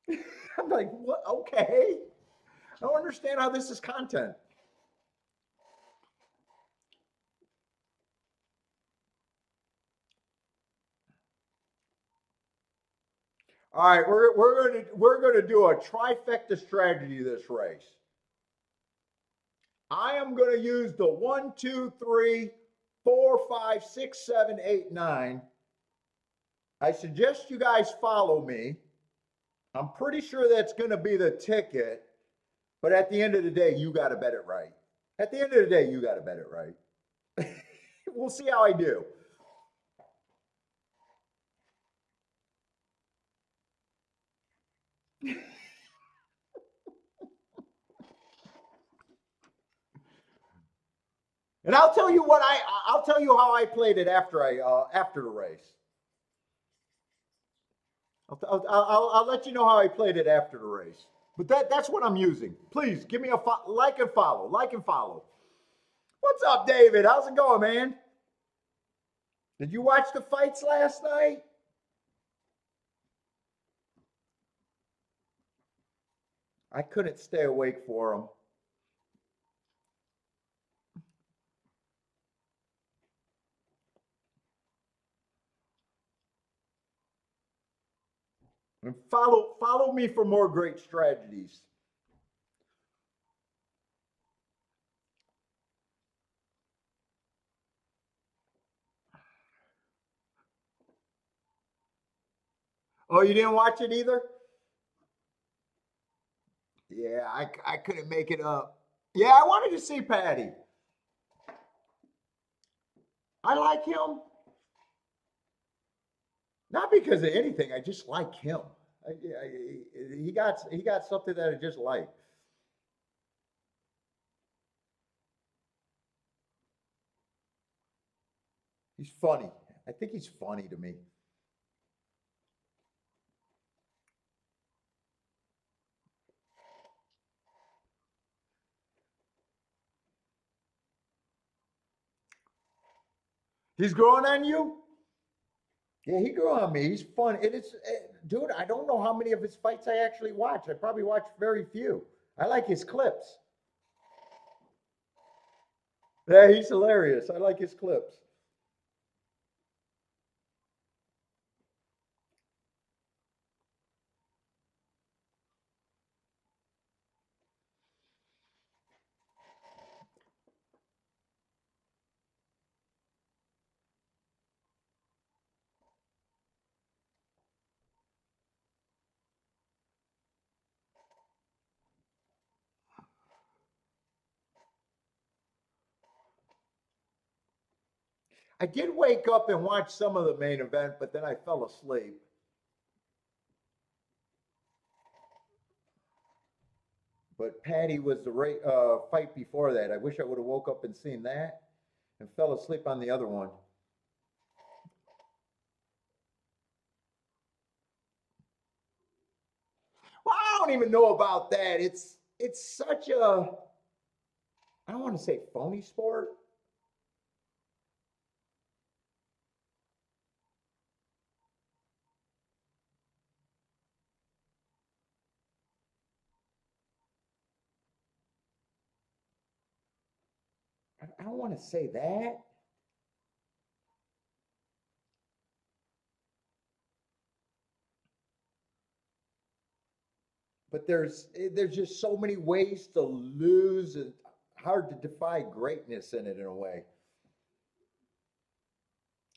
I'm like, what? Okay. I don't understand how this is content. All right, we're gonna do a trifecta strategy this race. I am gonna use the 1, 2, 3, 4, 5, 6, 7, 8, 9. I suggest you guys follow me. I'm pretty sure that's gonna be the ticket. But at the end of the day, you got to bet it right. At the end of the day, you got to bet it right. We'll see how I do. And I'll tell you I'll tell you how I played it after the race. I'll let you know how I played it after the race. But that's what I'm using. Please give me a like and follow. Like and follow. What's up, David? How's it going, man? Did you watch the fights last night? I couldn't stay awake for them. And follow me for more great strategies. Oh, you didn't watch it either? Yeah, I couldn't make it up. Yeah, I wanted to see Patty. I like him. Not because of anything. I just like him. He got something that I just like. He's funny. I think he's funny to me. He's growing on you? Yeah, he grew on me. He's fun. Dude, I don't know how many of his fights I actually watch. I probably watch very few. I like his clips. Yeah, he's hilarious. I like his clips. I did wake up and watch some of the main event, but then I fell asleep. But Patty was the fight before that. I wish I would have woke up and seen that and fell asleep on the other one. Well, I don't even know about that. It's such a I don't want to say phony sport. I don't want to say that. But there's just so many ways to lose and hard to defy greatness in it in a way.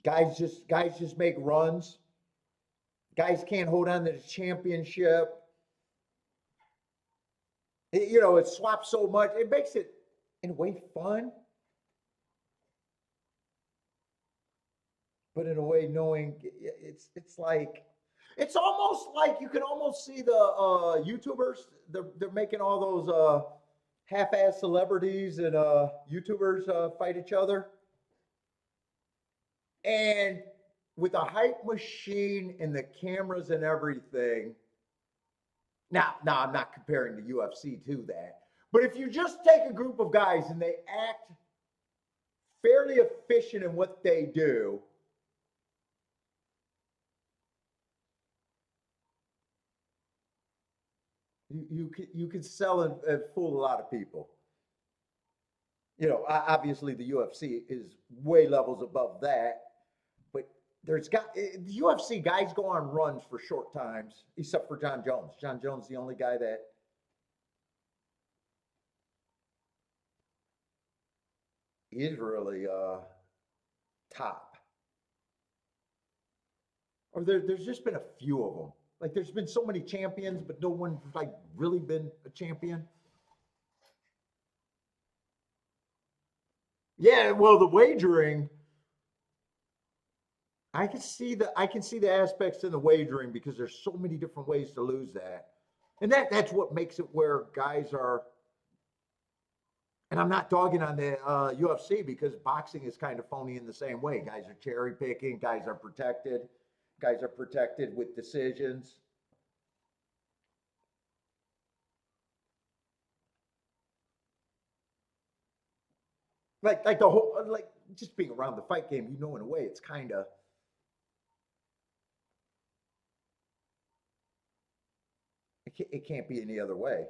Guys just make runs. Guys can't hold on to the championship. It swaps so much. It makes it in a way fun, but in a way knowing it's like it's almost like you can almost see the YouTubers. They're making all those half-ass celebrities and YouTubers fight each other, and with a hype machine and the cameras and everything. Now I'm not comparing the UFC to that, but if you just take a group of guys and they act fairly efficient in what they do, you could sell and fool a lot of people. Obviously the UFC is way levels above that, but the UFC guys go on runs for short times, except for John Jones. John Jones, the only guy that is really top. Or there's just been a few of them. Like there's been so many champions, but no one's like really been a champion. Yeah, well, the wagering, I can see the aspects in the wagering because there's so many different ways to lose that. And that's what makes it where guys are, and I'm not dogging on the UFC because boxing is kind of phony in the same way. Guys are cherry picking, guys are protected with decisions. Like the whole like just being around the fight game, in a way it's kind of it can't be any other way.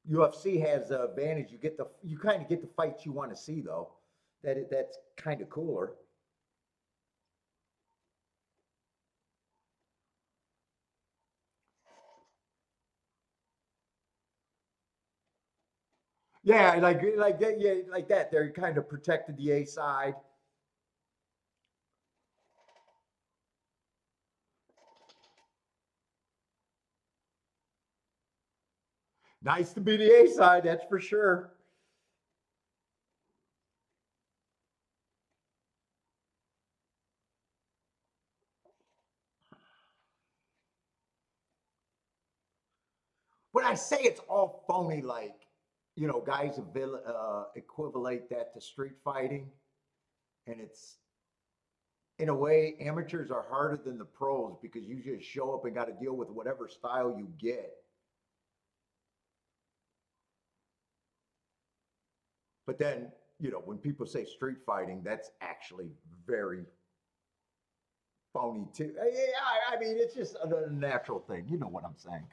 UFC has the advantage. You kind of get the fights you want to see though. That's kind of cooler. Yeah, like that. Yeah, like that. They're kind of protected the A side. Nice to be the A side. That's for sure. When I say it's all phony, like guys equivalent that to street fighting, and it's in a way amateurs are harder than the pros because you just show up and got to deal with whatever style you get. But then, when people say street fighting, that's actually very phony too. Yeah, I mean, it's just a natural thing. You know what I'm saying?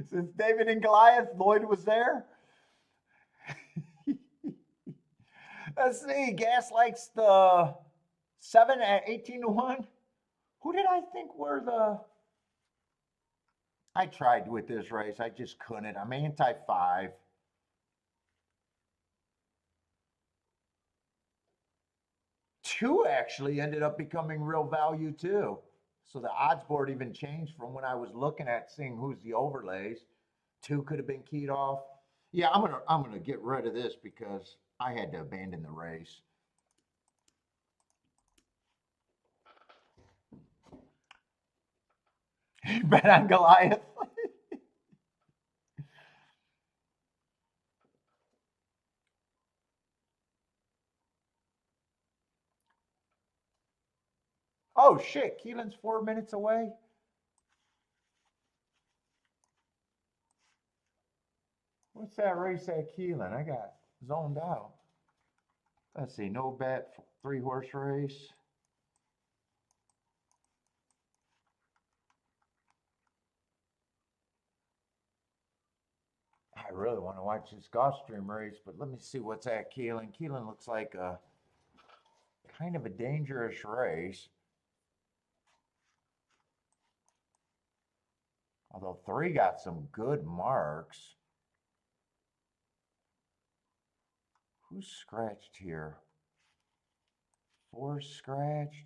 Since David and Goliath, Lloyd was there. Let's see. Gas likes the 7 at 18 to 1. Who did I think were the. I tried with this race. I just couldn't. I'm anti 5. Two actually ended up becoming real value too. So the odds board even changed from when I was looking at seeing who's the overlays. Two could have been keyed off. Yeah, I'm gonna get rid of this because I had to abandon the race. Bet on Goliath. Oh shit, Keelan's 4 minutes away. What's that race at Keelan? I got zoned out. Let's see, no bet, 3 horse race. I really want to watch this Gulfstream race, but let me see what's at Keelan. Keelan looks like a kind of a dangerous race. Although 3 got some good marks. Who's scratched here? 4 scratched.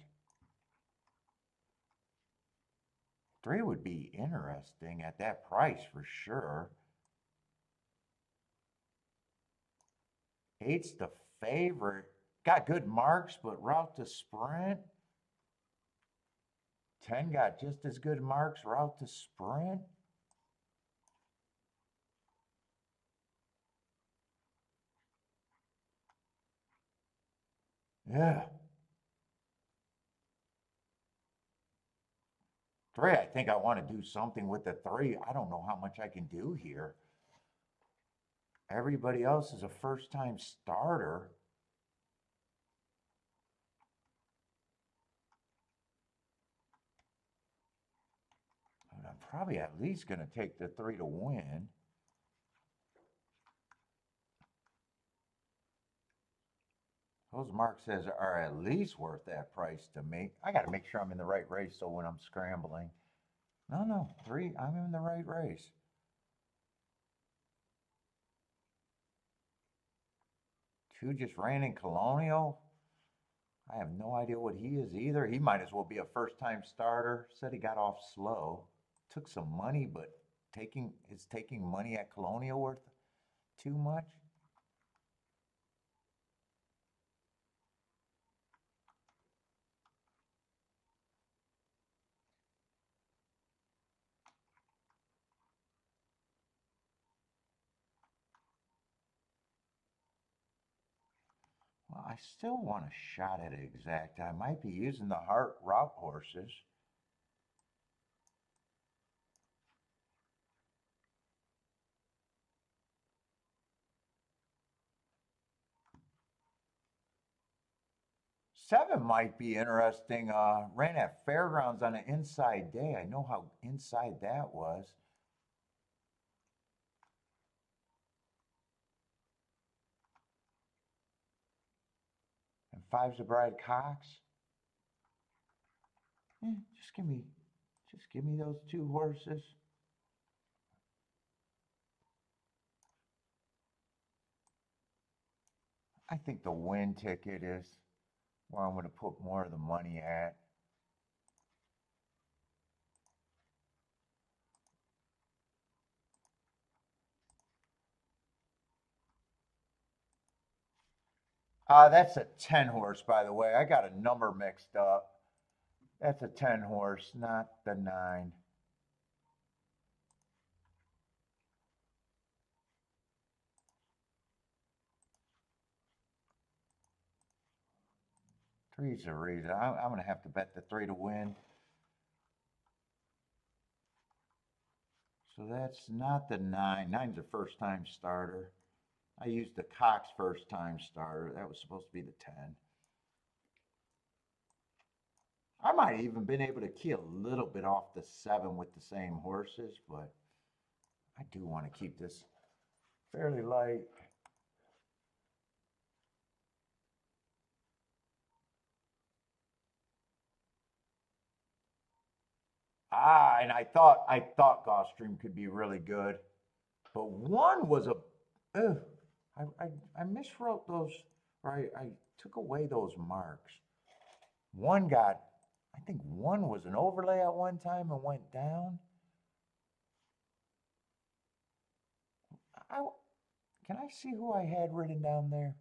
3 would be interesting at that price for sure. 8's the favorite. Got good marks, but route to sprint. 10 got just as good marks, route to sprint. Yeah. 3, I think I want to do something with the 3. I don't know how much I can do here. Everybody else is a first time starter. probably at least going to take the 3 to win. Those marks are at least worth that price to me. I got to make sure I'm in the right race so when I'm scrambling. No, 3, I'm in the right race. 2 just ran in Colonial. I have no idea what he is either. He might as well be a first-time starter. Said he got off slow. Took some money, but is taking money at Colonial worth too much? Well, I still want a shot at it exact. I might be using the heart route horses. Seven might be interesting. Ran at Fairgrounds on an inside day. I know how inside that was. And 5's a Bride Cox. Just give me those 2 horses. I think the win ticket is where I'm going to put more of the money at. That's a 10 horse, by the way. I got a number mixed up. That's a 10 horse, not the 9. Three's the reason. I'm going to have to bet the 3 to win. So that's not the 9. 9's a first-time starter. I used the Cox first-time starter. That was supposed to be the 10. I might have even been able to key a little bit off the 7 with the same horses, but I do want to keep this fairly light. And I thought Gulfstream could be really good, but 1 was a. I miswrote those, or I took away those marks. 1 got, I think 1 was an overlay at one time and went down. Can I see who I had written down there?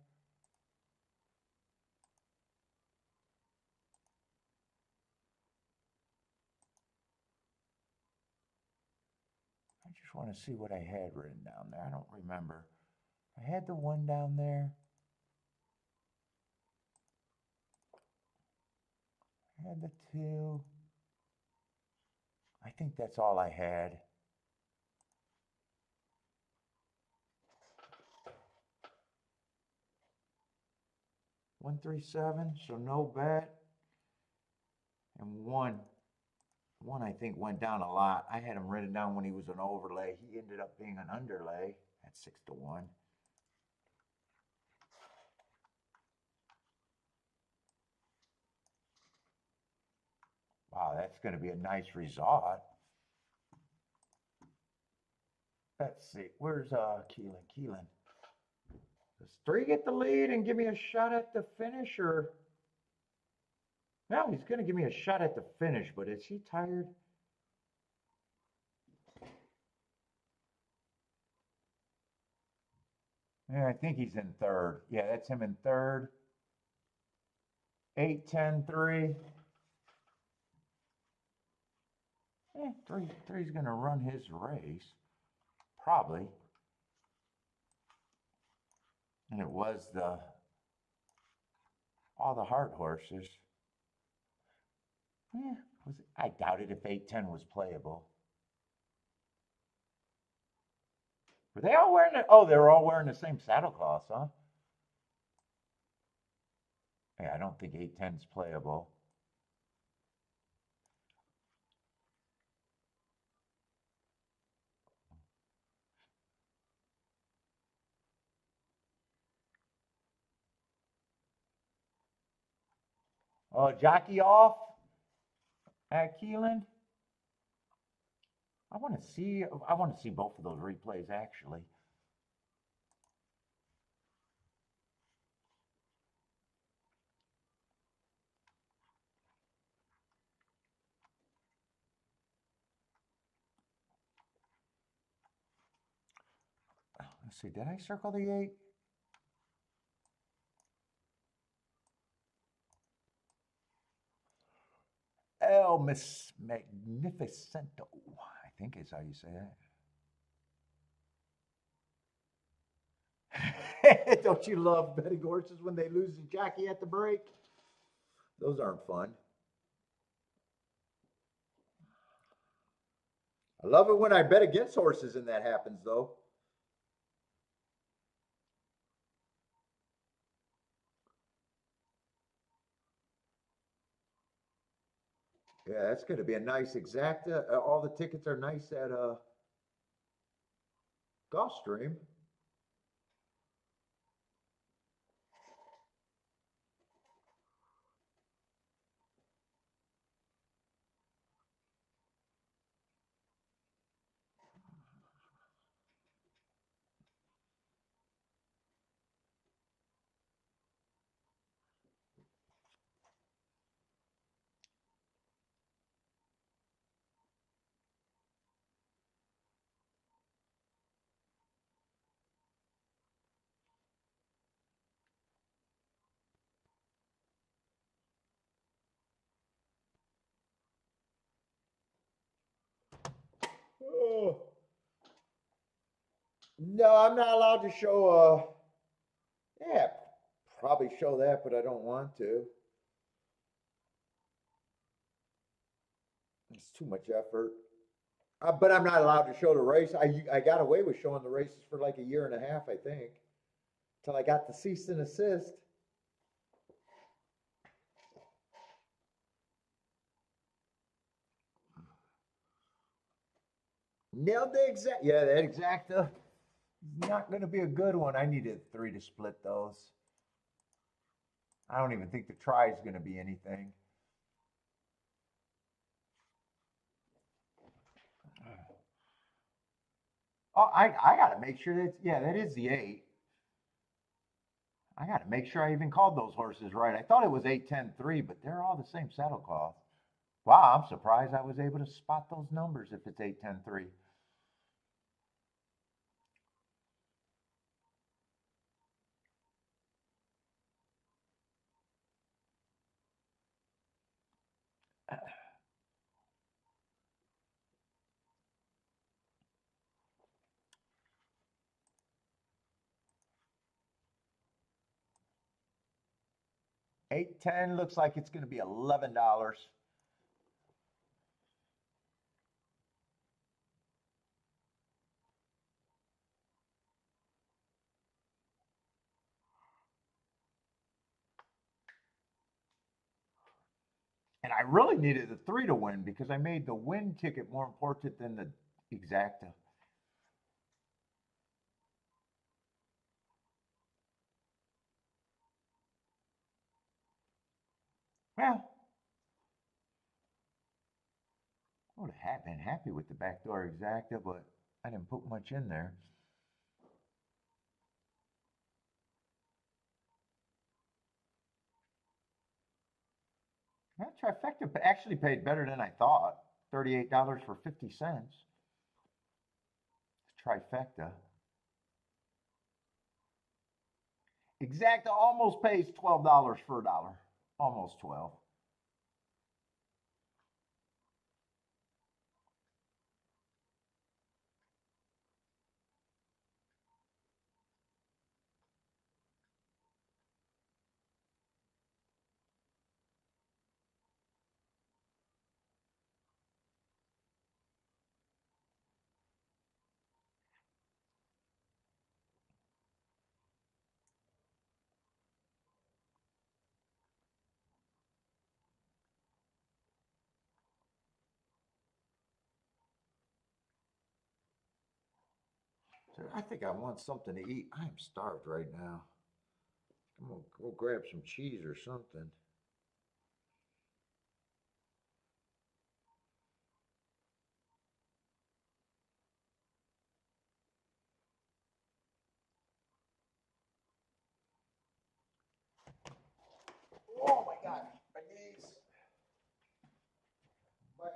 I just want to see what I had written down there. I don't remember. I had the 1 down there. I had the 2. I think that's all I had. One, 3, 7, so no bet. And 1 I think went down a lot. I had him written down when he was an overlay. He ended up being an underlay at 6 to 1. Wow, that's going to be a nice result. Let's see. Where's Keeneland? Does 3 get the lead and give me a shot at the finish, or? No, he's going to give me a shot at the finish, but is he tired? Yeah, I think he's in 3rd. Yeah, that's him in 3rd. 8, 10, 3. 3's going to run his race, probably. And it was all the heart horses. I doubted if 8, 10 was playable. Were they all wearing it? Oh, they were all wearing the same saddlecloths, huh? Yeah, I don't think 8, 10's playable. Jockey off at Keeneland. I want to see. I want to see both of those replays actually. Let's see. Did I circle the 8? El Miss Magnificento, I think is how you say that. Don't you love betting horses when they lose the jockey at the break? Those aren't fun. I love it when I bet against horses and that happens, though. Yeah, that's going to be a nice exacta. All the tickets are nice at Gulfstream. Oh. No, I'm not allowed to show. Yeah, probably show that, but I don't want to. It's too much effort. But I'm not allowed to show the race. I got away with showing the races for like a year and a half, I think, till I got the cease and assist. Nailed the exact. Yeah, that exacta is not going to be a good one. I needed 3 to split those. I don't even think the try is going to be anything. Oh, I got to make sure that, yeah, that is the 8. I got to make sure I even called those horses right. I thought it was 8, 10, 3, but they're all the same saddle cloth. Wow, I'm surprised I was able to spot those numbers if it's 8, 10, 3. Eight, 10 looks like it's going to be $11. And I really needed the 3 to win because I made the win ticket more important than the exacta. Well, I would have been happy with the backdoor exacta, but I didn't put much in there. That trifecta actually paid better than I thought. $38 for 50 cents. Trifecta. Exacta almost pays $12 for a dollar. Almost 12. So I think I want something to eat. I'm starved right now. I'm gonna go grab some cheese or something. God, my knees. Back.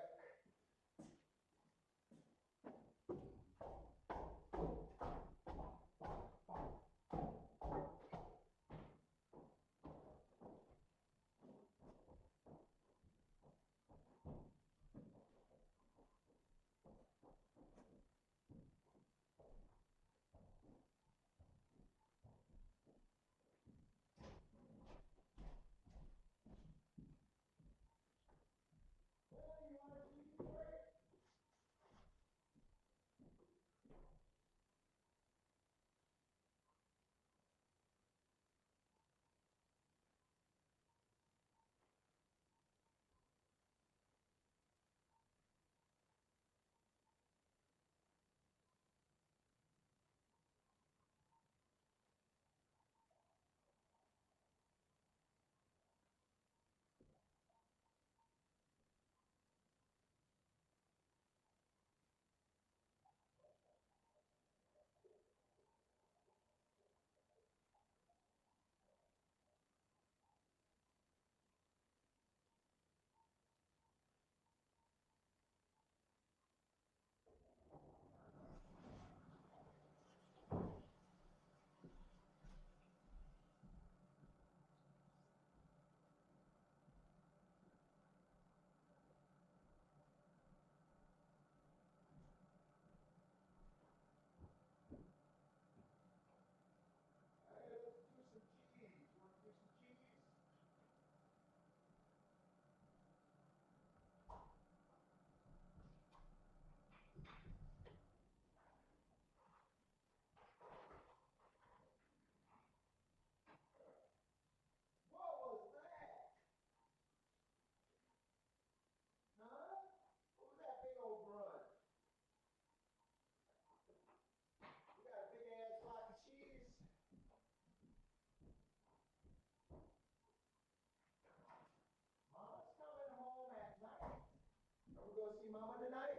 See Mama tonight?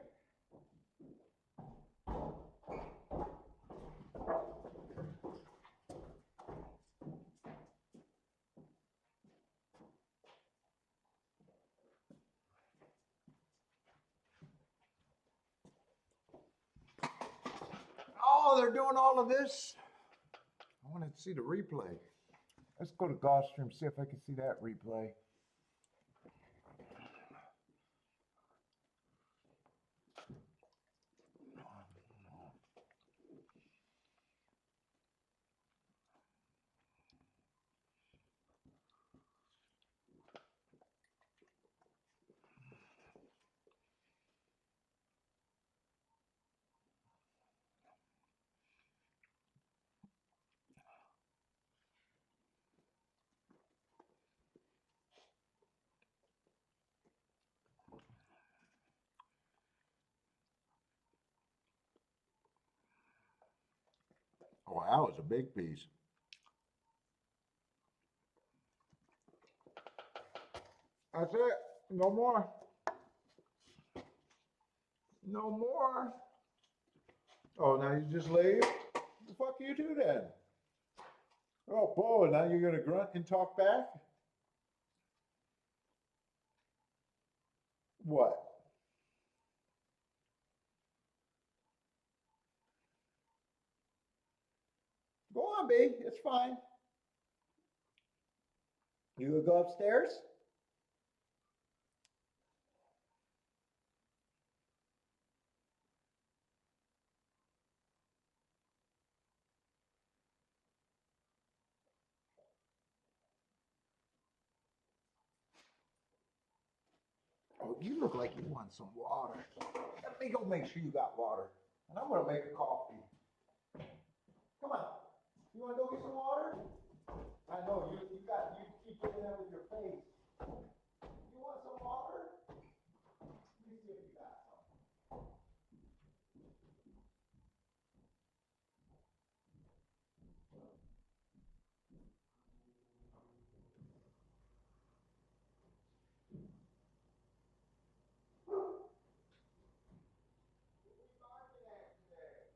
Oh, they're doing all of this. I want to see the replay. Let's go to Gulfstream, see if I can see that replay. Oh, that was a big piece. That's it. No more. No more. Oh, now you just leave? What the fuck you do then? Oh, boy, now you're going to grunt and talk back? What? Go on, B. It's fine. You gonna go upstairs? Oh, you look like you want some water. Let me go make sure you got water. And I'm gonna make a coffee. Come on. You wanna go get some water? I know you keep getting that with your face. You want some water? Let me see if you got some. What are you barking at today?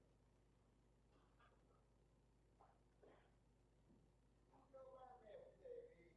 Who's your barking at today, B?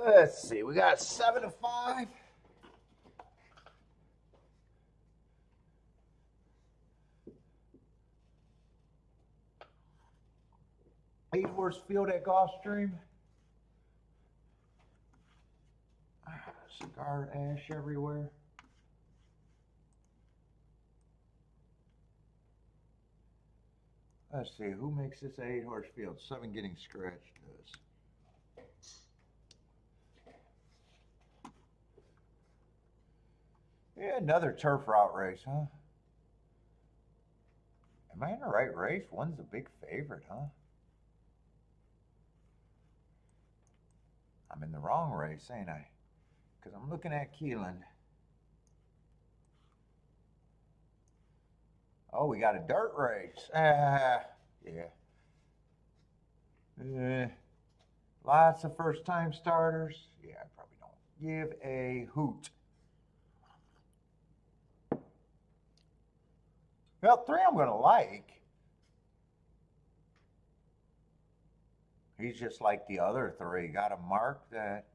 Let's see, we got 7 to 5. Eight-horse field at Gulfstream. Cigar ash everywhere. Let's see, who makes this an 8-horse field? 7 getting scratched does. Yeah, another turf route race, huh? Am I in the right race? One's a big favorite, huh? I'm in the wrong race, ain't I? Because I'm looking at Keeneland. Oh, we got a dirt race. Yeah. Lots of first-time starters. Yeah, I probably don't give a hoot. Well, 3 I'm going to like. He's just like the other 3. Got a mark that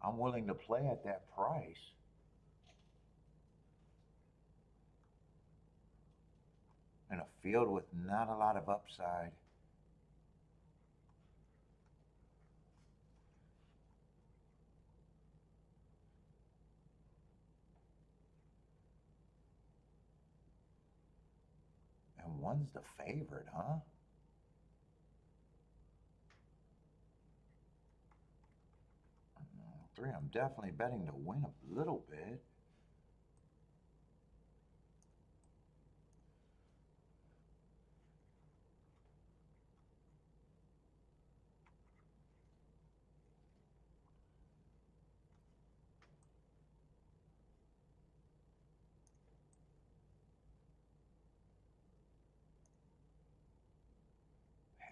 I'm willing to play at that price. In a field with not a lot of upside. And one's the favorite, huh? Three, I'm definitely betting to win a little bit.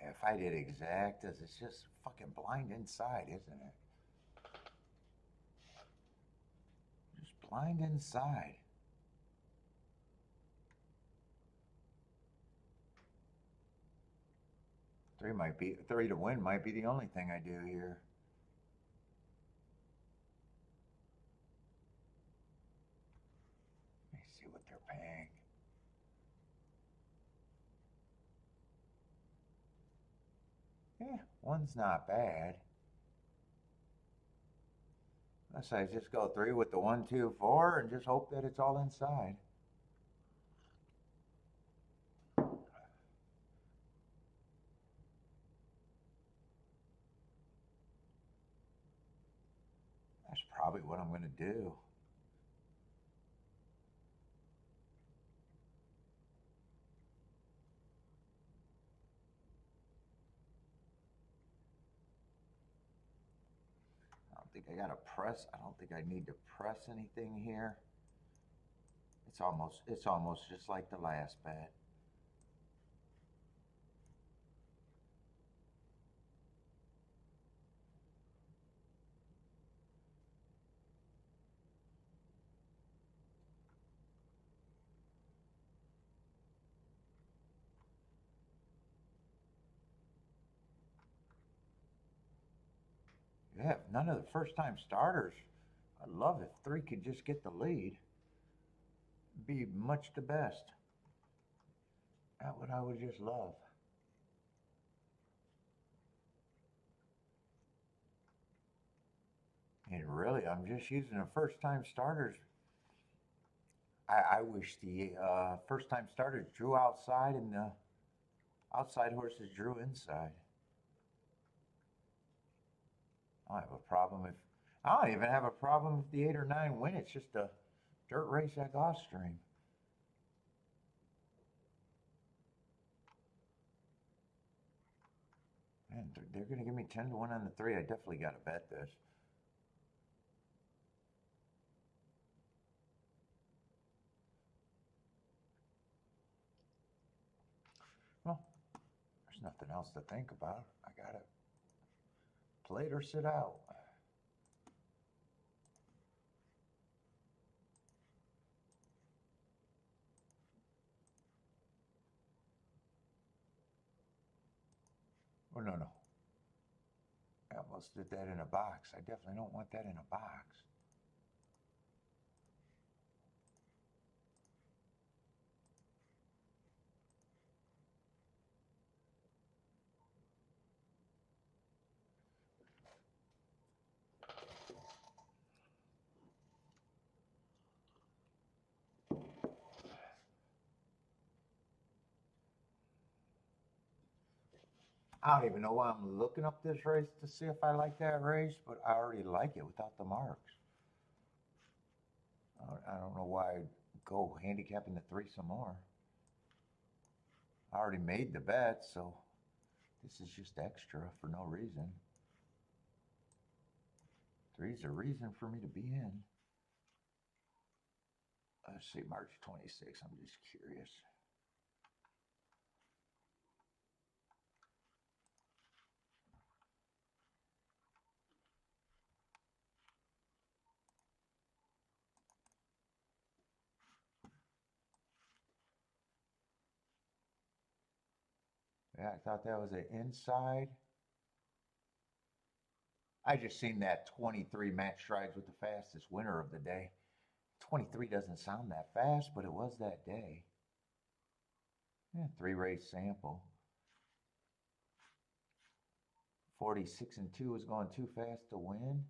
If I did exact, it's just fucking blind inside, isn't it? Just blind inside. Three to win might be the only thing I do here. Let me see what they're paying. Yeah, one's not bad. Unless I just go 3 with the 1, 2, 4 and just hope that it's all inside. That's probably what I'm going to do. I don't think I got to press. I don't think I need to press anything here. It's almost just like the last bet. Yeah, none of the first-time starters. I'd love if 3 could just get the lead. Be much the best. That's what I would just love. And really, I'm just using the first-time starters. I wish the first-time starters drew outside and the outside horses drew inside. I don't have a problem if I don't even have a problem if the 8 or 9 win. It's just a dirt race at Gulfstream. Man, they're going to give me 10 to 1 on the 3. I definitely got to bet this. Well, there's nothing else to think about. I got to play it or sit out. Oh, no. almost did that in a box. I definitely don't want that in a box. I don't even know why I'm looking up this race to see if I like that race, but I already like it without the marks. I don't know why I'd go handicapping the 3 some more. I already made the bet, so this is just extra for no reason. 3's a reason for me to be in. Let's see, March 26th. I'm just curious. Yeah, I thought that was an inside. I just seen that 23 match strides with the fastest winner of the day. 23 doesn't sound that fast, but it was that day. Yeah, 3 race sample. 46 and 2 was going too fast to win.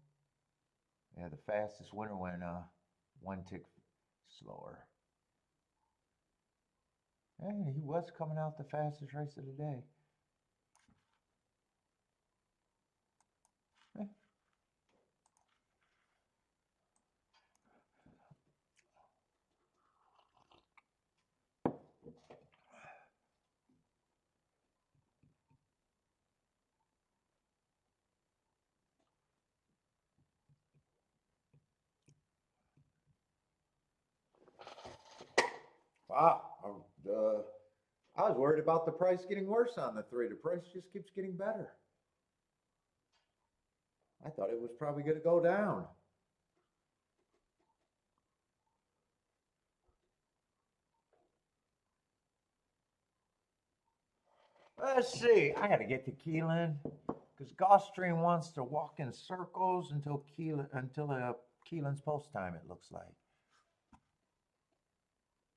Yeah, the fastest winner went 1 tick slower. And he was coming out the fastest race of the day. Wow. I was worried about the price getting worse on the 3. The price just keeps getting better. I thought it was probably going to go down. Let's see. I got to get to Keeneland because Gulfstream wants to walk in circles until Keeneland's post time. It looks like.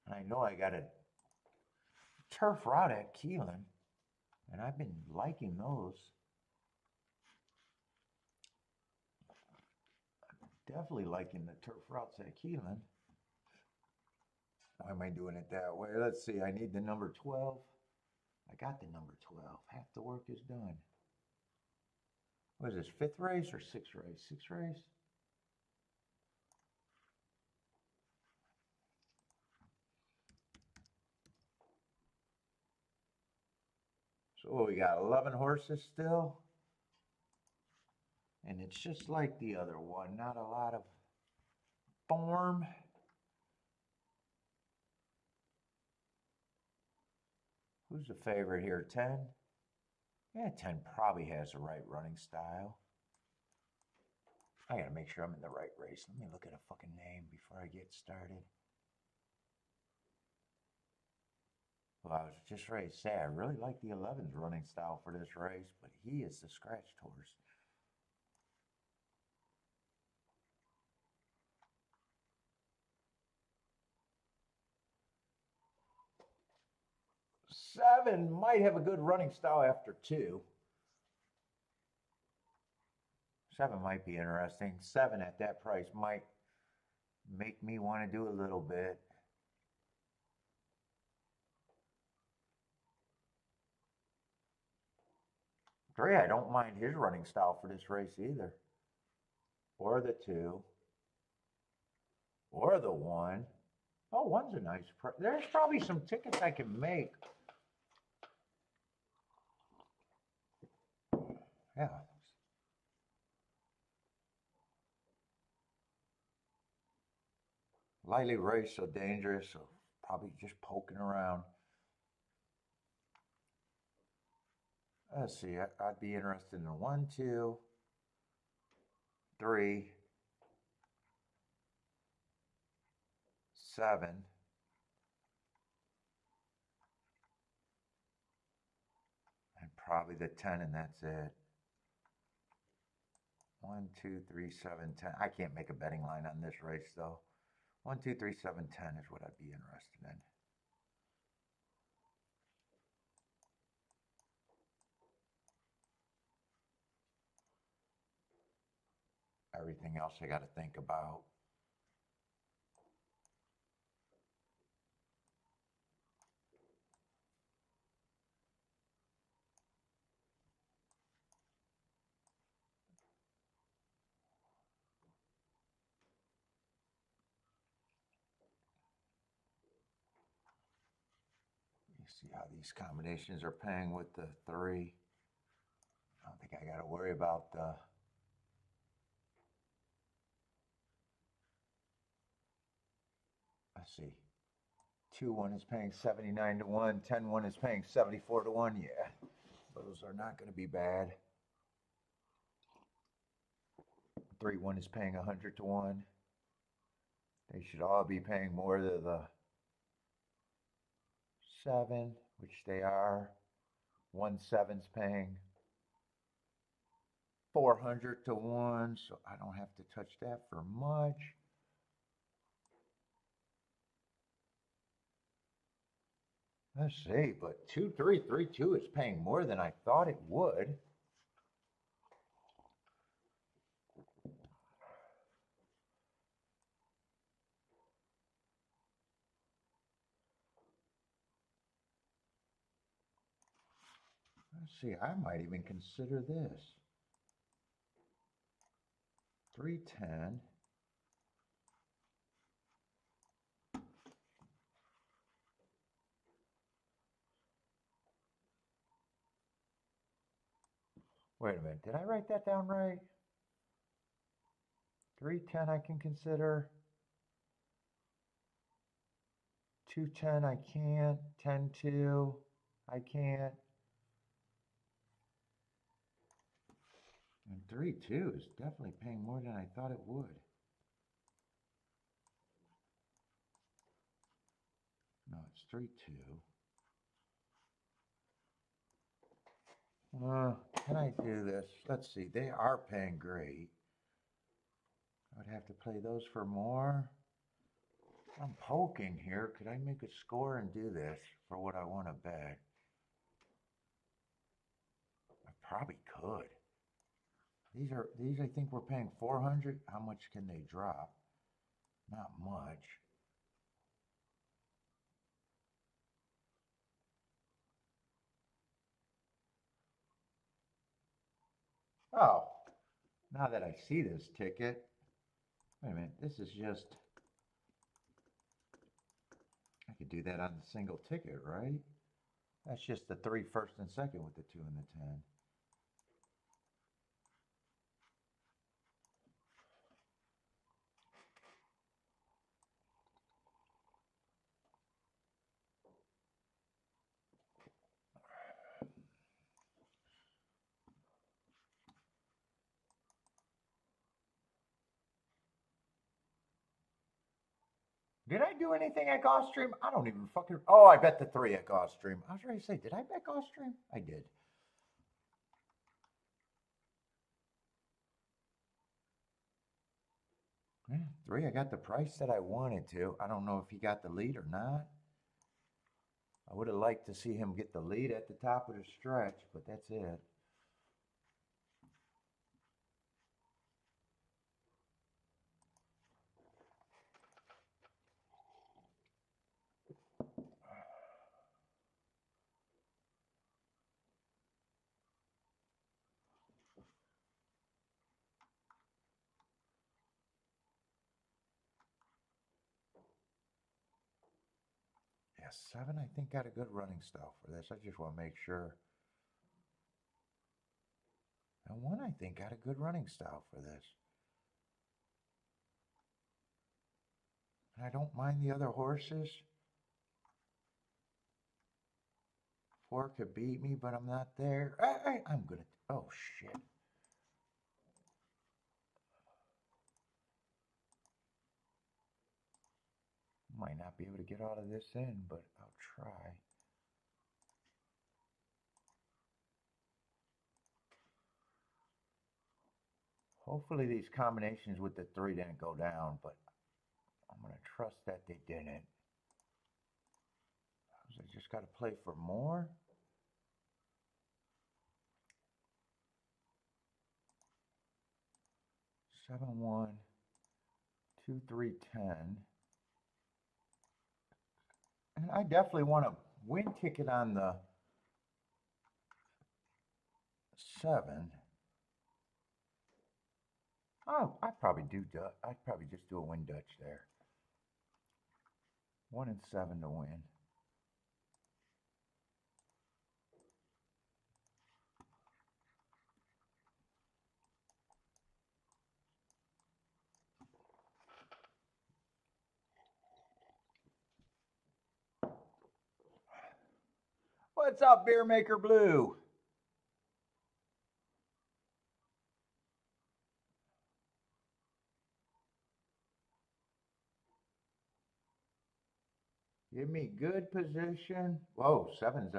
And I know I got a turf route at Keeneland, and I've been liking those. Definitely liking the turf routes at Keeneland. Why am I doing it that way? Let's see. I need the number 12. I got the number 12. Half the work is done. What is this, 5th race or 6th race? 6th race? So we got 11 horses still. And it's just like the other one. Not a lot of form. Who's the favorite here? 10? Yeah, 10 probably has the right running style. I gotta make sure I'm in the right race. Let me look at a fucking name before I get started. Well, I was just ready to say I really like the 11's running style for this race, but he is the scratched horse. Seven might have a good running style after 2. 7 might be interesting. 7 at that price might make me want to do a little bit. Three, I don't mind his running style for this race either. Or the 2. Or the 1. Oh, 1's a nice price. There's probably some tickets I can make. Yeah. Lightly race, so dangerous, so probably just poking around. Let's see, I'd be interested in 1, 2, 3, 7. And probably the 10, and that's it. 1, 2, 3, 7, 10. I can't make a betting line on this race though. 1, 2, 3, 7, 10 is what I'd be interested in. Everything else I got to think about. You see how these combinations are paying with the 3. I don't think I got to worry about the... Let's see. 2-1 is paying 79 to 1. 10-1 is paying 74 to 1. Yeah, those are not going to be bad. 3-1 is paying 100 to 1. They should all be paying more than the 7, which they are. 1-7's paying 400 to 1, so I don't have to touch that for much. Let's see, but 2-3-3-2 is paying more than I thought it would. Let's see, I might even consider this. 310. Wait a minute, did I write that down right? 310 I can consider. 210 I can't. 10-2 I can't. And 3-2 is definitely paying more than I thought it would. No, it's 3-2. Can I do this? Let's see. They are paying great. I would have to play those for more. I'm poking here. Could I make a score and do this for what I want to bet? I probably could. These I think we're paying 400. How much can they drop? Not much. Oh, now that I see this ticket, wait a minute, this is just, I could do that on the single ticket, right? That's just the 3 first and second with the 2 and the 10. Did I do anything at Gulfstream? I don't even fucking. Oh, I bet the 3 at Gulfstream. I was ready to say, did I bet Gulfstream? I did. Yeah, 3. I got the price that I wanted to. I don't know if he got the lead or not. I would have liked to see him get the lead at the top of the stretch, but that's it. Yeah, 7, I think, got a good running style for this. I just want to make sure. And 1, I think, got a good running style for this. And I don't mind the other horses. 4 could beat me, but I'm not there. I'm going to... Oh, shit. Might not be able to get out of this in, but I'll try. Hopefully these combinations with the 3 didn't go down, but I'm going to trust that they didn't. I just got to play for more. Seven, 1, 2, 3, 10. And I definitely want a win ticket on the 7. Oh, I'd probably just do a win Dutch there. 1 and 7 to win. What's up, Beer Maker Blue? Give me good position. Whoa, 7's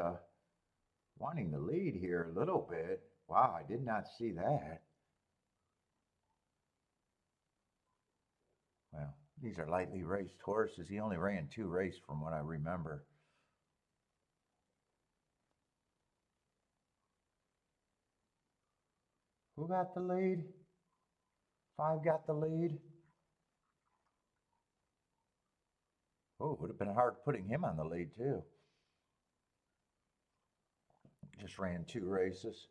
wanting the lead here a little bit. Wow, I did not see that. Well, these are lightly raced horses. He only ran 2 races from what I remember. Who got the lead? 5 got the lead. Oh, it would have been hard putting him on the lead too. Just ran 2 races.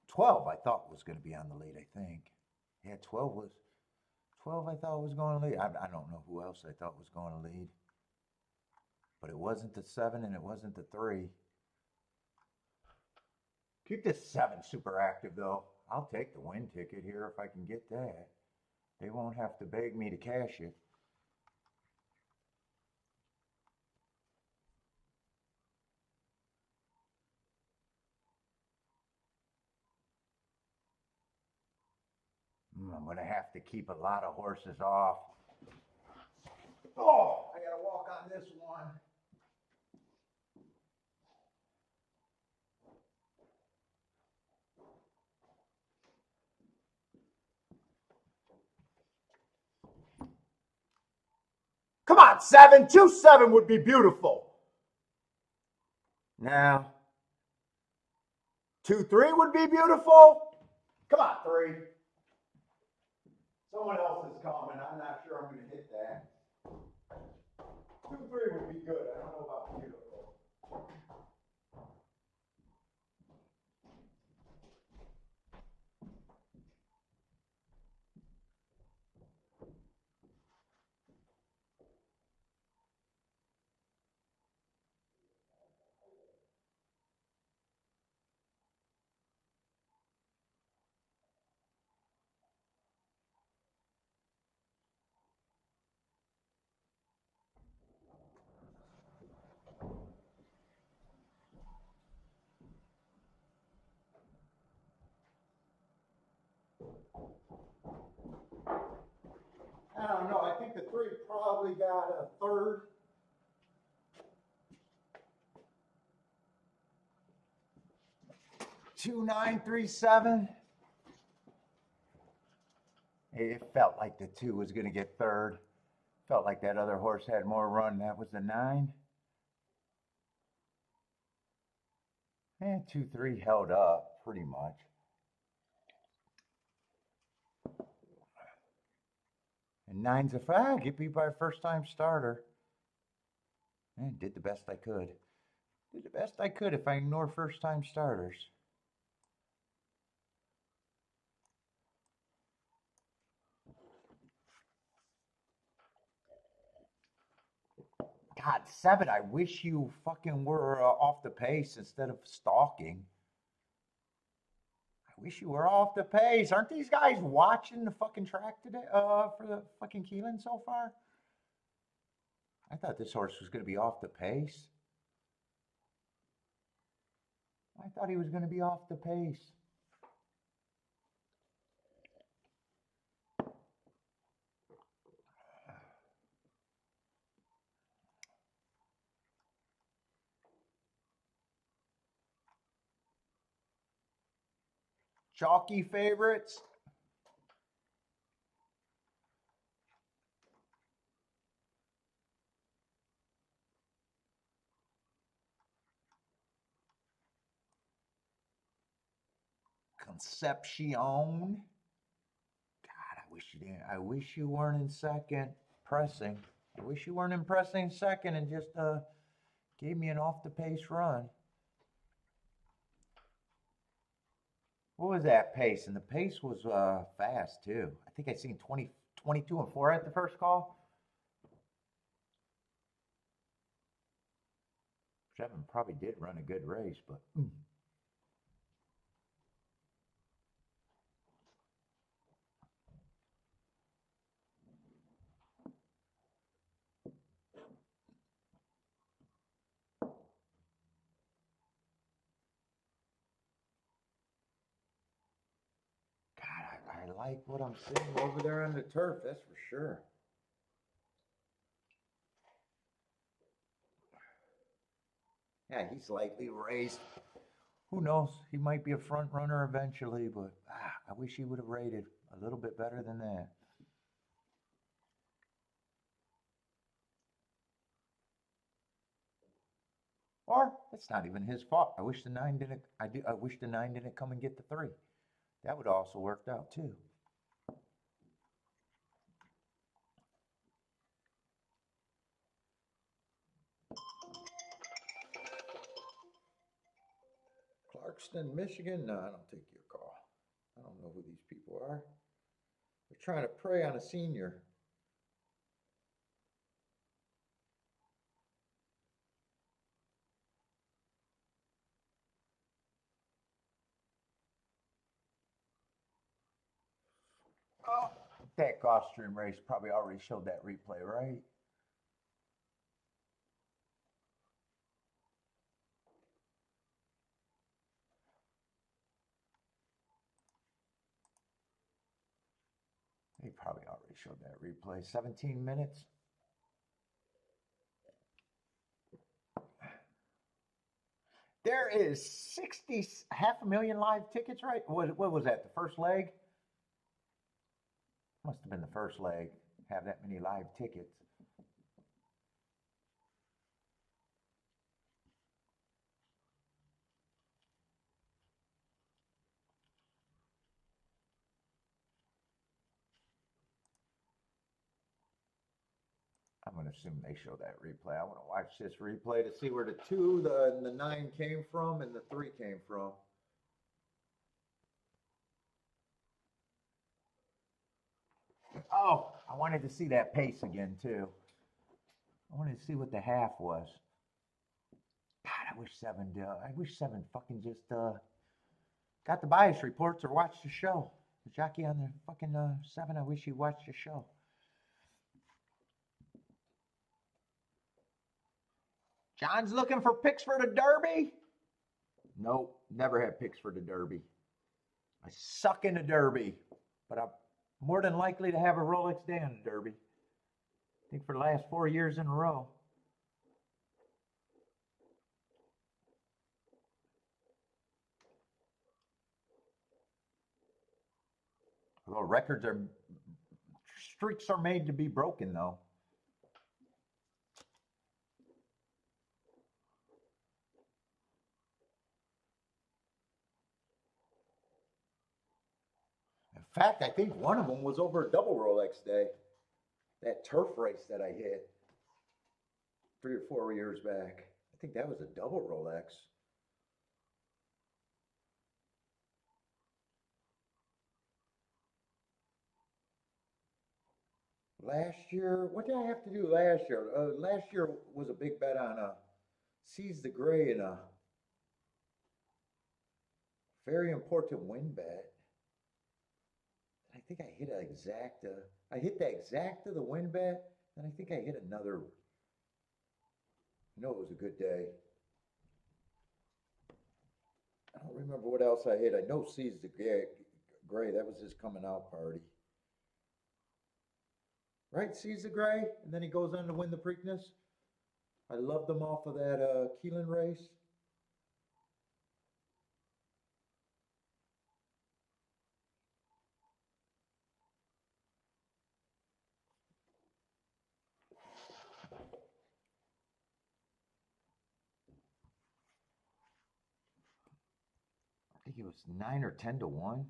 12 I thought was going to be on the lead, I think. Yeah, 12 I thought was going to lead. I don't know who else I thought was going to lead. But it wasn't the 7 and it wasn't the 3. Keep this 7 super active though. I'll take the win ticket here if I can get that. They won't have to beg me to cash it. I'm going to have to keep a lot of horses off. Oh, I got to walk on this one. Come on, 7. 2-7 would be beautiful. Now, 2-3 would be beautiful. Come on, 3. Someone else is coming. I'm not sure I'm going to hit that. 2-3 would be good. I don't know about beautiful. I don't know. I think the 3 probably got a third. Two, 9, 3, 7. It felt like the 2 was going to get third. Felt like that other horse had more run. That was the 9. And 2-3 held up pretty much. And 9's a flag. Get beat by a first-time starter. And did the best I could. Did the best I could if I ignore first-time starters. God, 7, I wish you fucking were off the pace instead of stalking. I wish you were off the pace. Aren't these guys watching the fucking track today for the fucking Keeneland so far? I thought this horse was going to be off the pace. I thought he was going to be off the pace. Chalky favorites. Concepcion. God, I wish you didn't. I wish you weren't in second pressing. I wish you weren't in pressing second and just gave me an off the pace run. What was that pace? And the pace was fast too. I think I seen 20, 22 and 4 at the first call. 7 probably did run a good race, but. I like what I'm seeing over there on the turf, that's for sure. Yeah, he's lightly raised. Who knows? He might be a front runner eventually, but I wish he would have rated a little bit better than that. Or it's not even his fault. I wish the 9 didn't. I wish the 9 didn't come and get the 3. That would also worked out too. Clarkston, Michigan? No, I don't take your call. I don't know who these people are. They're trying to prey on a senior. Oh, that Gulfstream race probably already showed that replay, right? They probably already showed that replay. 17 minutes. There is 60, 500,000 live tickets, right? What was that, the first leg? Must have been the first leg, have that many live tickets. I'm going to assume they show that replay. I want to watch this replay to see where the 2, the 9 came from and the 3 came from. Oh, I wanted to see that pace again, too. I wanted to see what the half was. God, I wish 7 fucking just got the bias reports or watched the show. The jockey on the fucking 7, I wish he watched the show. John's looking for picks for the Derby? Nope, never had picks for the Derby. I suck in the Derby, but I'm more than likely to have a Rolex day on the Derby. I think for the last 4 years in a row. Well, streaks are made to be broken, though. In fact, I think one of them was over a double Rolex day. That turf race that I hit 3 or 4 years back. I think that was a double Rolex. Last year, what did I have to do last year? Last year was a big bet on Seize the Gray and a very important win bet. I think I hit an exacta. I hit the exacta, the win bet, and I think I hit another. No, it was a good day. I don't remember what else I hit. I know Seize the Gray. That was his coming out party. Right, Seize the Gray, and then he goes on to win the Preakness. I loved him off of that Keeneland race. was 9 or 10 to 1.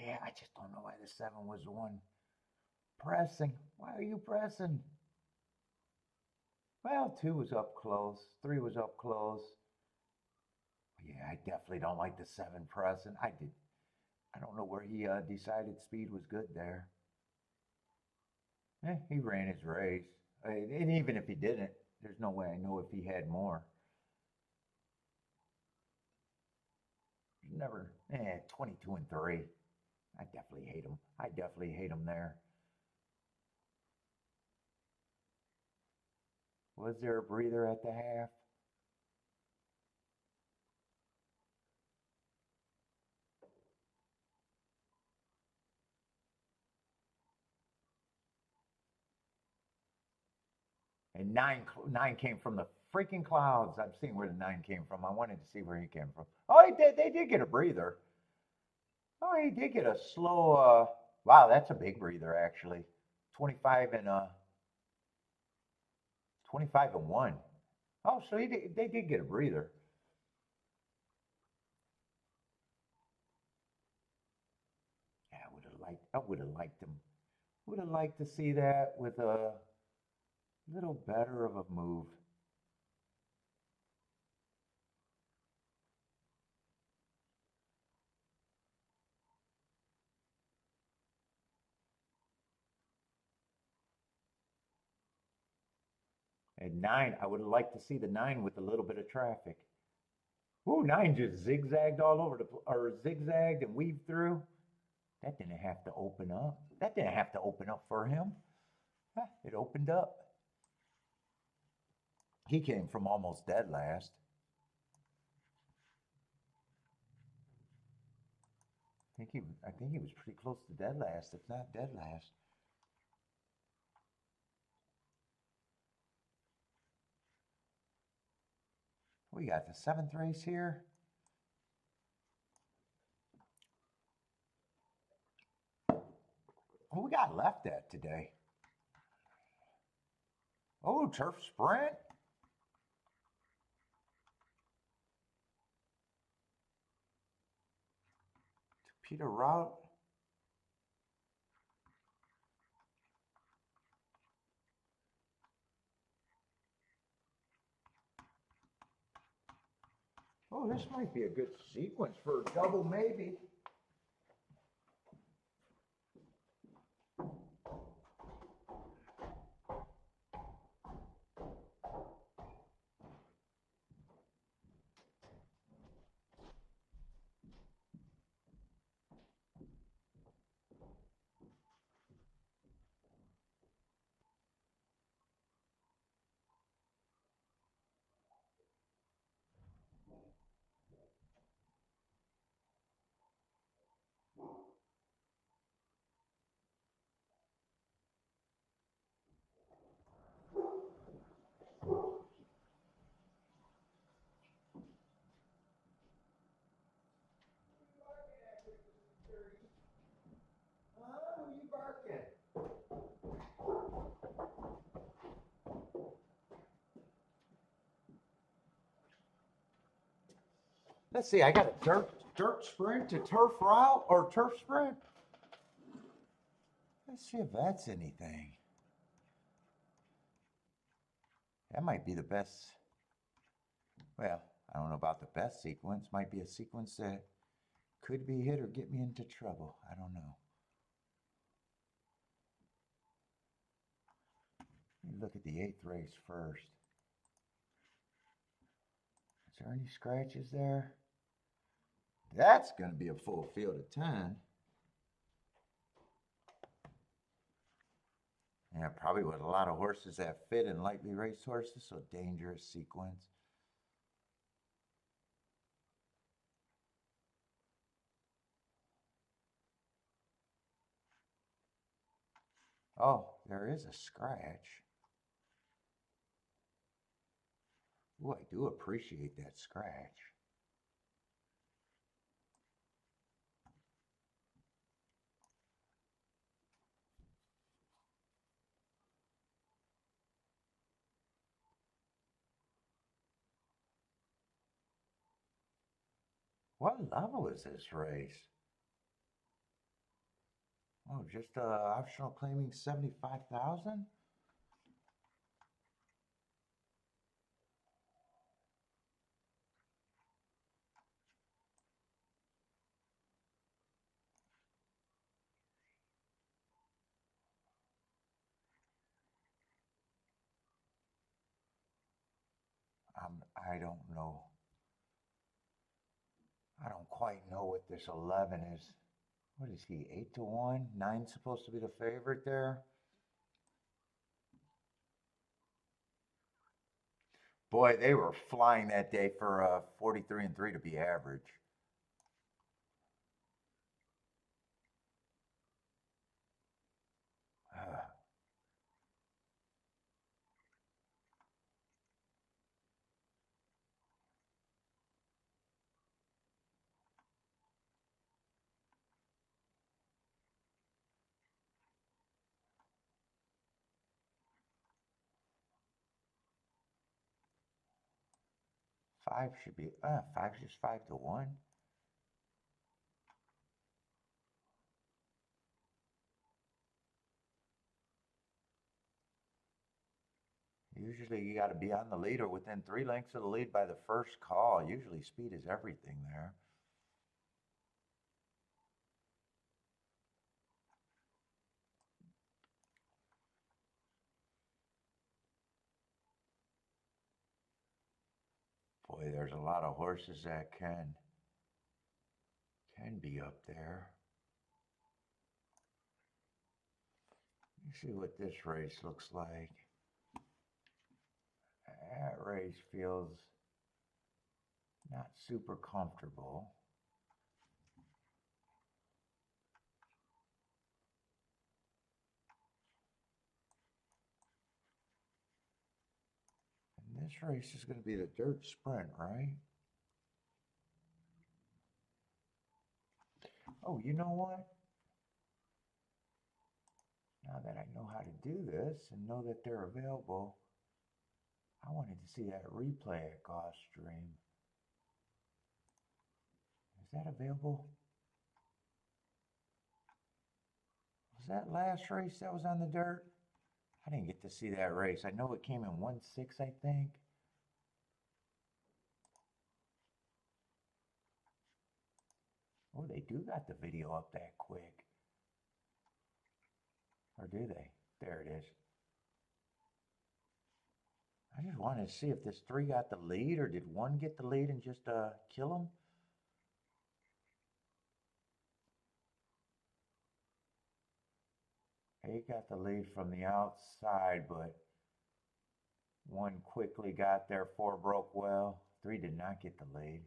Yeah, I just don't know why the 7 was the one pressing. Why are you pressing? Well, 2 was up close. 3 was up close. Yeah, I definitely don't like the 7 pressing. I don't know where he decided speed was good there. He ran his race. And even if he didn't, there's no way I know if he had more. Never, 22 and 3. I definitely hate him. I definitely hate him there. Was there a breather at the half? And nine came from the freaking clouds. I've seen where the 9 came from. I wanted to see where he came from. Oh, he did. They did get a breather. Oh, he did get a slow. Wow, that's a big breather actually. 25 and 25 and 1. Oh, so they did get a breather. Yeah, I would have liked him. Would have liked to see that with a little better of a move. And 9, I would have liked to see the 9 with a little bit of traffic. Ooh, 9 just zigzagged all over or zigzagged and weaved through. That didn't have to open up. That didn't have to open up for him. It opened up. He came from almost dead last. I think he was pretty close to dead last, if not dead last. We got the 7th race here. What we got left at today? Oh, turf sprint. Peter Route. Oh, this might be a good sequence for a double, maybe. Who you barking? Let's see, I got a dirt sprint to turf route or turf sprint. Let's see if that's anything. That might be the best. Well, I don't know about the best sequence. Might be a sequence that could be hit or get me into trouble. I don't know. Let me look at the 8th race first. Is there any scratches there? That's going to be a full field of 10. Yeah, probably with a lot of horses that fit and lightly raced horses, so dangerous sequence. Oh, there is a scratch. Ooh, I do appreciate that scratch. What level is this race? Oh, just optional claiming 75,000? I don't know. I don't quite know what this 11 is. What is he, 8 to 1? 9's supposed to be the favorite there? Boy, they were flying that day for 43 and 3 to be average. Uh, 5 should be, 5's just 5 to 1. Usually you got to be on the lead or within 3 lengths of the lead by the first call. Usually speed is everything there. Boy, there's a lot of horses that can be up there. Let me see what this race looks like. That race feels not super comfortable. And this race is going to be the dirt sprint, right? Oh, you know what? Now that I know how to do this and know that they're available, I wanted to see that replay at Gulfstream. Is that available? Was that last race that was on the dirt? I didn't get to see that race. I know it came in 1-6, I think. Oh, they do got the video up that quick. Or do they? There it is. I just wanted to see if this 3 got the lead or did 1 get the lead and just kill him? He got the lead from the outside, but 1 quickly got there. 4 broke well. 3 did not get the lead.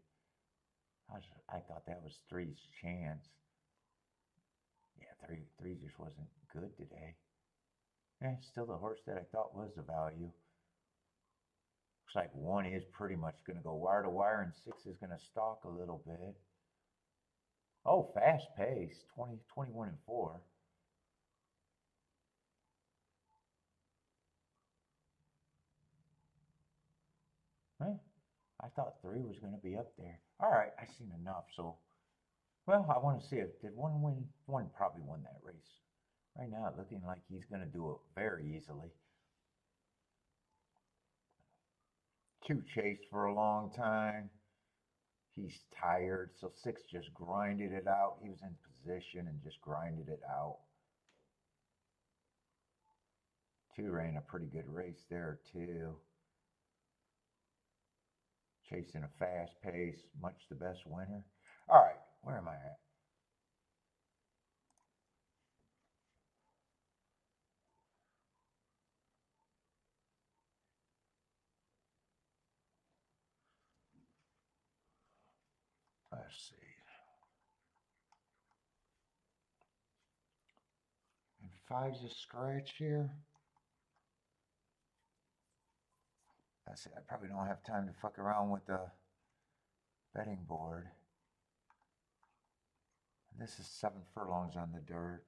I thought that was 3's chance. Yeah, three just wasn't good today. Yeah, still the horse that I thought was the value. Looks like 1 is pretty much going to go wire to wire and 6 is going to stalk a little bit. Oh, fast pace, 20, 21 and 4. Huh? I thought 3 was going to be up there. All right, I've seen enough. So, well, I want to see if did 1 win. 1 probably won that race. Right now, it's looking like he's going to do it very easily. 2 chased for a long time. He's tired, so 6 just grinded it out. He was in position and just grinded it out. 2 ran a pretty good race there, too. Chasing a fast pace, much the best winner. All right, where am I at? Let's see. And 5's a scratch here. That's it. I probably don't have time to fuck around with the betting board. And this is 7 furlongs on the dirt.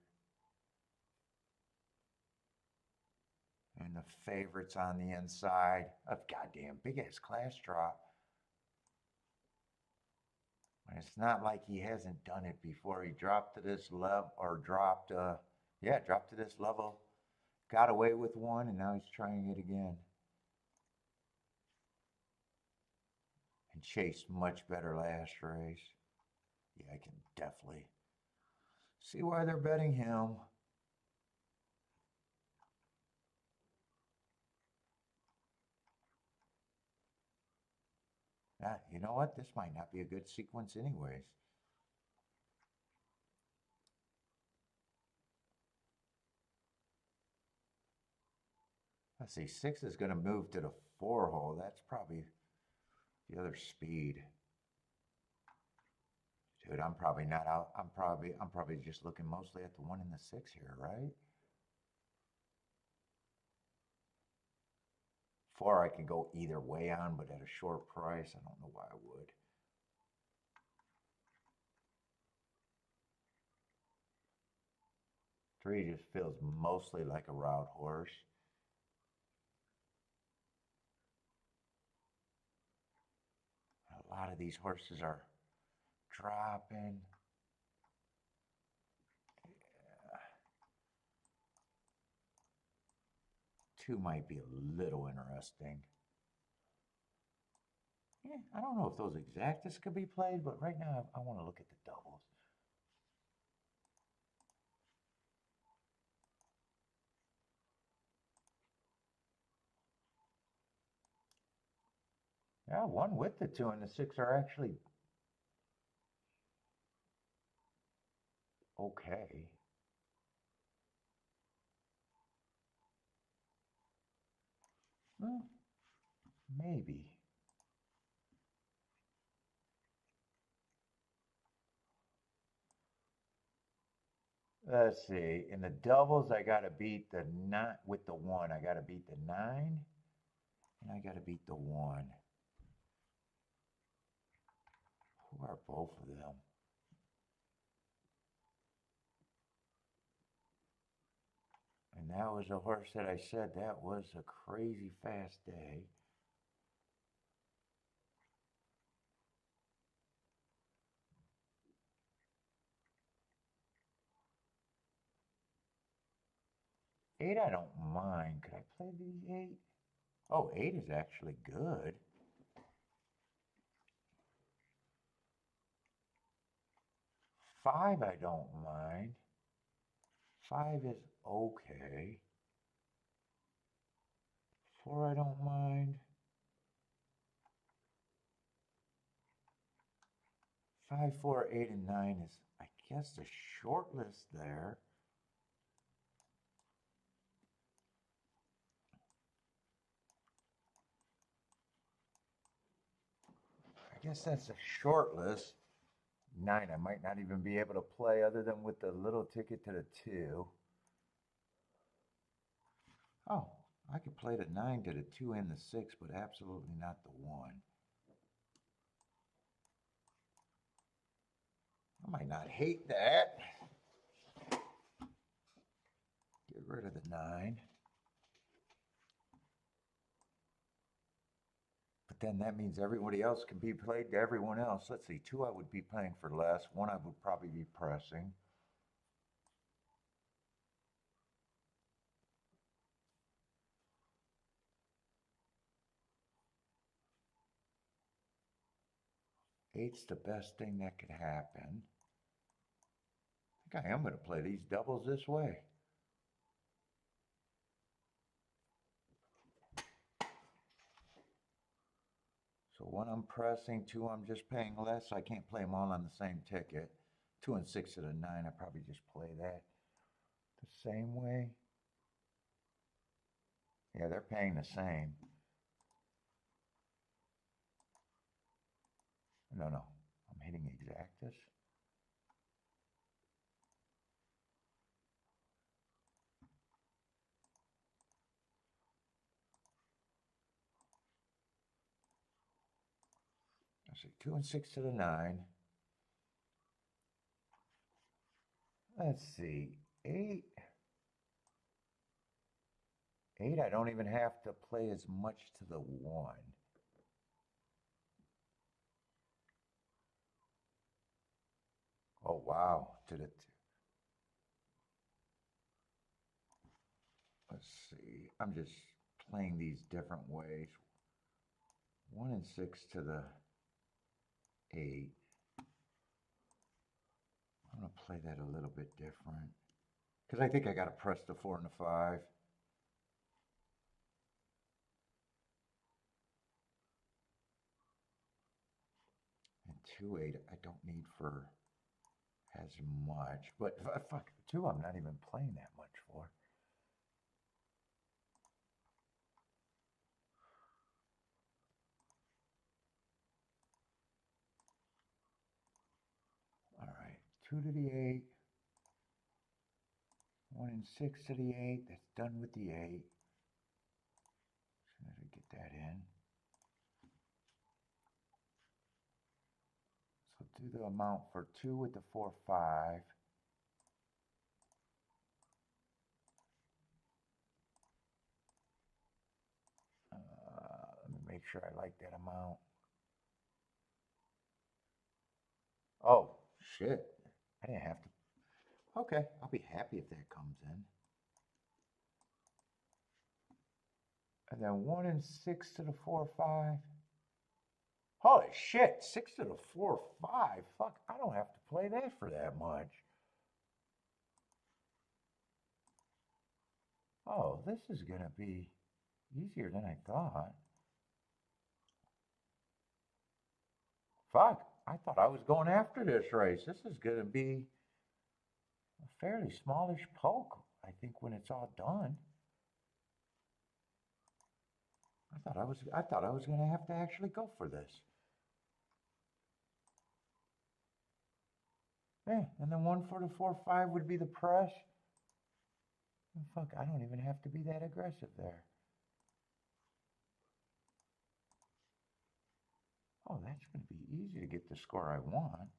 And the favorites on the inside. A goddamn big ass class drop. And it's not like he hasn't done it before. He dropped to this level, or dropped, yeah, dropped to this level, got away with one, and now he's trying it again. And chased much better last race. Yeah, I can definitely see why they're betting him. You know what? This might not be a good sequence anyways. Let's see, 6 is going to move to the 4 hole. That's probably the other speed. Dude, I'm probably not out. I'm probably just looking mostly at the 1 and the 6 here, right? 4 I can go either way on, but at a short price, I don't know why I would. 3 just feels mostly like a route horse. A lot of these horses are dropping. Yeah. 2 might be a little interesting. Yeah, I don't know if those exactas could be played, but right now I want to look at the doubles. Yeah, 1 with the 2 and the 6 are actually okay. Well, maybe. Let's see. In the doubles, I got to beat the 9 with the 1. I got to beat the 9, and I got to beat the 1. Who are both of them? And that was a horse that I said that was a crazy fast day. Eight, I don't mind. Could I play the 8? Oh, 8 is actually good. 5, I don't mind. 5 is okay. 4, I don't mind. 5, 4, 8, and 9 is, I guess, the short list there. I guess that's a short list. 9, I might not even be able to play other than with the little ticket to the 2. Oh, I could play the 9 to the 2 and the 6, but absolutely not the 1. I might not hate that. Get rid of the 9. But then that means everybody else can be played to everyone else. Let's see, 2 I would be playing for less. 1 I would probably be pressing. Eight's the best thing that could happen. I think I am going to play these doubles this way. So 1 I'm pressing, 2 I'm just paying less. I can't play them all on the same ticket. 2 and 6 to the 9, I probably just play that the same way. Yeah, they're paying the same. No, I'm hitting exactas. Let's see, 2 and 6 to the 9. Let's see, 8. 8, I don't even have to play as much to the 1. Oh, wow. Let's see. I'm just playing these different ways. 1 and 6 to the 8. I'm going to play that a little bit different. Because I think I got to press the 4 and the 5. And 2-8, I don't need for as much. But fuck, 2 I'm not even playing that much for. All right, 2 to the 8. 1 and 6 to the 8. That's done with the 8. So I get that in. So do the amount for 2 with the 4, 5. Let me make sure I like that amount. Oh, shit. I didn't have to. Okay, I'll be happy if that comes in. And then 1 and 6 to the 4, 5. Holy shit, 6 to the 4, 5. Fuck, I don't have to play that for that much. Oh, this is going to be easier than I thought. Fuck, I thought I was going after this race. This is going to be a fairly smallish poke, I think, when it's all done. I thought I was going to have to actually go for this. Yeah, and then 1 for the 4, 5 would be the press. And fuck, I don't even have to be that aggressive there. Oh, that's going to be easy to get the score I want.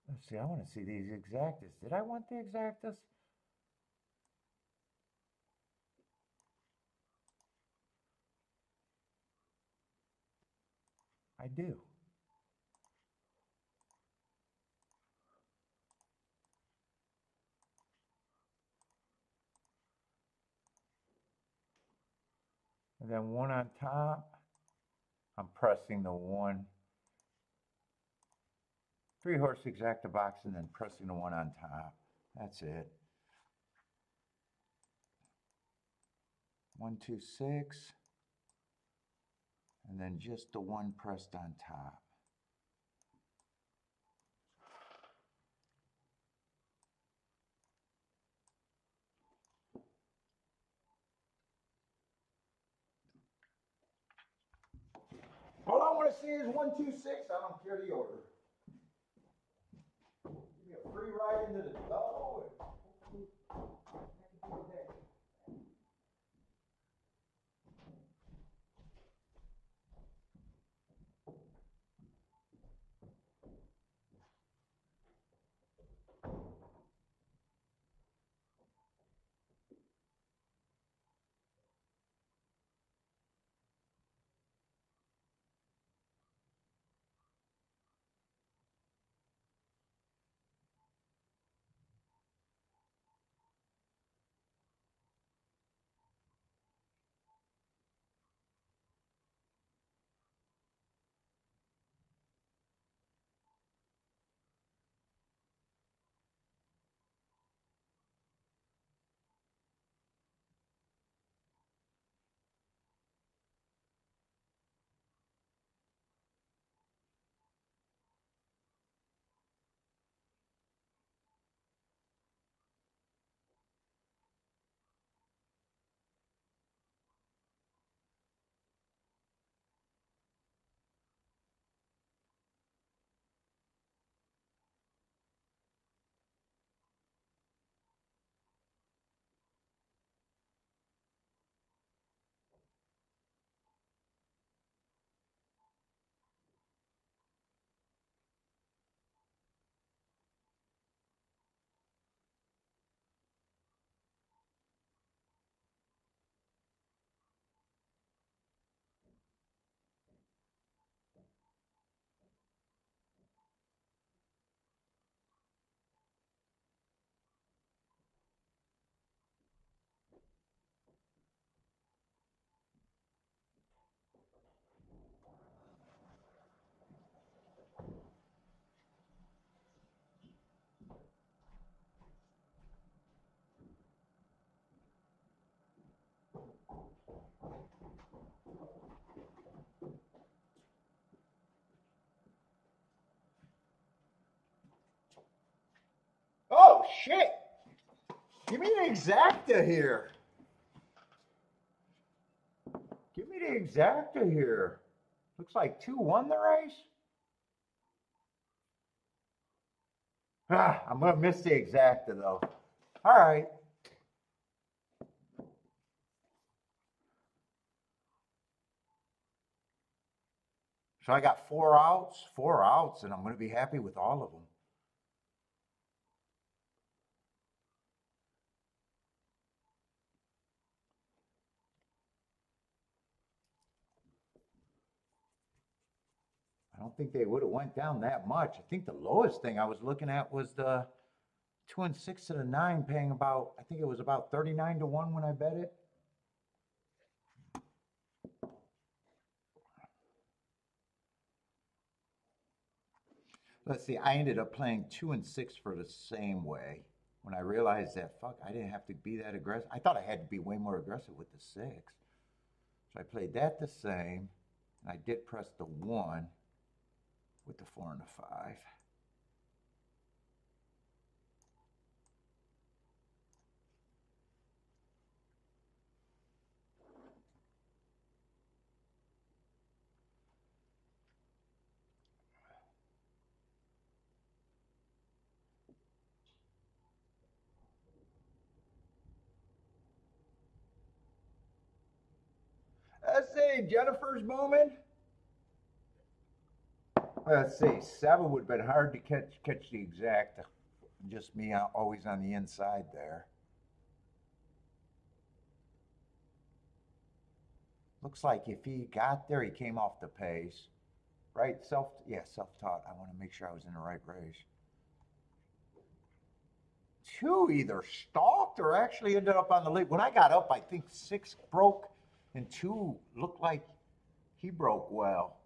Let's see, I want to see these exactas. Did I want the exactas? I do. And then 1 on top. I'm pressing the 1. 3-horse exacta box and then pressing the 1 on top. That's it. 1, 2, 6. And then just the 1 pressed on top. All I want to see is 1, 2, 6. I don't care the order. Give me a free ride into the dough. shit! Give me the exacta here. Give me the exacta here. Looks like 2 won the race. Ah, I'm gonna miss the exacta though. All right. So I got 4 outs, and I'm gonna be happy with all of them. I don't think they would have went down that much. I think the lowest thing I was looking at was the 2 and 6 to the 9, paying about, I think it was about 39 to 1 when I bet it. Let's see, I ended up playing 2 and 6 for the same way. When I realized that, fuck, I didn't have to be that aggressive. I thought I had to be way more aggressive with the 6. So I played that the same, and I did press the 1 with the 4 and the 5. Let's see, Jennifer's moment. Let's see, 7 would have been hard to catch the exact. Just me always on the inside there. Looks like if he got there, he came off the pace. Right? Self-taught. I want to make sure I was in the right race. 2 either stalked or actually ended up on the lead. When I got up, I think 6 broke and 2 looked like he broke well.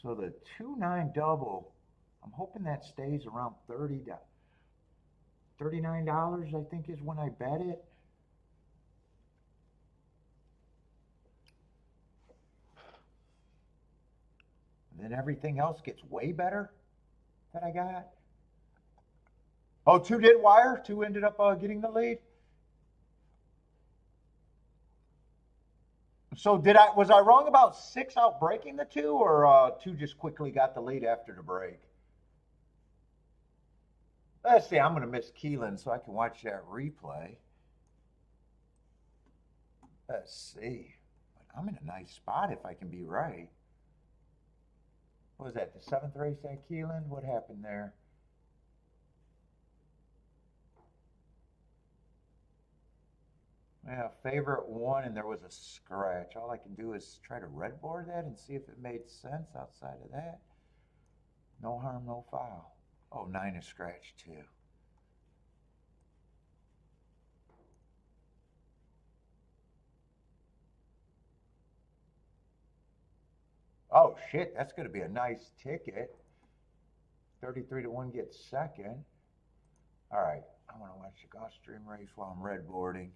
So the 2-9 double, I'm hoping that stays around $39, I think is when I bet it. And then everything else gets way better that I got. Oh, 2 did wire. 2 ended up getting the lead. So was I wrong about 6 out breaking the 2, or 2 just quickly got the lead after the break? Let's see, I'm going to miss Keeneland so I can watch that replay. Let's see. I'm in a nice spot if I can be right. What was that, the 7th race at Keeneland? What happened there? Yeah, favorite 1, and there was a scratch. All I can do is try to redboard that and see if it made sense outside of that. No harm, no foul. Oh, 9 is scratch too. Oh shit, that's going to be a nice ticket. 33 to 1 gets second. All right, I want to watch the Gulfstream race while I'm redboarding.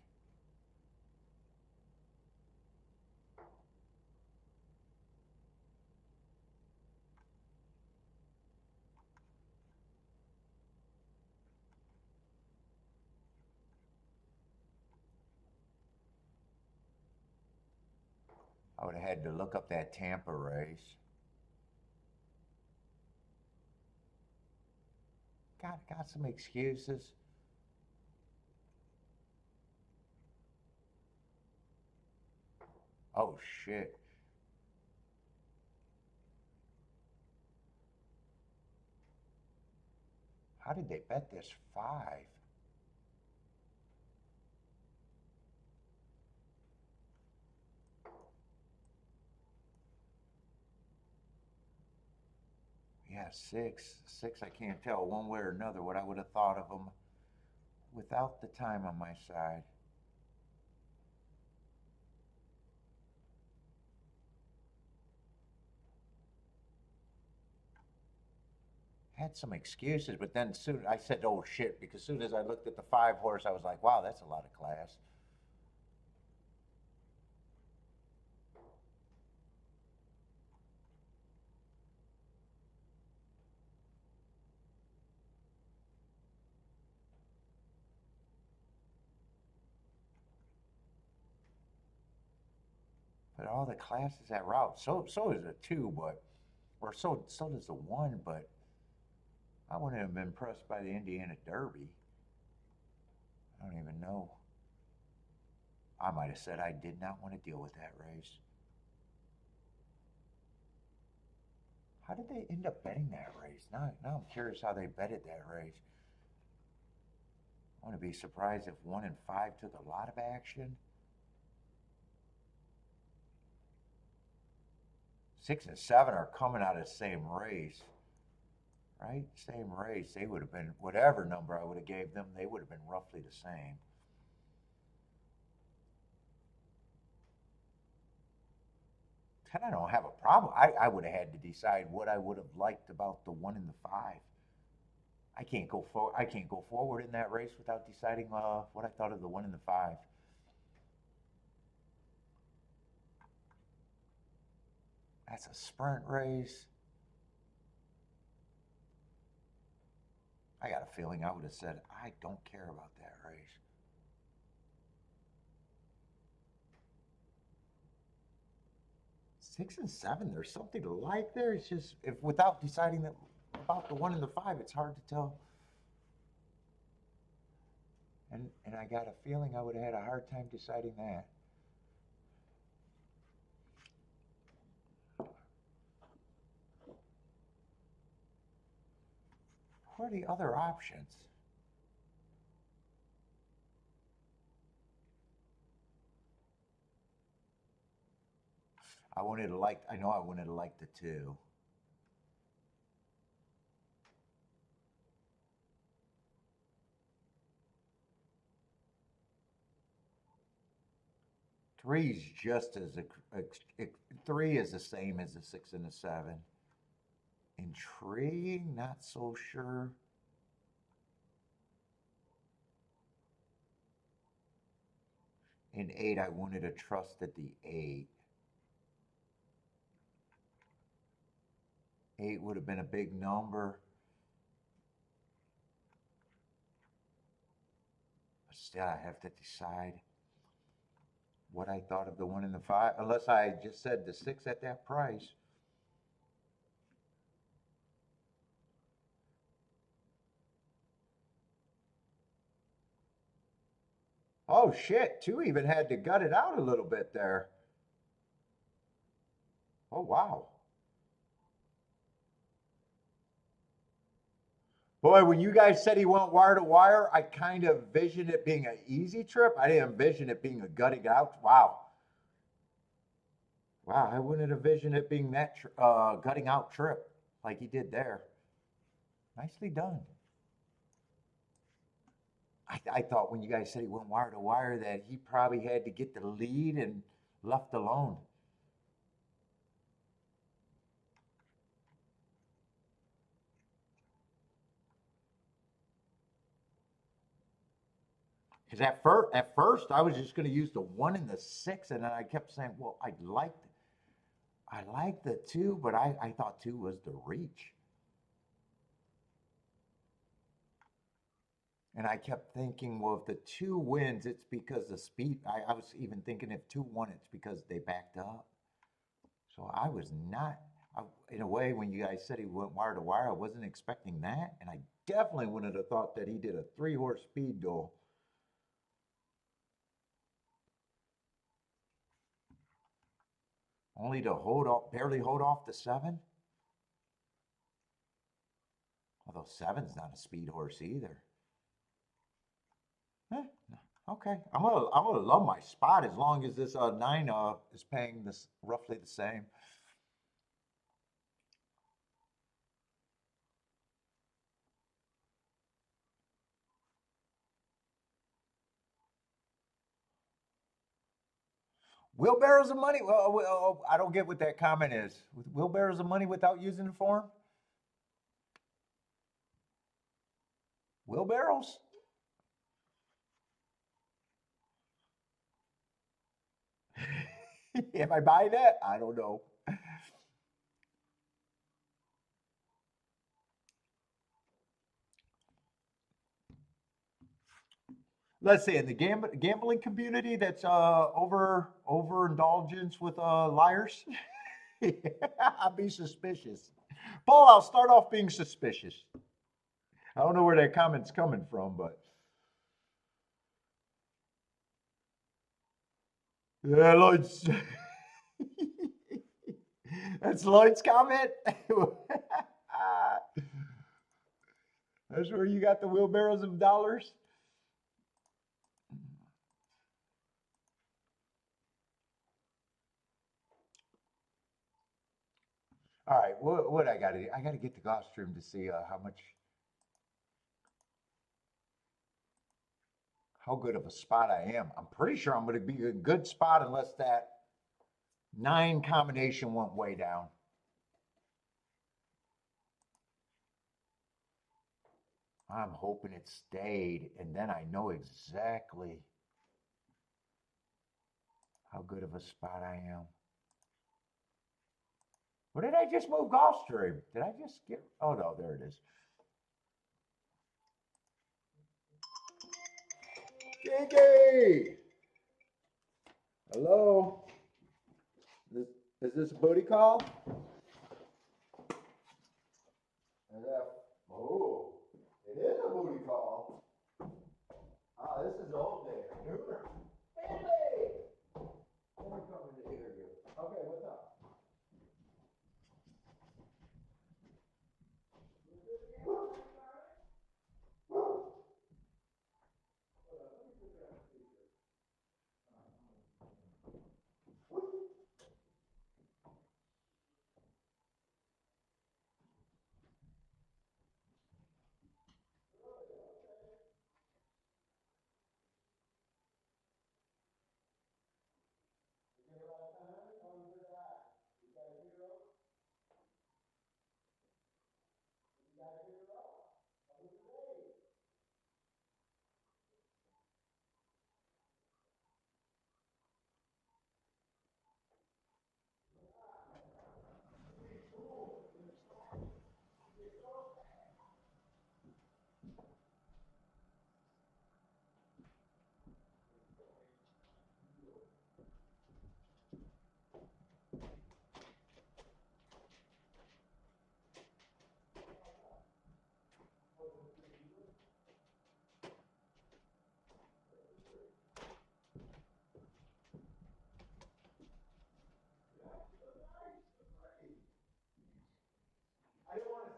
I would have had to look up that Tampa race. Got some excuses. Oh shit. How did they bet this 5? Yeah, 6. 6, I can't tell one way or another what I would have thought of them without the time on my side. Had some excuses, but then soon I said, oh shit, because soon as I looked at the 5 horse, I was like, wow, that's a lot of class. But all the classes at route, so is a two, but or so does the one, but I wouldn't have been impressed by the Indiana Derby. I don't even know. I might have said I did not want to deal with that race. How did they end up betting that race? Now I'm curious how they betted that race. I wouldn't be surprised if 1 and 5 took a lot of action. 6 and 7 are coming out of the same race, right? Same race. They would have been whatever number I would have gave them. They would have been roughly the same. 10, I don't have a problem. I would have had to decide what I would have liked about the 1 and 5. I can't go forward. I can't go forward in that race without deciding what I thought of the 1 and 5. That's a sprint race. I got a feeling I would have said I don't care about that race. 6 and 7, there's something to like there. It's just if without deciding that about the 1 and 5, it's hard to tell. And I got a feeling I would have had a hard time deciding that. What are the other options? I wanted to like. I know I wanted to like the 2. 3's just as a 3 is the same as a 6 and a 7. Intriguing, not so sure. In 8, I wanted to trust at the 8. 8 would have been a big number. But still, I have to decide what I thought of the 1 and 5, unless I just said the 6 at that price. Oh shit, 2 even had to gut it out a little bit there. Oh wow. Boy, when you guys said he went wire to wire, I kind of envisioned it being an easy trip. I didn't envision it being a gutting out. Wow. Wow, I wouldn't envision it being that gutting out trip like he did there. Nicely done. I thought when you guys said he went wire to wire that he probably had to get the lead and left alone. Because at first I was just going to use the 1 and the 6, and then I kept saying, well, I liked the 2, but I thought 2 was the reach. And I kept thinking, well, if the 2 wins, it's because the speed. I was even thinking if 2 won, it's because they backed up. So I was not, in a way, when you guys said he went wire to wire, I wasn't expecting that. And I definitely wouldn't have thought that he did a 3-horse speed goal. Only to barely hold off the 7. Although 7's not a speed horse either. Eh, okay, I'm gonna love my spot as long as this 9 is paying this roughly the same. Wheelbarrows of money. Well, I don't get what that comment is. Wheelbarrows of money without using the form. Wheelbarrows. Am I buying that? I don't know. let's say in the gambling community, that's overindulgence with liars. Yeah, I'll be suspicious. Paul, I'll start off being suspicious. I don't know where that comment's coming from, but yeah, Lloyd's. That's Lloyd's comment. That's where you got the wheelbarrows of dollars. All right, what I got to do? I got to get to Gulfstream to see how good of a spot I am. I'm pretty sure I'm going to be a good spot unless that nine combination went way down. I'm hoping it stayed, and then I know exactly how good of a spot I am. Or did I just move Gulfstream? Did I just get? Oh no, there it is. Kinky! Hello? Is this a booty call? Oh, it is a booty call. Ah, this is old day. Baby! Let me come in to hear you. Okay, what's up? I didn't want to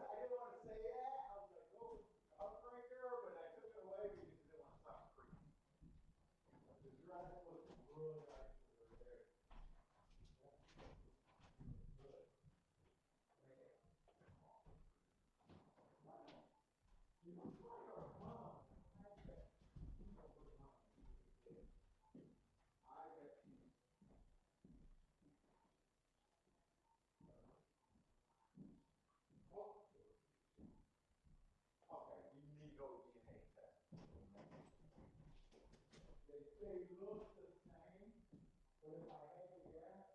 say that. I was like, oh, up right there, but I took it away because I didn't want to sound creepy. The dress was really nice over there. Okay, you need to go DNA test. They say look the same, but if I had to guess,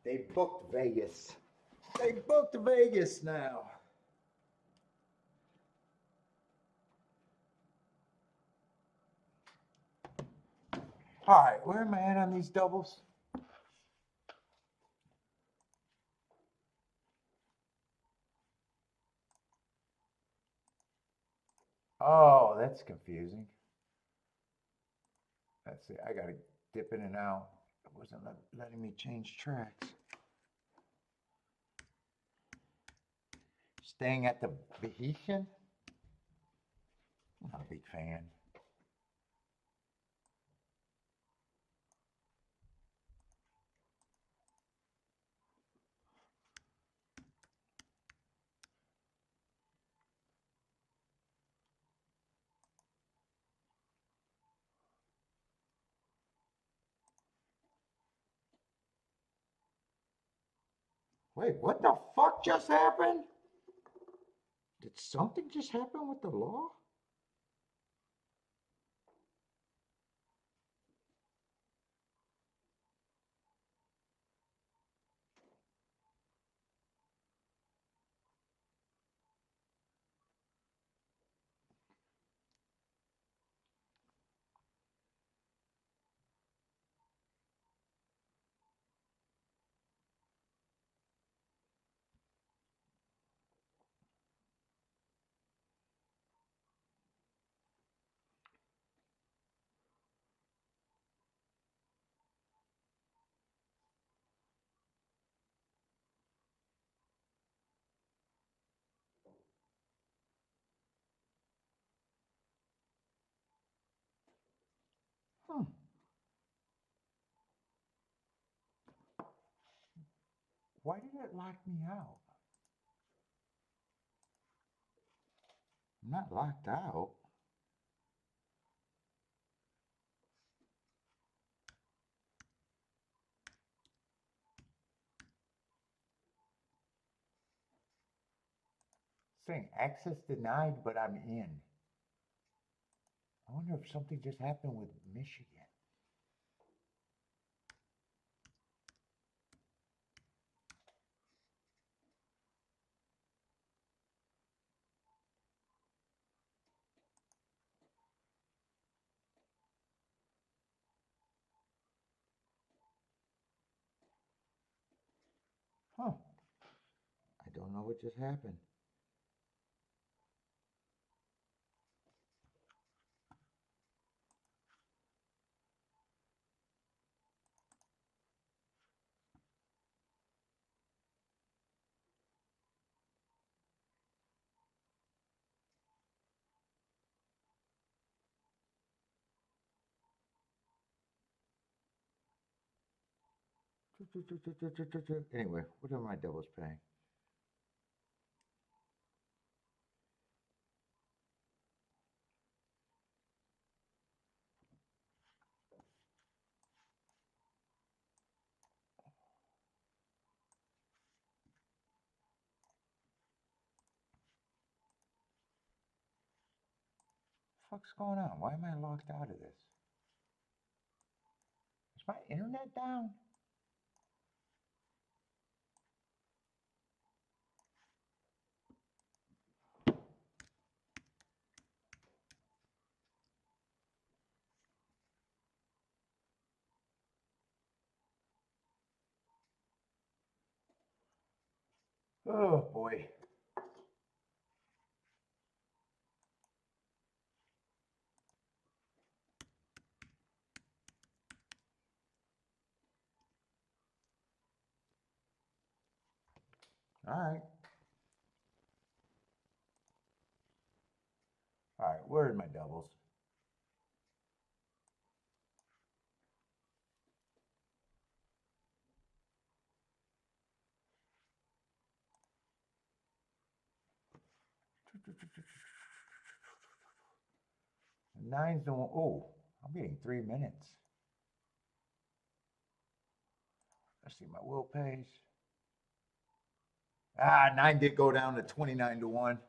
They booked Vegas. They booked Vegas now. All right, where am I at on these doubles? Oh, that's confusing. Let's see, I gotta dip in and out. It wasn't letting me change tracks. Staying at the Venetian? I'm not a big fan. Wait, what the fuck just happened? Did something just happen with the law? Hmm. Why did it lock me out? I'm not locked out. It's saying access denied, but I'm in. I wonder if something just happened with Michigan. Huh. I don't know what just happened. Anyway, what are my doubles paying? What the fuck's going on? Why am I locked out of this? Is my internet down? Oh boy. All right. All right, where are my doubles? Nine's the one. Oh, I'm getting 3 minutes. Let's see my will pays. Ah, 9 did go down to 29 to 1.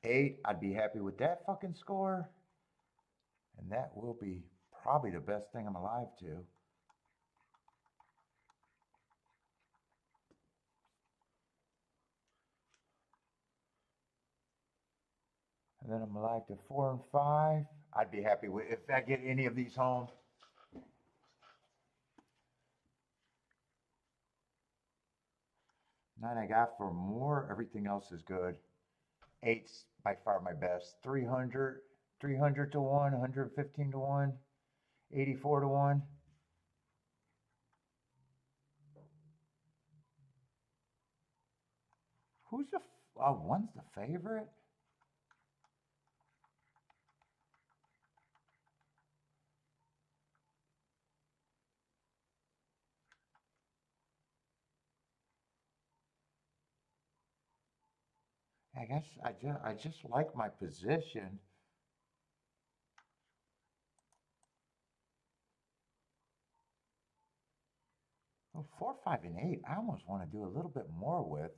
8, I'd be happy with that fucking score. And that will be probably the best thing I'm alive to. And then I'm alive to 4 and 5. I'd be happy with if I get any of these home. 9 I got for more. Everything else is good. 8's by far my best. 300, 300 to 1, 115 to 1, 84 to 1. Who's the, one's the favorite? I guess I just like my position. Well, 4, 5, and 8, I almost want to do a little bit more with.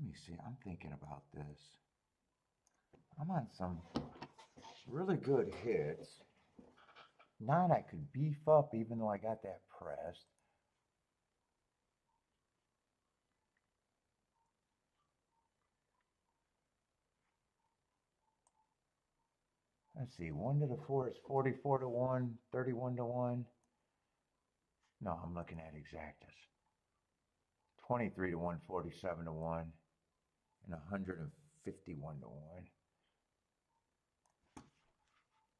Let me see, I'm thinking about this. I'm on some really good hits. 9 I could beef up even though I got that pressed. Let's see, 1 to the 4 is 44 to 1, 31 to 1. No, I'm looking at exactus. 23 to 1, 47 to 1, and 151 to 1.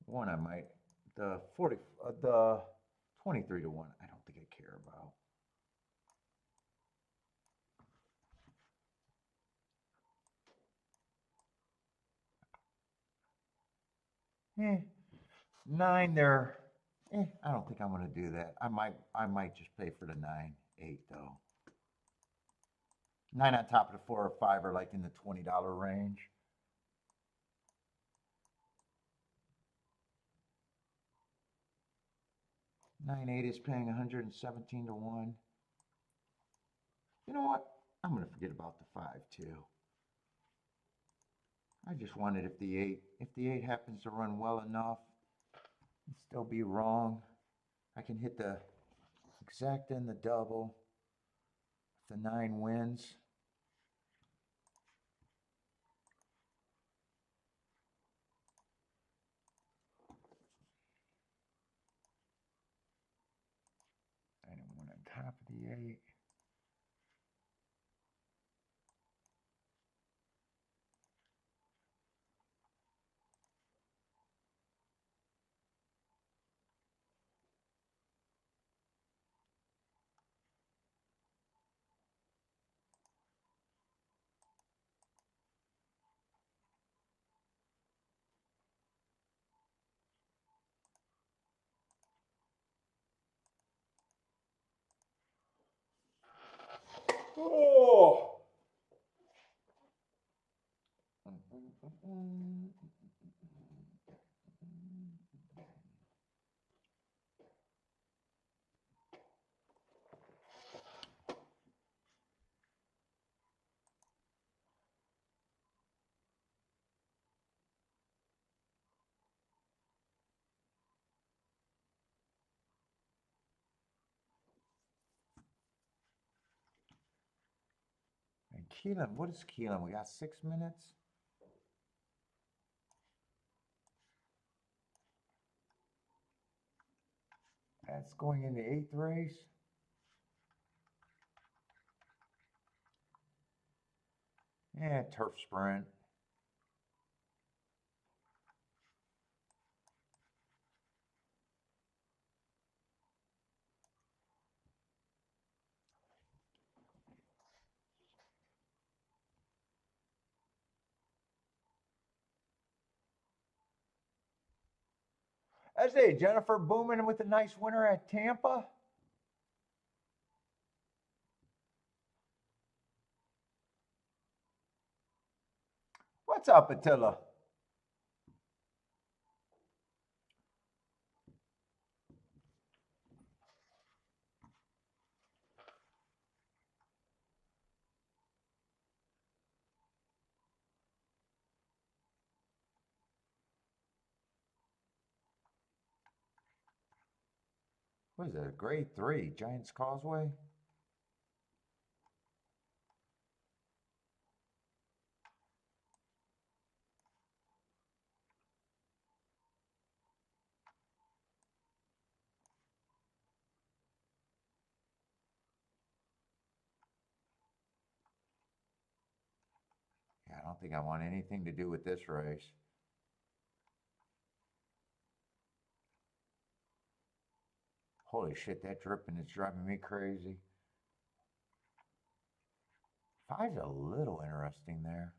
1 I might, the 23 to 1, I don't think I care about. Eh, 9 there. I don't think I'm gonna do that. I might just pay for the 9, 8 though. 9 on top of the 4 or 5 are like in the $20 range. 9, 8 is paying 117 to 1. You know what? I'm gonna forget about the 5 too. I just wanted if the 8 happens to run well enough and still be wrong, I can hit the exact and the double. If the 9 wins. I don't want on top of the 8. Oh! And Keeneland, what is Keeneland? We got 6 minutes? That's going in the 8th race. Yeah, turf sprint. I say Jennifer Booman with a nice winner at Tampa. What's up, Attila? What is it, grade 3, Giants Causeway? Yeah, I don't think I want anything to do with this race. Holy shit, that dripping is driving me crazy. 5's a little interesting there.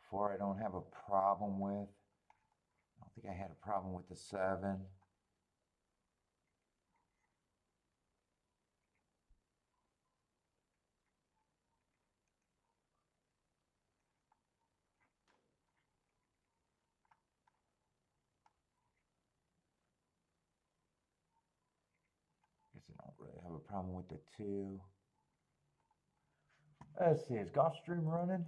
4 I don't have a problem with. I don't think I had a problem with the 7. Guess I don't really have a problem with the 2. Let's see, is Gulfstream running?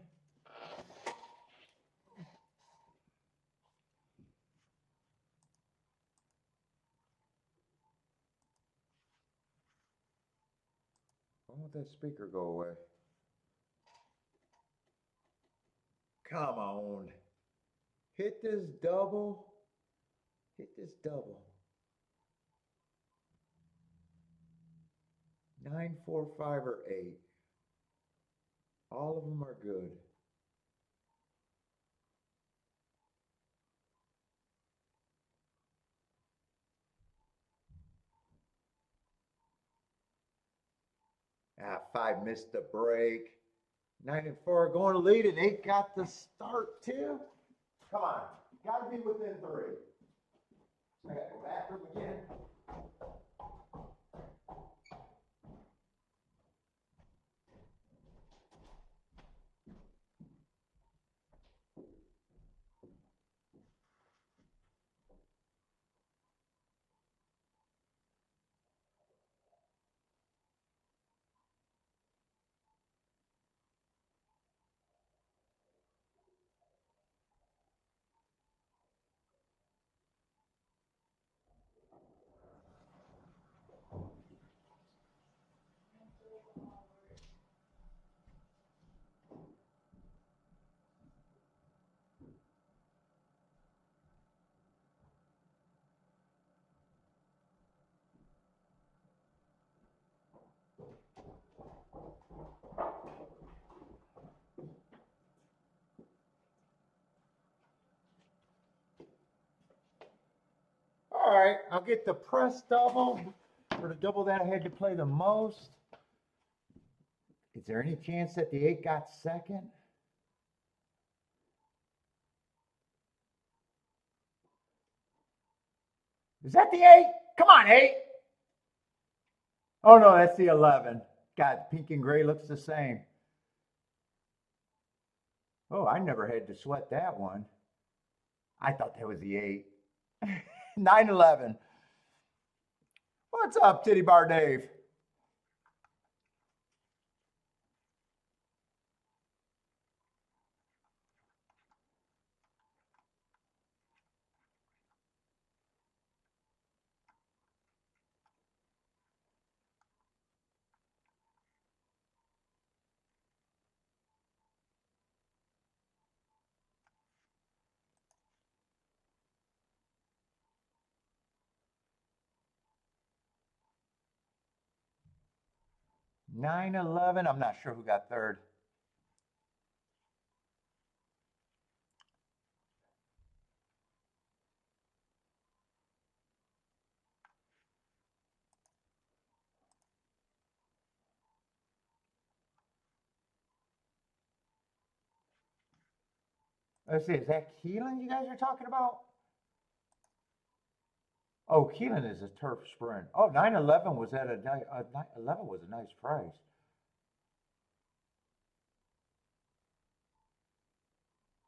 Why won't that speaker go away? Come on. Hit this double. Hit this double. 9, 4, 5, or 8. All of them are good. Ah, 5 missed the break. 9 and 4 going to lead, and 8 got the start too. Come on, gotta be within 3. I gotta go bathroom again. All right, I'll get the press double for the double that I had to play the most. Is there any chance that the 8 got second? Is that the 8? Come on, 8. Oh no, that's the 11. God, pink and gray looks the same. Oh, I never had to sweat that one. I thought that was the 8. 9-11. What's up, Titty Bar Dave? Nine 11. I'm not sure who got third. Let's see, is that Keeneland you guys are talking about? Oh, Keeneland is a turf sprint. Oh, 9-11 was at 11 was a nice price.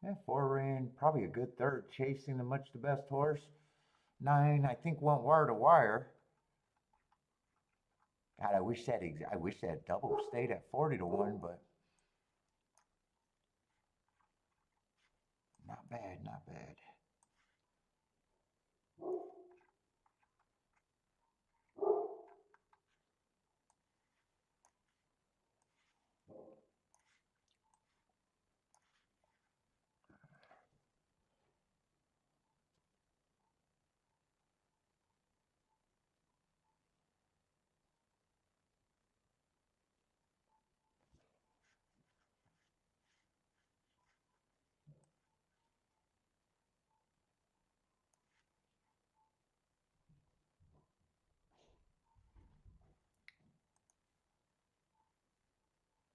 Yeah, 4 ran probably a good third, chasing the much the best horse. 9, I think, went wire to wire. God, I wish that double stayed at 40 to 1, but not bad, not bad.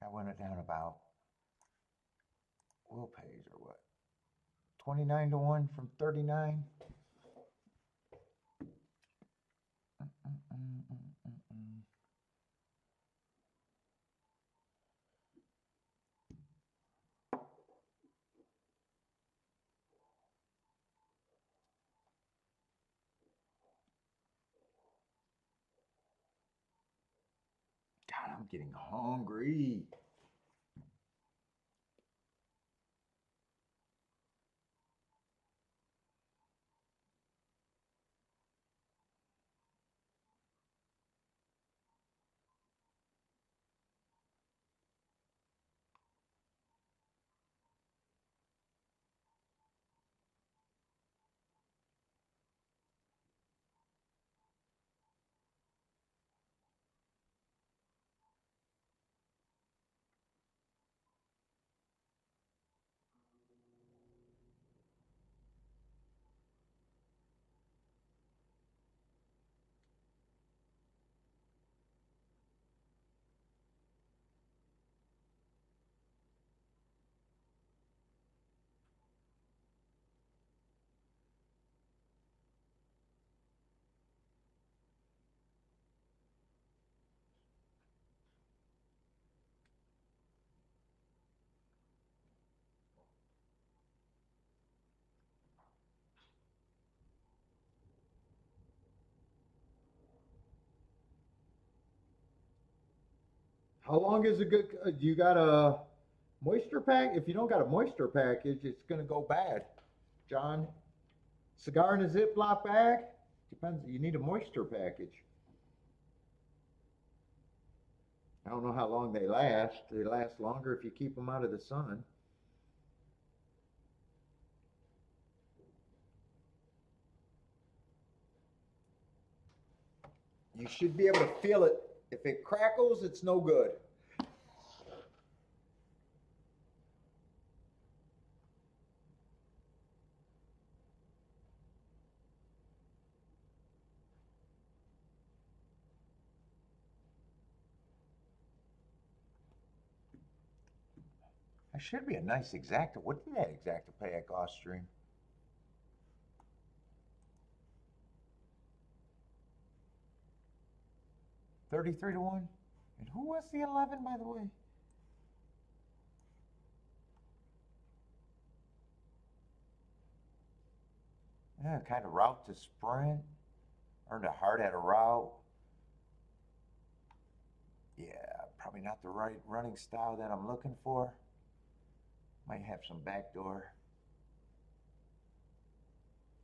I went it down about, Will pays or what? 29 to 1 from 39. God, I'm getting hungry. How long is a good? You got a moisture pack? If you don't got a moisture package, it's gonna go bad. John, cigar in a Ziploc bag? Depends. You need a moisture package. I don't know how long they last. They last longer if you keep them out of the sun. You should be able to feel it. If it crackles, it's no good. That should be a nice exacta. What did that exacta pay at Gulfstream? 33 to 1? And who was the 11, by the way? Yeah, kind of route to sprint. Earned a heart at a route. Yeah, probably not the right running style that I'm looking for. Might have some backdoor.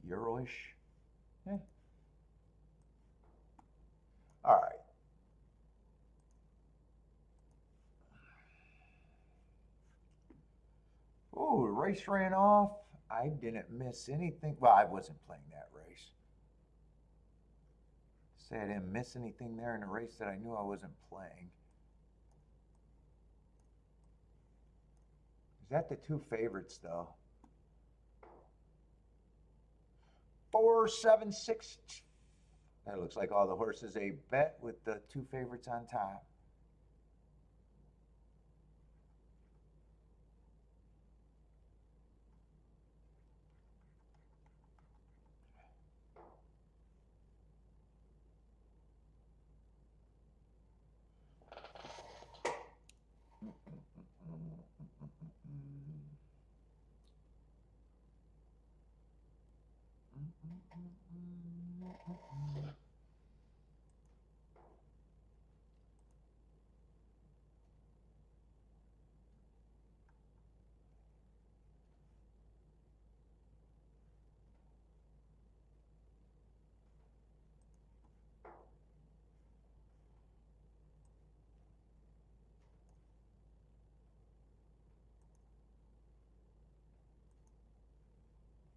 Euro-ish. Yeah. All right. Oh, the race ran off. I didn't miss anything. Well, I wasn't playing that race. Say I didn't miss anything there in a race that I knew I wasn't playing. Is that the 2 favorites though? 4, 7, 6. That looks like all the horses a bet with the 2 favorites on top.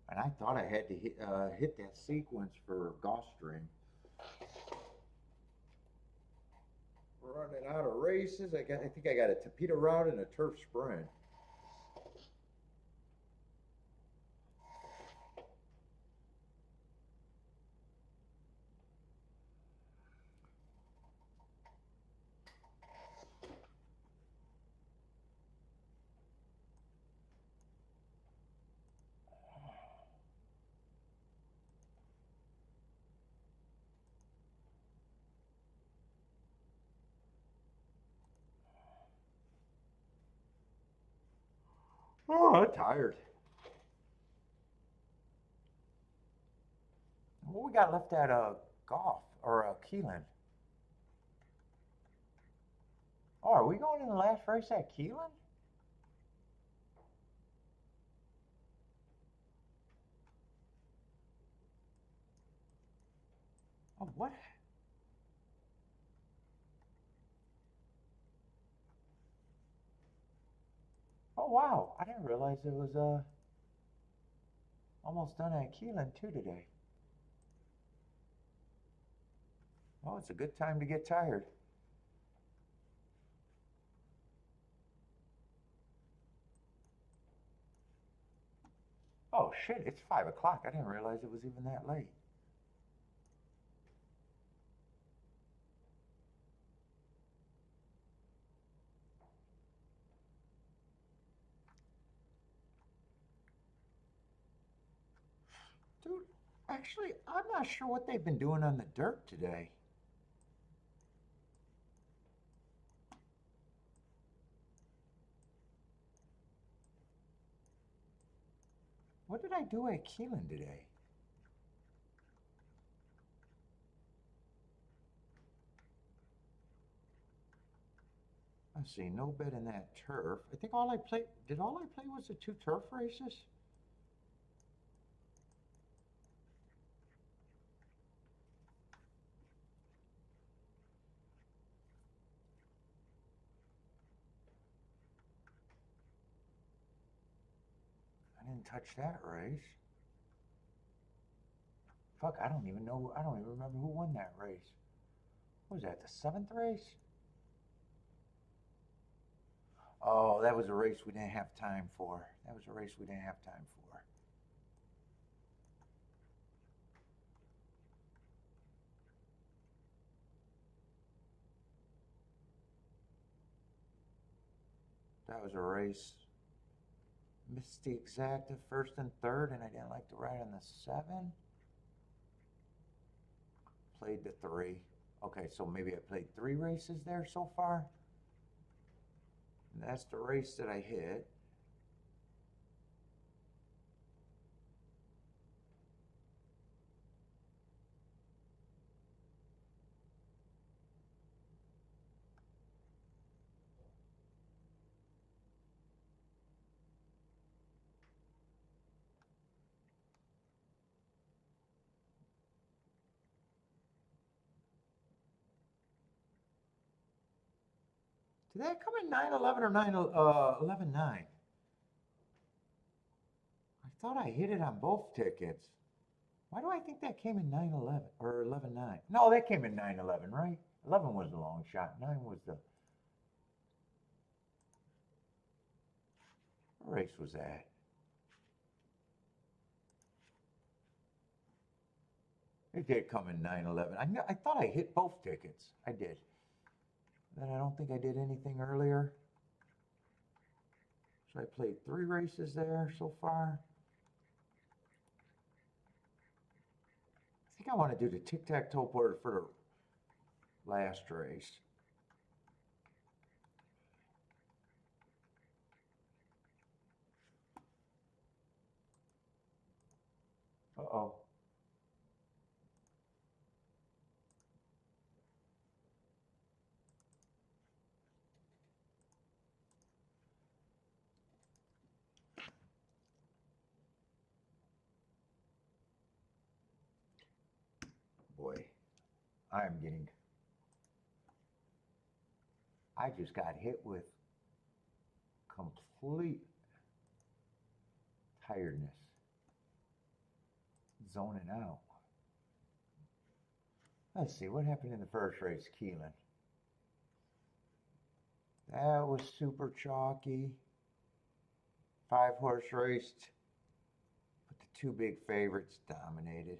And I thought I had to hit that sequence for Gulfstream. Running out of races. I think I got a torpedo route and a turf sprint. Oh, I'm tired. What we got left at golf or Keeneland? Oh, are we going in the last race at Keeneland? Oh, what? Oh, wow. I didn't realize it was almost done at Keeneland too today. Well, it's a good time to get tired. Oh, shit. It's 5 o'clock. I didn't realize it was even that late. Dude, actually, I'm not sure what they've been doing on the dirt today. What did I do at Keeneland today? Let's see, no bet in that turf. I think all I played, did all I play was the 2 turf races? I didn't touch that race. Fuck, I don't even know, I don't even remember who won that race. What was that, the 7th race? Oh, that was a race we didn't have time for. That was a race we didn't have time for. That was a race. Missed the exacta first and third, and I didn't like to ride on the 7. Played the 3. Okay, so maybe I played 3 races there so far. And that's the race that I hit. Did that come in 9-11 or 11-9? I thought I hit it on both tickets. Why do I think that came in 9-11 or 11-9? No, that came in 9-11, right? 11 was the long shot. 9 was the... What race was that? It did come in 9-11. I thought I hit both tickets. I did. Then I don't think I did anything earlier. So I played 3 races there so far. I think I want to do the tic-tac-toe board for the last race. Uh-oh. I just got hit with complete tiredness, zoning out. Let's see, what happened in the first race, Keeneland? That was super chalky. 5-horse race, but the 2 big favorites dominated.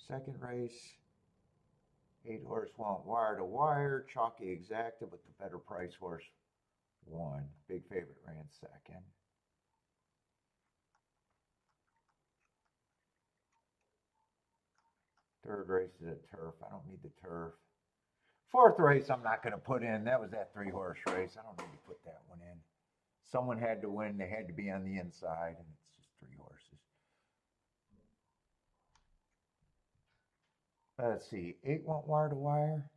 Second race, 8-horse went wire to wire, chalky exacta, but the better price horse won. Big favorite ran second. Third race is a turf. I don't need the turf. Fourth race I'm not going to put in. That was that 3-horse race. I don't need to put that one in. Someone had to win. They had to be on the inside, and it's just 3 horses. Let's see. 8 went wire to wire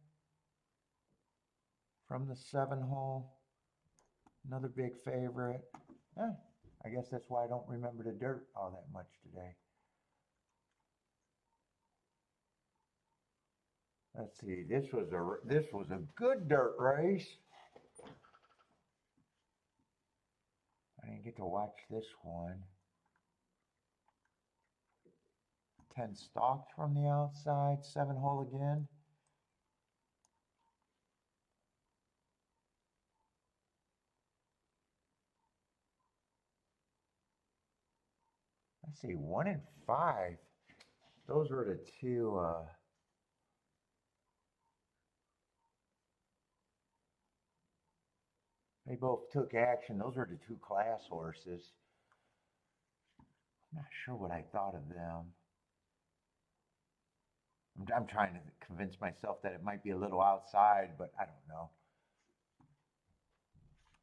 from the 7 hole. Another big favorite. I guess that's why I don't remember the dirt all that much today. Let's see. This was a good dirt race. I didn't get to watch this one. 10 stalked from the outside, 7 hole again. Let's see, 1 and 5. Those were the 2. They both took action. Those were the 2 class horses. I'm not sure what I thought of them. I'm trying to convince myself that it might be a little outside, but I don't know.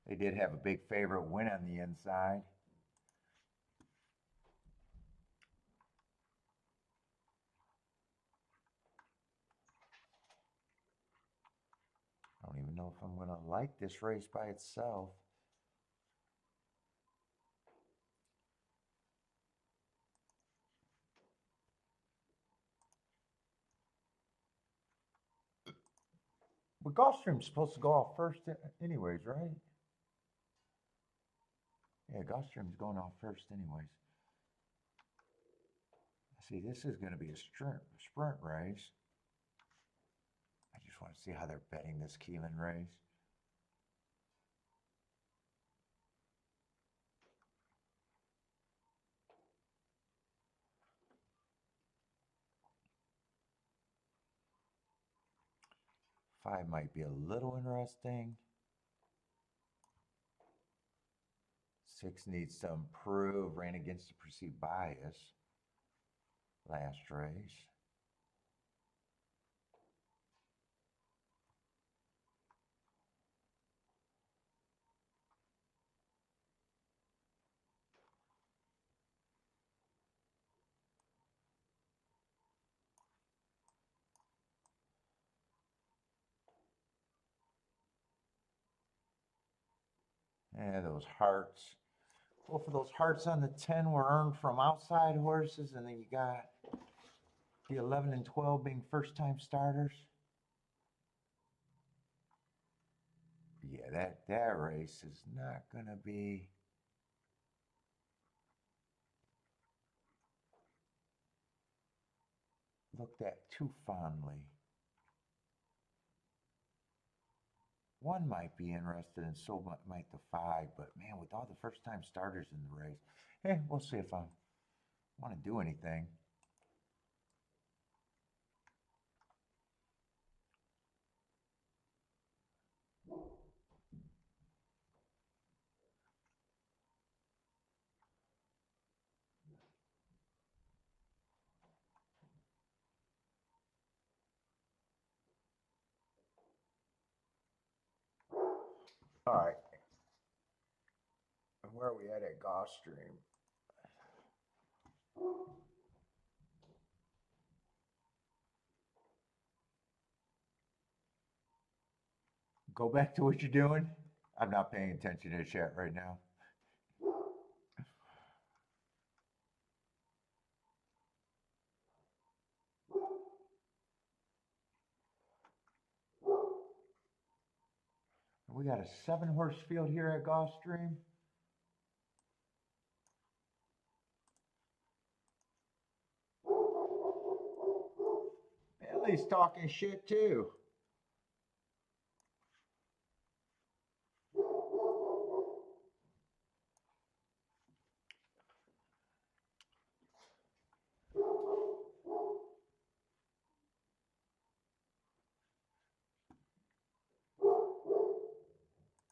They did have a big favorite win on the inside. I don't even know if I'm going to like this race by itself. But Gulfstream's supposed to go off first anyways, right? Yeah, Gulfstream's going off first anyways. See, this is going to be a sprint race. I just want to see how they're betting this Keeneland race. Five might be a little interesting. 6 needs to improve. Ran against the perceived bias last race. Yeah, those hearts. Both of those hearts on the 10 were earned from outside horses, and then you got the 11 and 12 being first-time starters. Yeah, that race is not going to be looked at too fondly. One might be interested, and so might the 5, but man, with all the first-time starters in the race, we'll see if I want to do anything. All right. Where are we at Gulfstream? Go back to what you're doing. I'm not paying attention to the chat right now. We got a 7-horse field here at Gulfstream. Billy's talking shit too.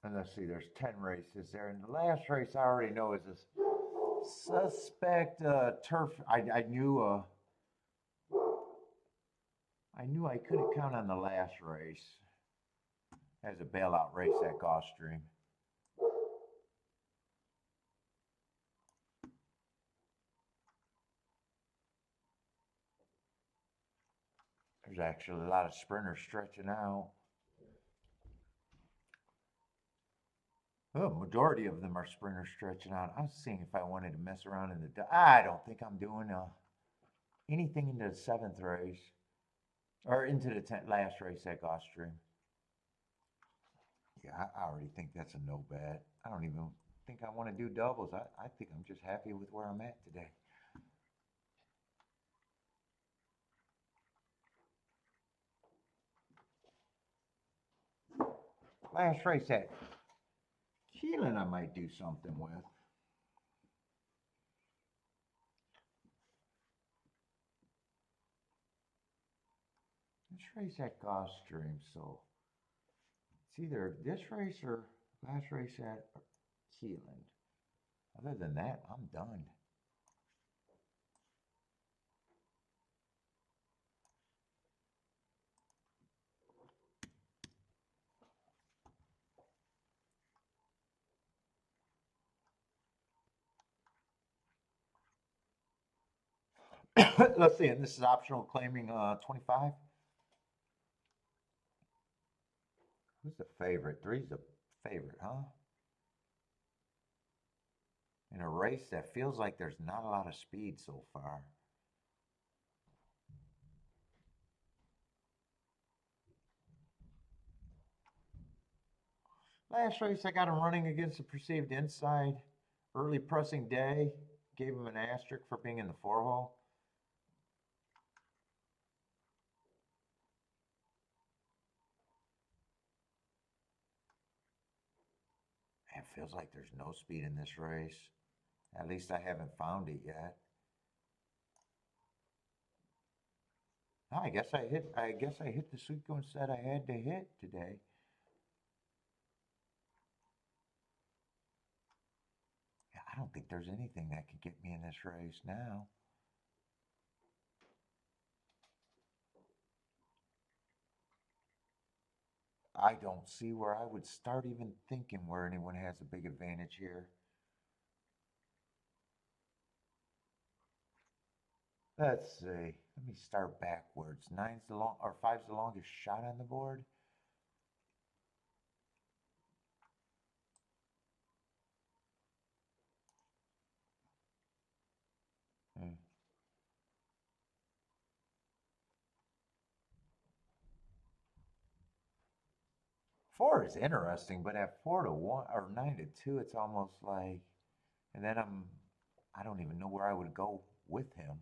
And let's see, there's 10 races there. And the last race I already know is this suspect turf. I knew I couldn't count on the last race as a bailout race at Gulfstream. There's actually a lot of sprinters stretching out. Oh, majority of them are sprinters stretching out. I was seeing if I wanted to mess around in the. I don't think I'm doing anything into the 7th race or into the last race at Gulfstream. Yeah, I already think that's a no bet. I don't even think I want to do doubles. I think I'm just happy with where I'm at today. Last race at Keeneland I might do something with. This race at Gulfstream, so it's either this race or last race at Keeneland. Other than that, I'm done. Let's see, and this is optional claiming 25. Who's the favorite? 3's the favorite, huh? In a race that feels like there's not a lot of speed so far. Last race, I got him running against the perceived inside. Early pressing day. Gave him an asterisk for being in the 4-hole. It feels like there's no speed in this race. At least I haven't found it yet. I guess I hit the sequence that I had to hit today. Yeah, I don't think there's anything that can get me in this race now. I don't see where I would start even thinking where anyone has a big advantage here. Let's see. Let me start backwards. 5's the longest shot on the board. Hmm. 4 is interesting, but at 4-1 or 9-2, it's almost like, and then I don't even know where I would go with him.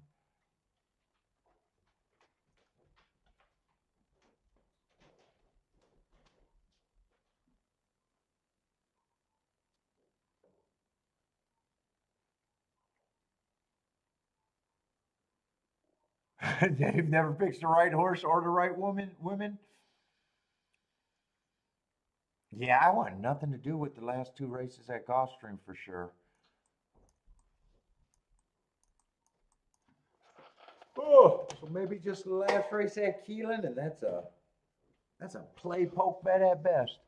Dave never picks the right horse or the right women. Yeah, I want nothing to do with the last 2 races at Gulfstream for sure. Oh, so maybe just the last race at Keeneland, and that's a play poke bet at best.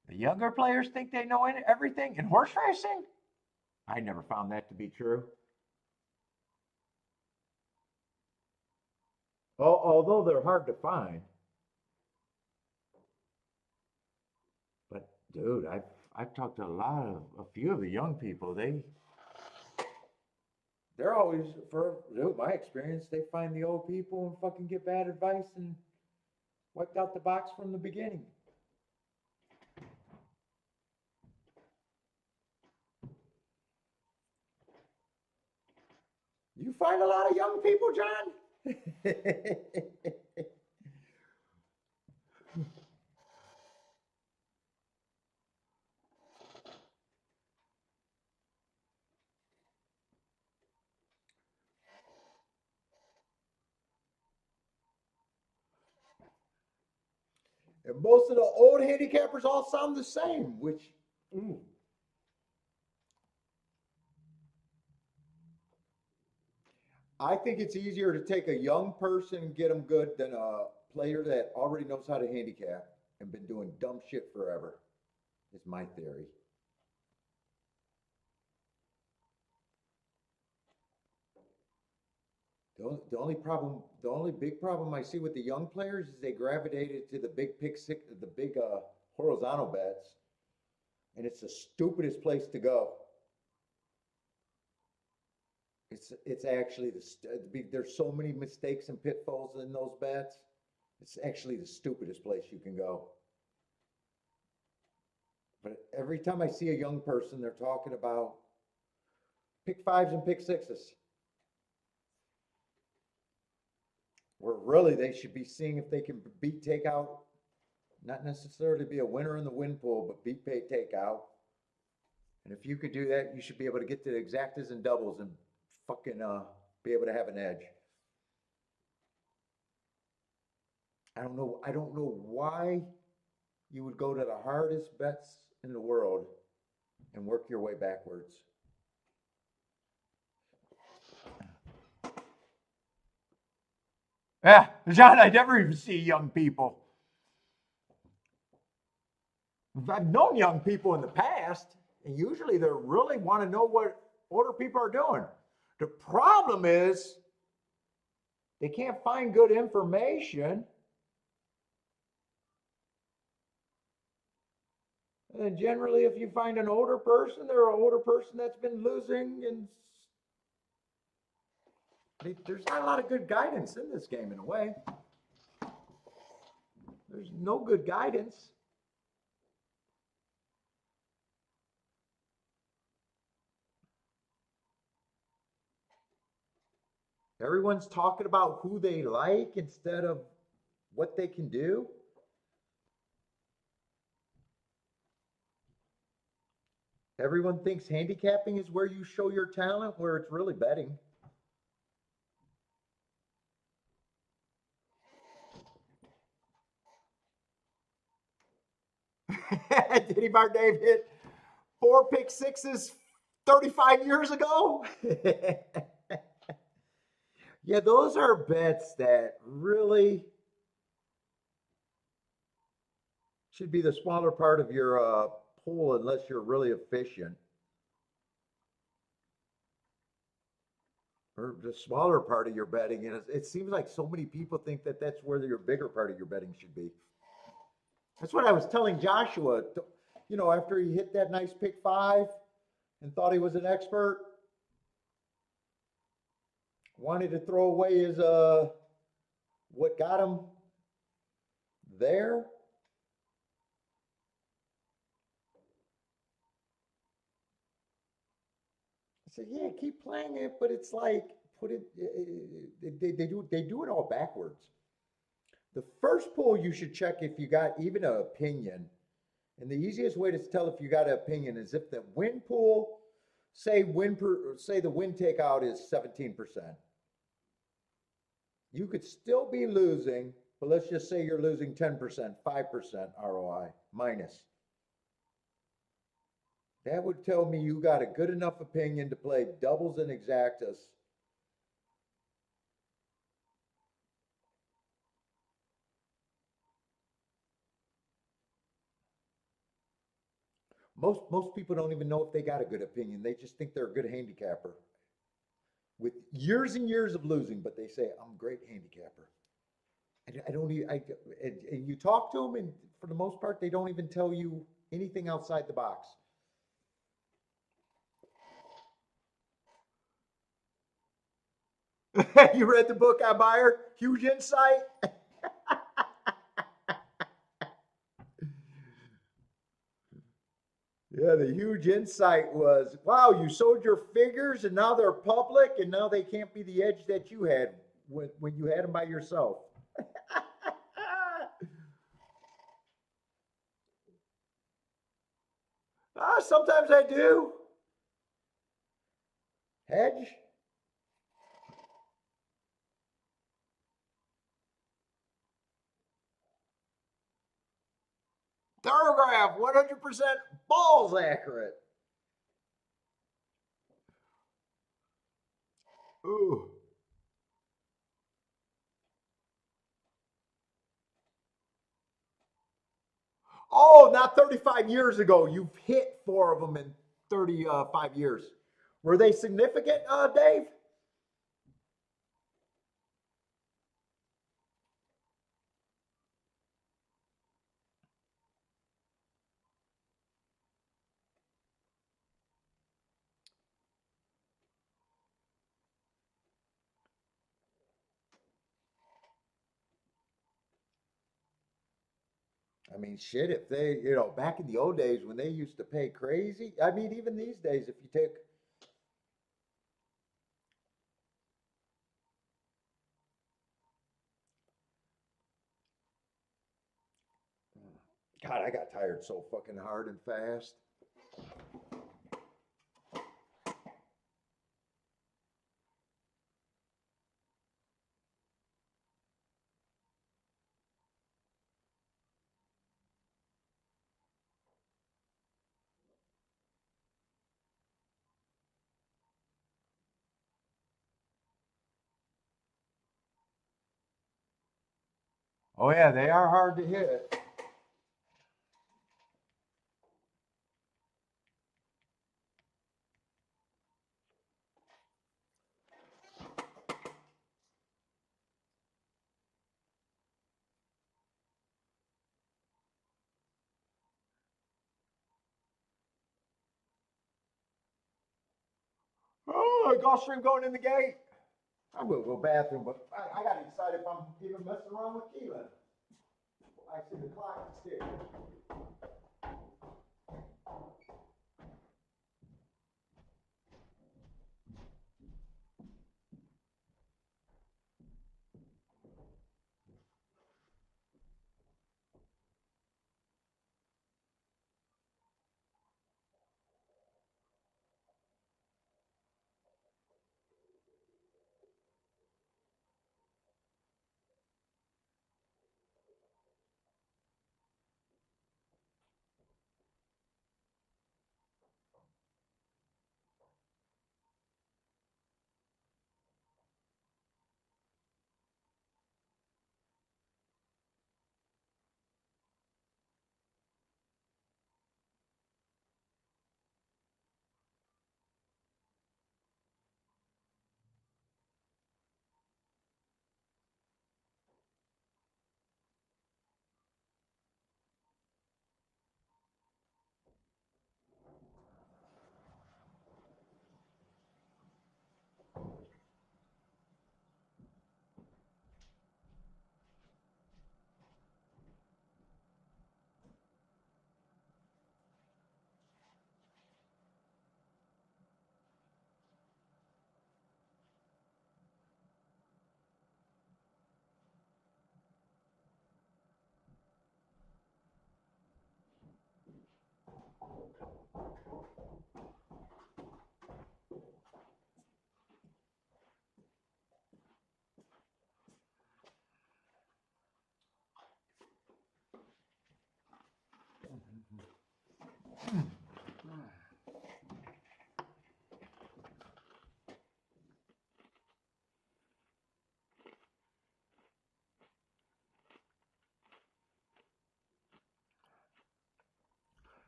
The younger players think they know everything in horse racing. I never found that to be true. Although they're hard to find. But dude, I've talked to a few of the young people. They're always, for dude, my experience, they find the old people and fucking get bad advice and wiped out the box from the beginning. You find a lot of young people, John? And most of the old handicappers all sound the same, which mm, I think it's easier to take a young person and get them good than a player that already knows how to handicap and been doing dumb shit forever. Is my theory. The only big problem I see with the young players is they gravitated to the big pick six, the big horizontal bets, and it's the stupidest place to go. It's actually there's so many mistakes and pitfalls in those bets. It's actually the stupidest place you can go. But every time I see a young person, they're talking about pick fives and pick sixes, where really they should be seeing if they can beat takeout, not necessarily be a winner in the win pool, but beat pay takeout. And if you could do that, you should be able to get to the exactas and doubles and fucking be able to have an edge. I don't know why you would go to the hardest bets in the world and work your way backwards. Yeah, John, I never even see young people. I've known young people in the past, and usually they really want to know what older people are doing. The problem is they can't find good information. And generally, if you find an older person, they're an older person that's been losing, and there's not a lot of good guidance in this game in a way. There's no good guidance. Everyone's talking about who they like instead of what they can do. Everyone thinks handicapping is where you show your talent, where it's really betting. Did Bar Dave hit four pick sixes 35 years ago? Yeah, those are bets that really should be the smaller part of your pool unless you're really efficient. Or the smaller part of your betting. And it seems like so many people think that that's where your bigger part of your betting should be. That's what I was telling Joshua. You know, after he hit that nice pick five and thought he was an expert, wanted to throw away his what got him there. I said, yeah, keep playing it, but it's like put it. They do it all backwards. The first poll you should check if you got even an opinion, and the easiest way to tell if you got an opinion is if the win pool, say the win takeout is 17%. You could still be losing, but let's just say you're losing 10%, 5% ROI minus. That would tell me you got a good enough opinion to play doubles and exactas. Most people don't even know if they got a good opinion. They just think they're a good handicapper with years and years of losing, but they say I'm a great handicapper. I don't even, and you talk to them, and for the most part, they don't even tell you anything outside the box. You read the book on Buyer? Huge insight. Yeah, the huge insight was, wow, you sold your figures and now they're public and now they can't be the edge that you had when you had them by yourself. Sometimes I do. Hedge? Thoroughgraph, 100% balls accurate. Ooh. Oh, not 35 years ago. You've hit four of them in 35 years. Were they significant, Dave? I mean, shit, if they, back in the old days when they used to pay crazy, I mean, even these days, if you take, God, I got tired so fucking hard and fast. Oh, yeah, they are hard to hit. Oh, Gulfstream going in the gate. I'm going to go bathroom, but I got to decide if I'm even messing around with Keeneland. I see the clock is ticking.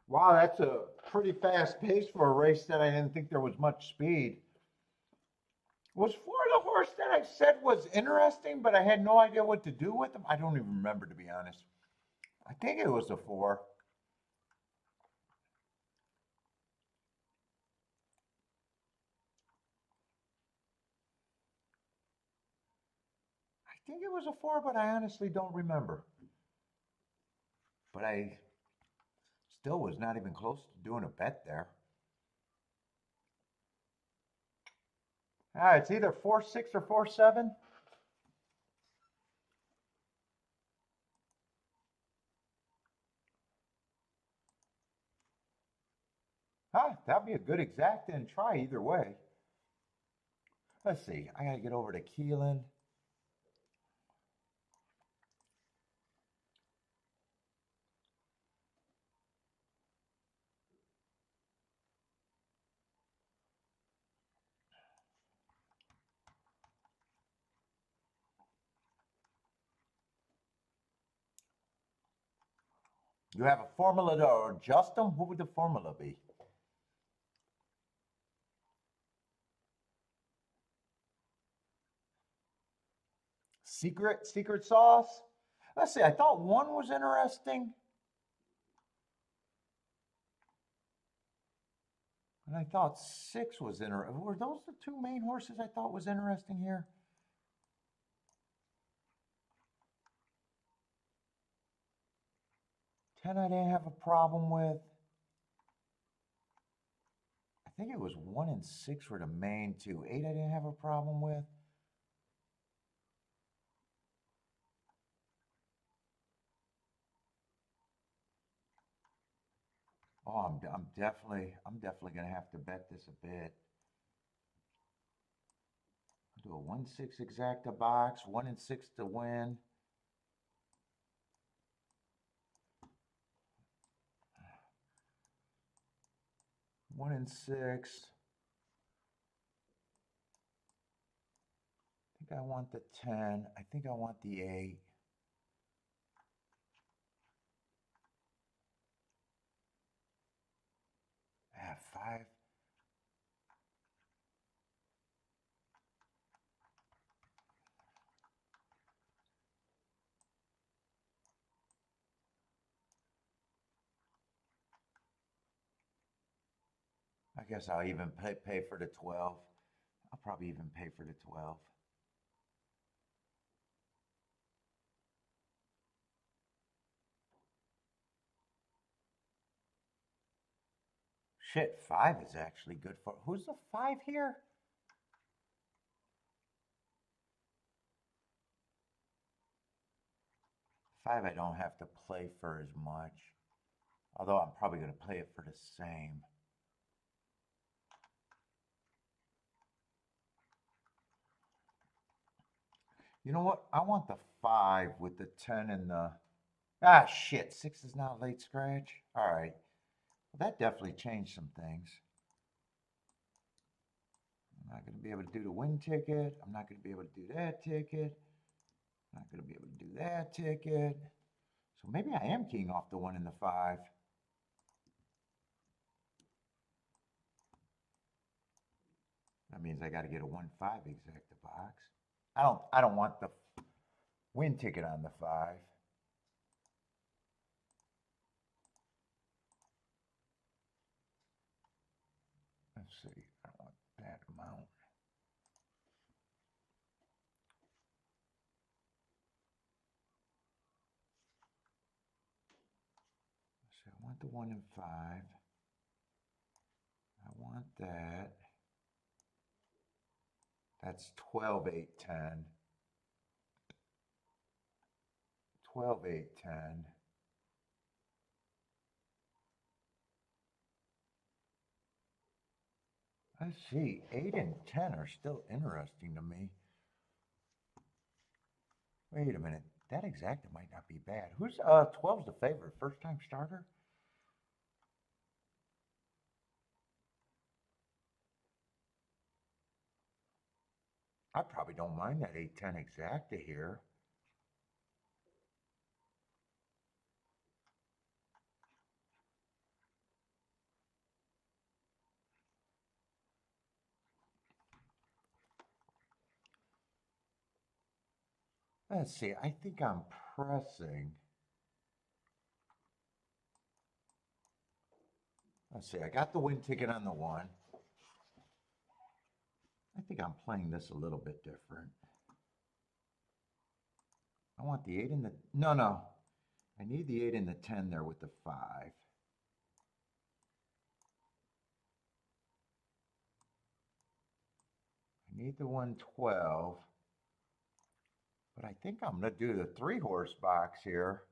Wow, that's a pretty fast pace for a race that I didn't think there was much speed. Was Florida horse that I said was interesting, but I had no idea what to do with him? I don't even remember, to be honest. I think it was a 4. I think it was a 4, but I honestly don't remember. But I still was not even close to doing a bet there. All right, it's either 4-6 or 4-7. That'd be a good exact and try either way. Let's see. I gotta get over to Keeneland. You have a formula to adjust them? What would the formula be? Secret sauce? Let's see. I thought 1 was interesting. And I thought 6 was interesting. Were those the 2 main horses I thought was interesting here? Ten I didn't have a problem with. I think it was 1 and 6 were the main 2. 8 I didn't have a problem with. Oh, I'm definitely gonna have to bet this a bit. I'll do a 1-6 exacta box, 1 and 6 to win. One and 6. I think I want the 10. I think I want the 8. Ah, 5. I guess I'll even pay for the 12. I'll probably even pay for the 12. Shit, 5 is actually good for. Who's the 5 here? Five, I don't have to play for as much. Although I'm probably going to play it for the same. You know what? I want the 5 with the 10 and the. Ah, shit. 6 is not late scratch. All right. Well, that definitely changed some things. I'm not going to be able to do the win ticket. I'm not going to be able to do that ticket. I'm not going to be able to do that ticket. So maybe I am keying off the 1 and the 5. That means I got to get a 1-5 exacta box. I don't want the win ticket on the 5. Let's see. I don't want that amount. So I want the 1 and 5. I want that. That's 12, 8, 10. 12, 8, 10. Let's see, 8 and 10 are still interesting to me. Wait a minute, that exacta might not be bad. Who's 12's the favorite, first time starter? I probably don't mind that 8-10 exacta here. Let's see, I think I'm pressing. Let's see, I got the win ticket on the one. I think I'm playing this a little bit different. I want the 8 and the, no. I need the 8 and the 10 there with the 5. I need the 112. But I think I'm going to do the 3-horse box here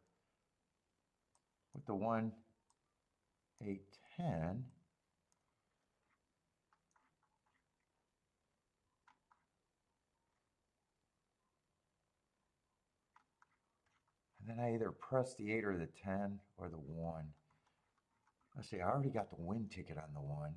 with the 1, 8, 10. And then I either press the 8 or the 10 or the 1. Let's see, I already got the win ticket on the 1.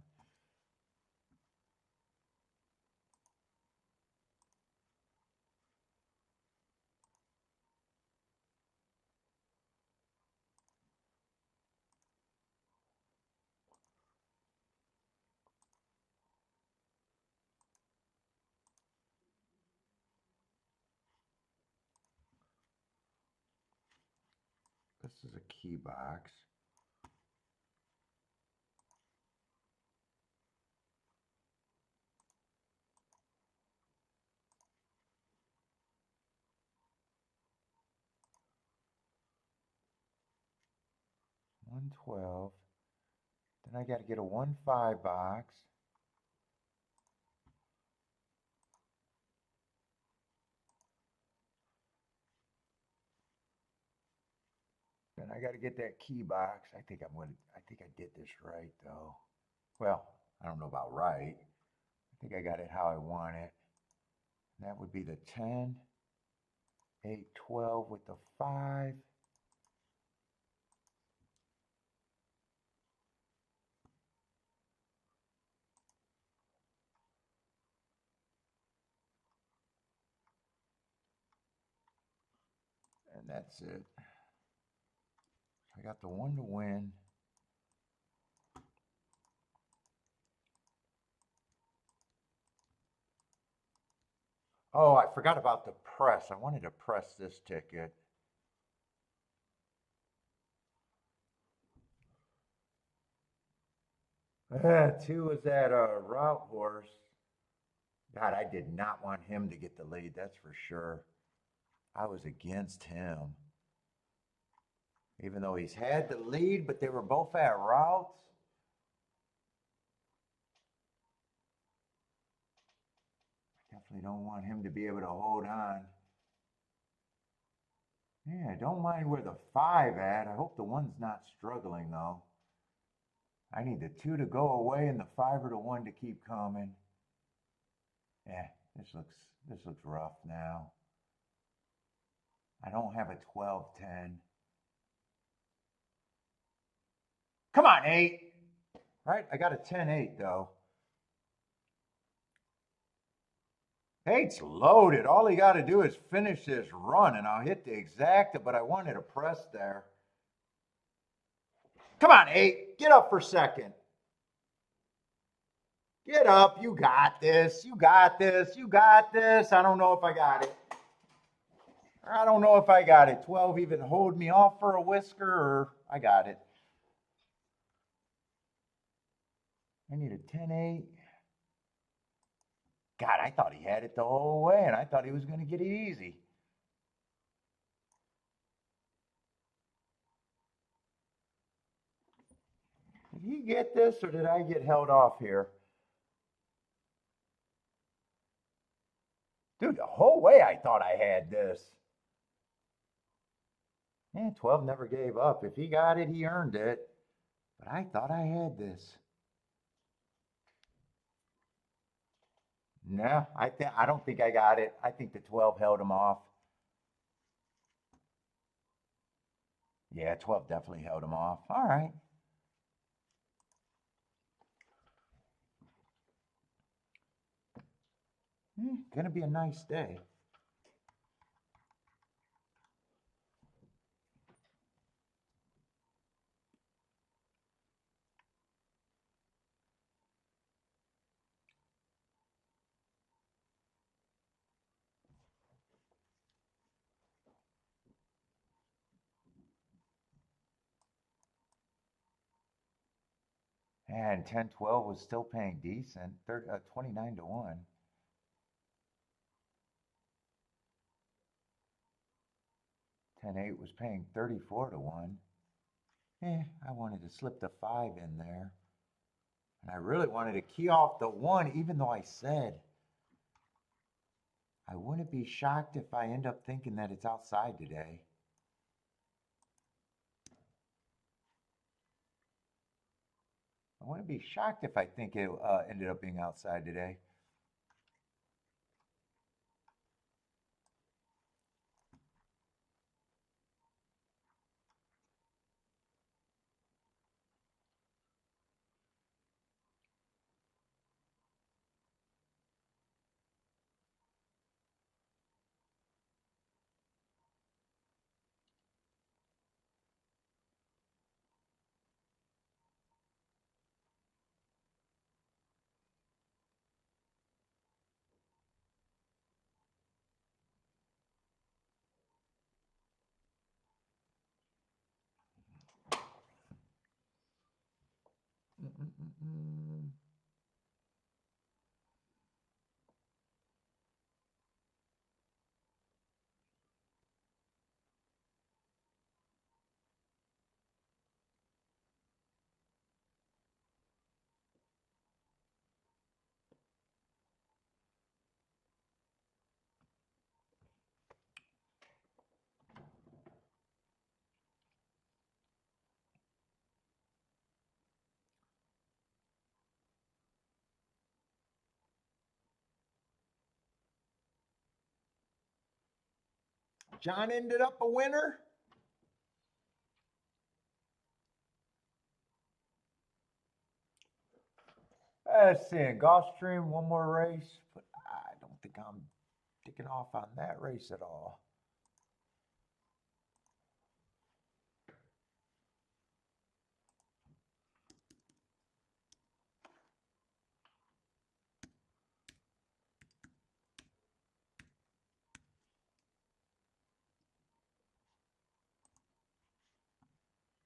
This is a key box. $112. Then I got to get a 1-5 box. Then I got to get that key box. I think I did this right though. Well, I don't know about right. I think I got it how I want it. That would be the 10, 8, 12 with the 5. And that's it. I got the 1 to win. Oh, I forgot about the press. I wanted to press this ticket. Two was that route horse. God, I did not want him to get the lead, that's for sure. I was against him. Even though he's had the lead, but they were both at routes. I definitely don't want him to be able to hold on. Yeah, I don't mind where the 5 at. I hope the 1's not struggling though. I need the 2 to go away and the 5 or the 1 to keep coming. Yeah, this looks rough now. I don't have a 12-10. Come on, 8. Right, I got a 10-8 though. 8's loaded. All he got to do is finish this run and I'll hit the exacta, but I wanted to press there. Come on, 8. Get up for second. Get up. You got this. You got this. You got this. I don't know if I got it. I don't know if I got it. 12 even hold me off for a whisker or I got it. I need a 10-8. God, I thought he had it the whole way and I thought he was going to get it easy. Did he get this or did I get held off here? Dude, the whole way I thought I had this. Yeah, 12 never gave up. If he got it, he earned it. But I thought I had this. No, I don't think I got it. I think the 12 held him off. Yeah, 12 definitely held him off. All right. Gonna be a nice day. Man, 10-12 was still paying decent. 29 to 1. $10-8 was paying 34 to 1. I wanted to slip the 5 in there. And I really wanted to key off the 1, even though I said I wouldn't be shocked if I end up thinking that it's outside today. I wouldn't be shocked if I think it ended up being outside today. John ended up a winner. Let's see, Gulfstream, one more race, but I don't think I'm ticking off on that race at all.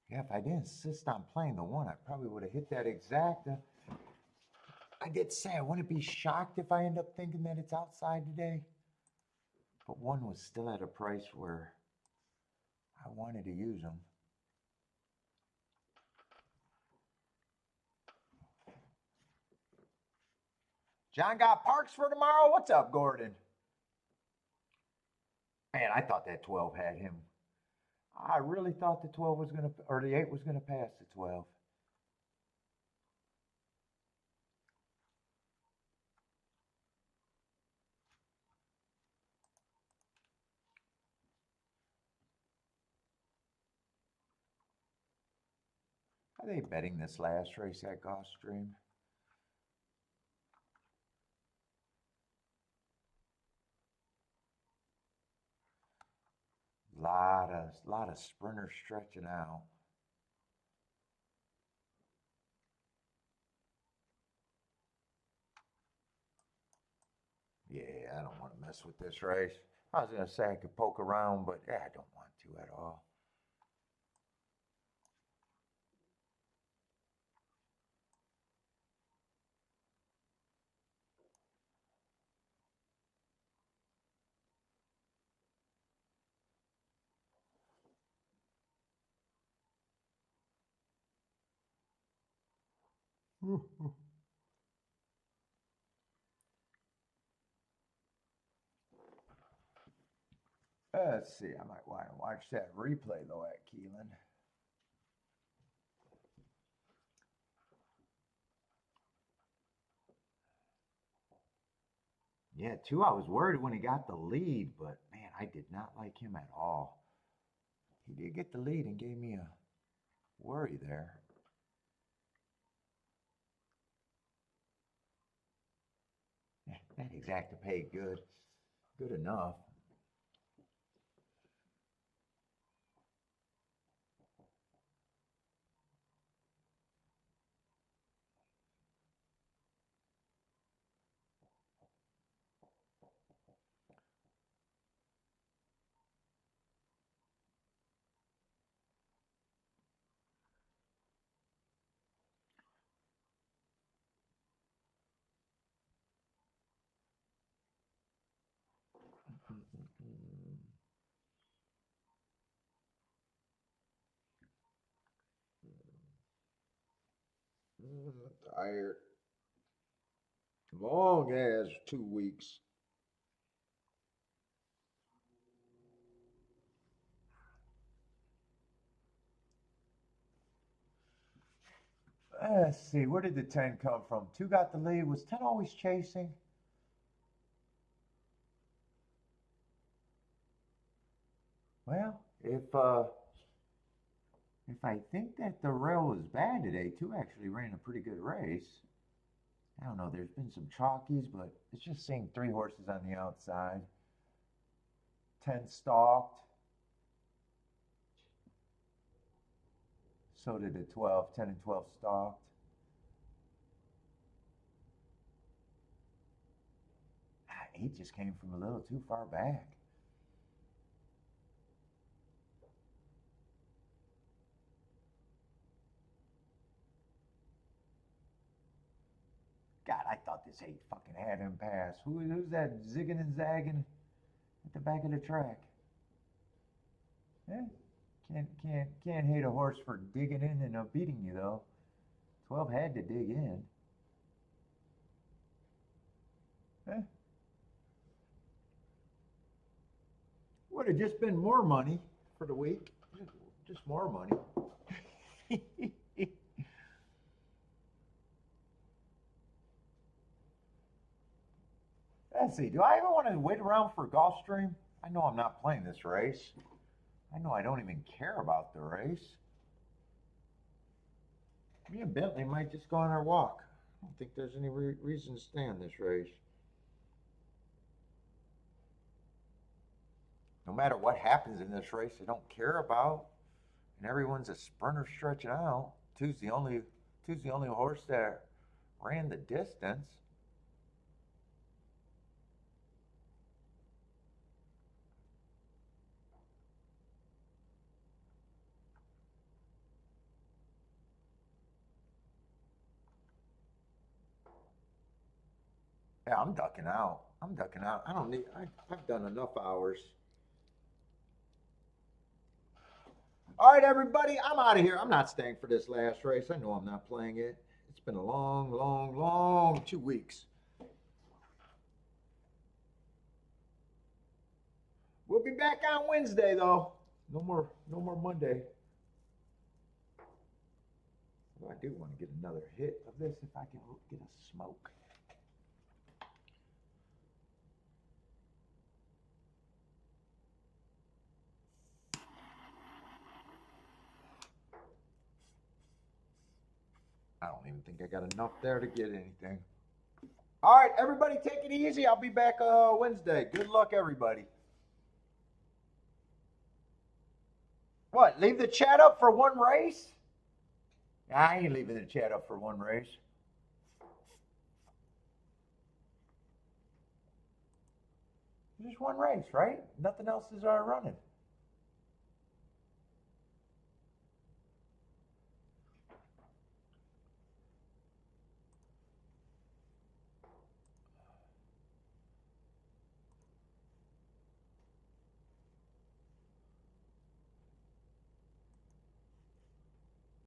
Yeah, if I didn't insist on playing the 1, I probably would have hit that exact. I did say I wouldn't be shocked if I end up thinking that it's outside today. But 1 was still at a price where I wanted to use them. John got parks for tomorrow. What's up, Gordon? Man, I thought that 12 had him. I really thought the 12 was going to, or the 8 was going to pass the 12. Are they betting this last race at Gulfstream? Lot of sprinters stretching out. Yeah, I don't want to mess with this race. I was going to say I could poke around, but yeah, I don't want to at all. Let's see, I might want to watch that replay though at Keeneland. Yeah, 2, I was worried when he got the lead, but man, I did not like him at all. He did get the lead and gave me a worry there. That exacta pay good enough. Tired. Long as 2 weeks. Let's see, where did the 10 come from? 2 got the lead. Was 10 always chasing? Well, if I think that the rail was bad today, 2 actually ran a pretty good race. I don't know, there's been some chalkies, but it's just seeing 3 horses on the outside. 10 stalked. So did the 12. 10 and 12 stalked. Ah, 8 just came from a little too far back. God, I thought this 8 fucking had him pass. Who's that zigging and zagging at the back of the track? Yeah. Can't hate a horse for digging in and beating you though. 12 had to dig in. Eh. Would have just been more money for the week. Just more money. Let's see. Do I ever want to wait around for Gulfstream? I know I'm not playing this race. I know I don't even care about the race. Me and Bentley might just go on our walk. I don't think there's any reason to stay on this race. No matter what happens in this race, I don't care about. And everyone's a sprinter stretching out. Two's the only horse that ran the distance. Yeah, I'm ducking out. I'm ducking out. I don't need. I've done enough hours. All right, everybody, I'm out of here. I'm not staying for this last race. I know I'm not playing it. It's been a long, long, long 2 weeks. We'll be back on Wednesday, though. No more Monday. Well, I do want to get another hit of this if I can get a smoke. I don't even think I got enough there to get anything. All right, everybody, take it easy. I'll be back Wednesday. Good luck, everybody. What, leave the chat up for one race? I ain't leaving the chat up for one race. Just one race, right? Nothing else is running.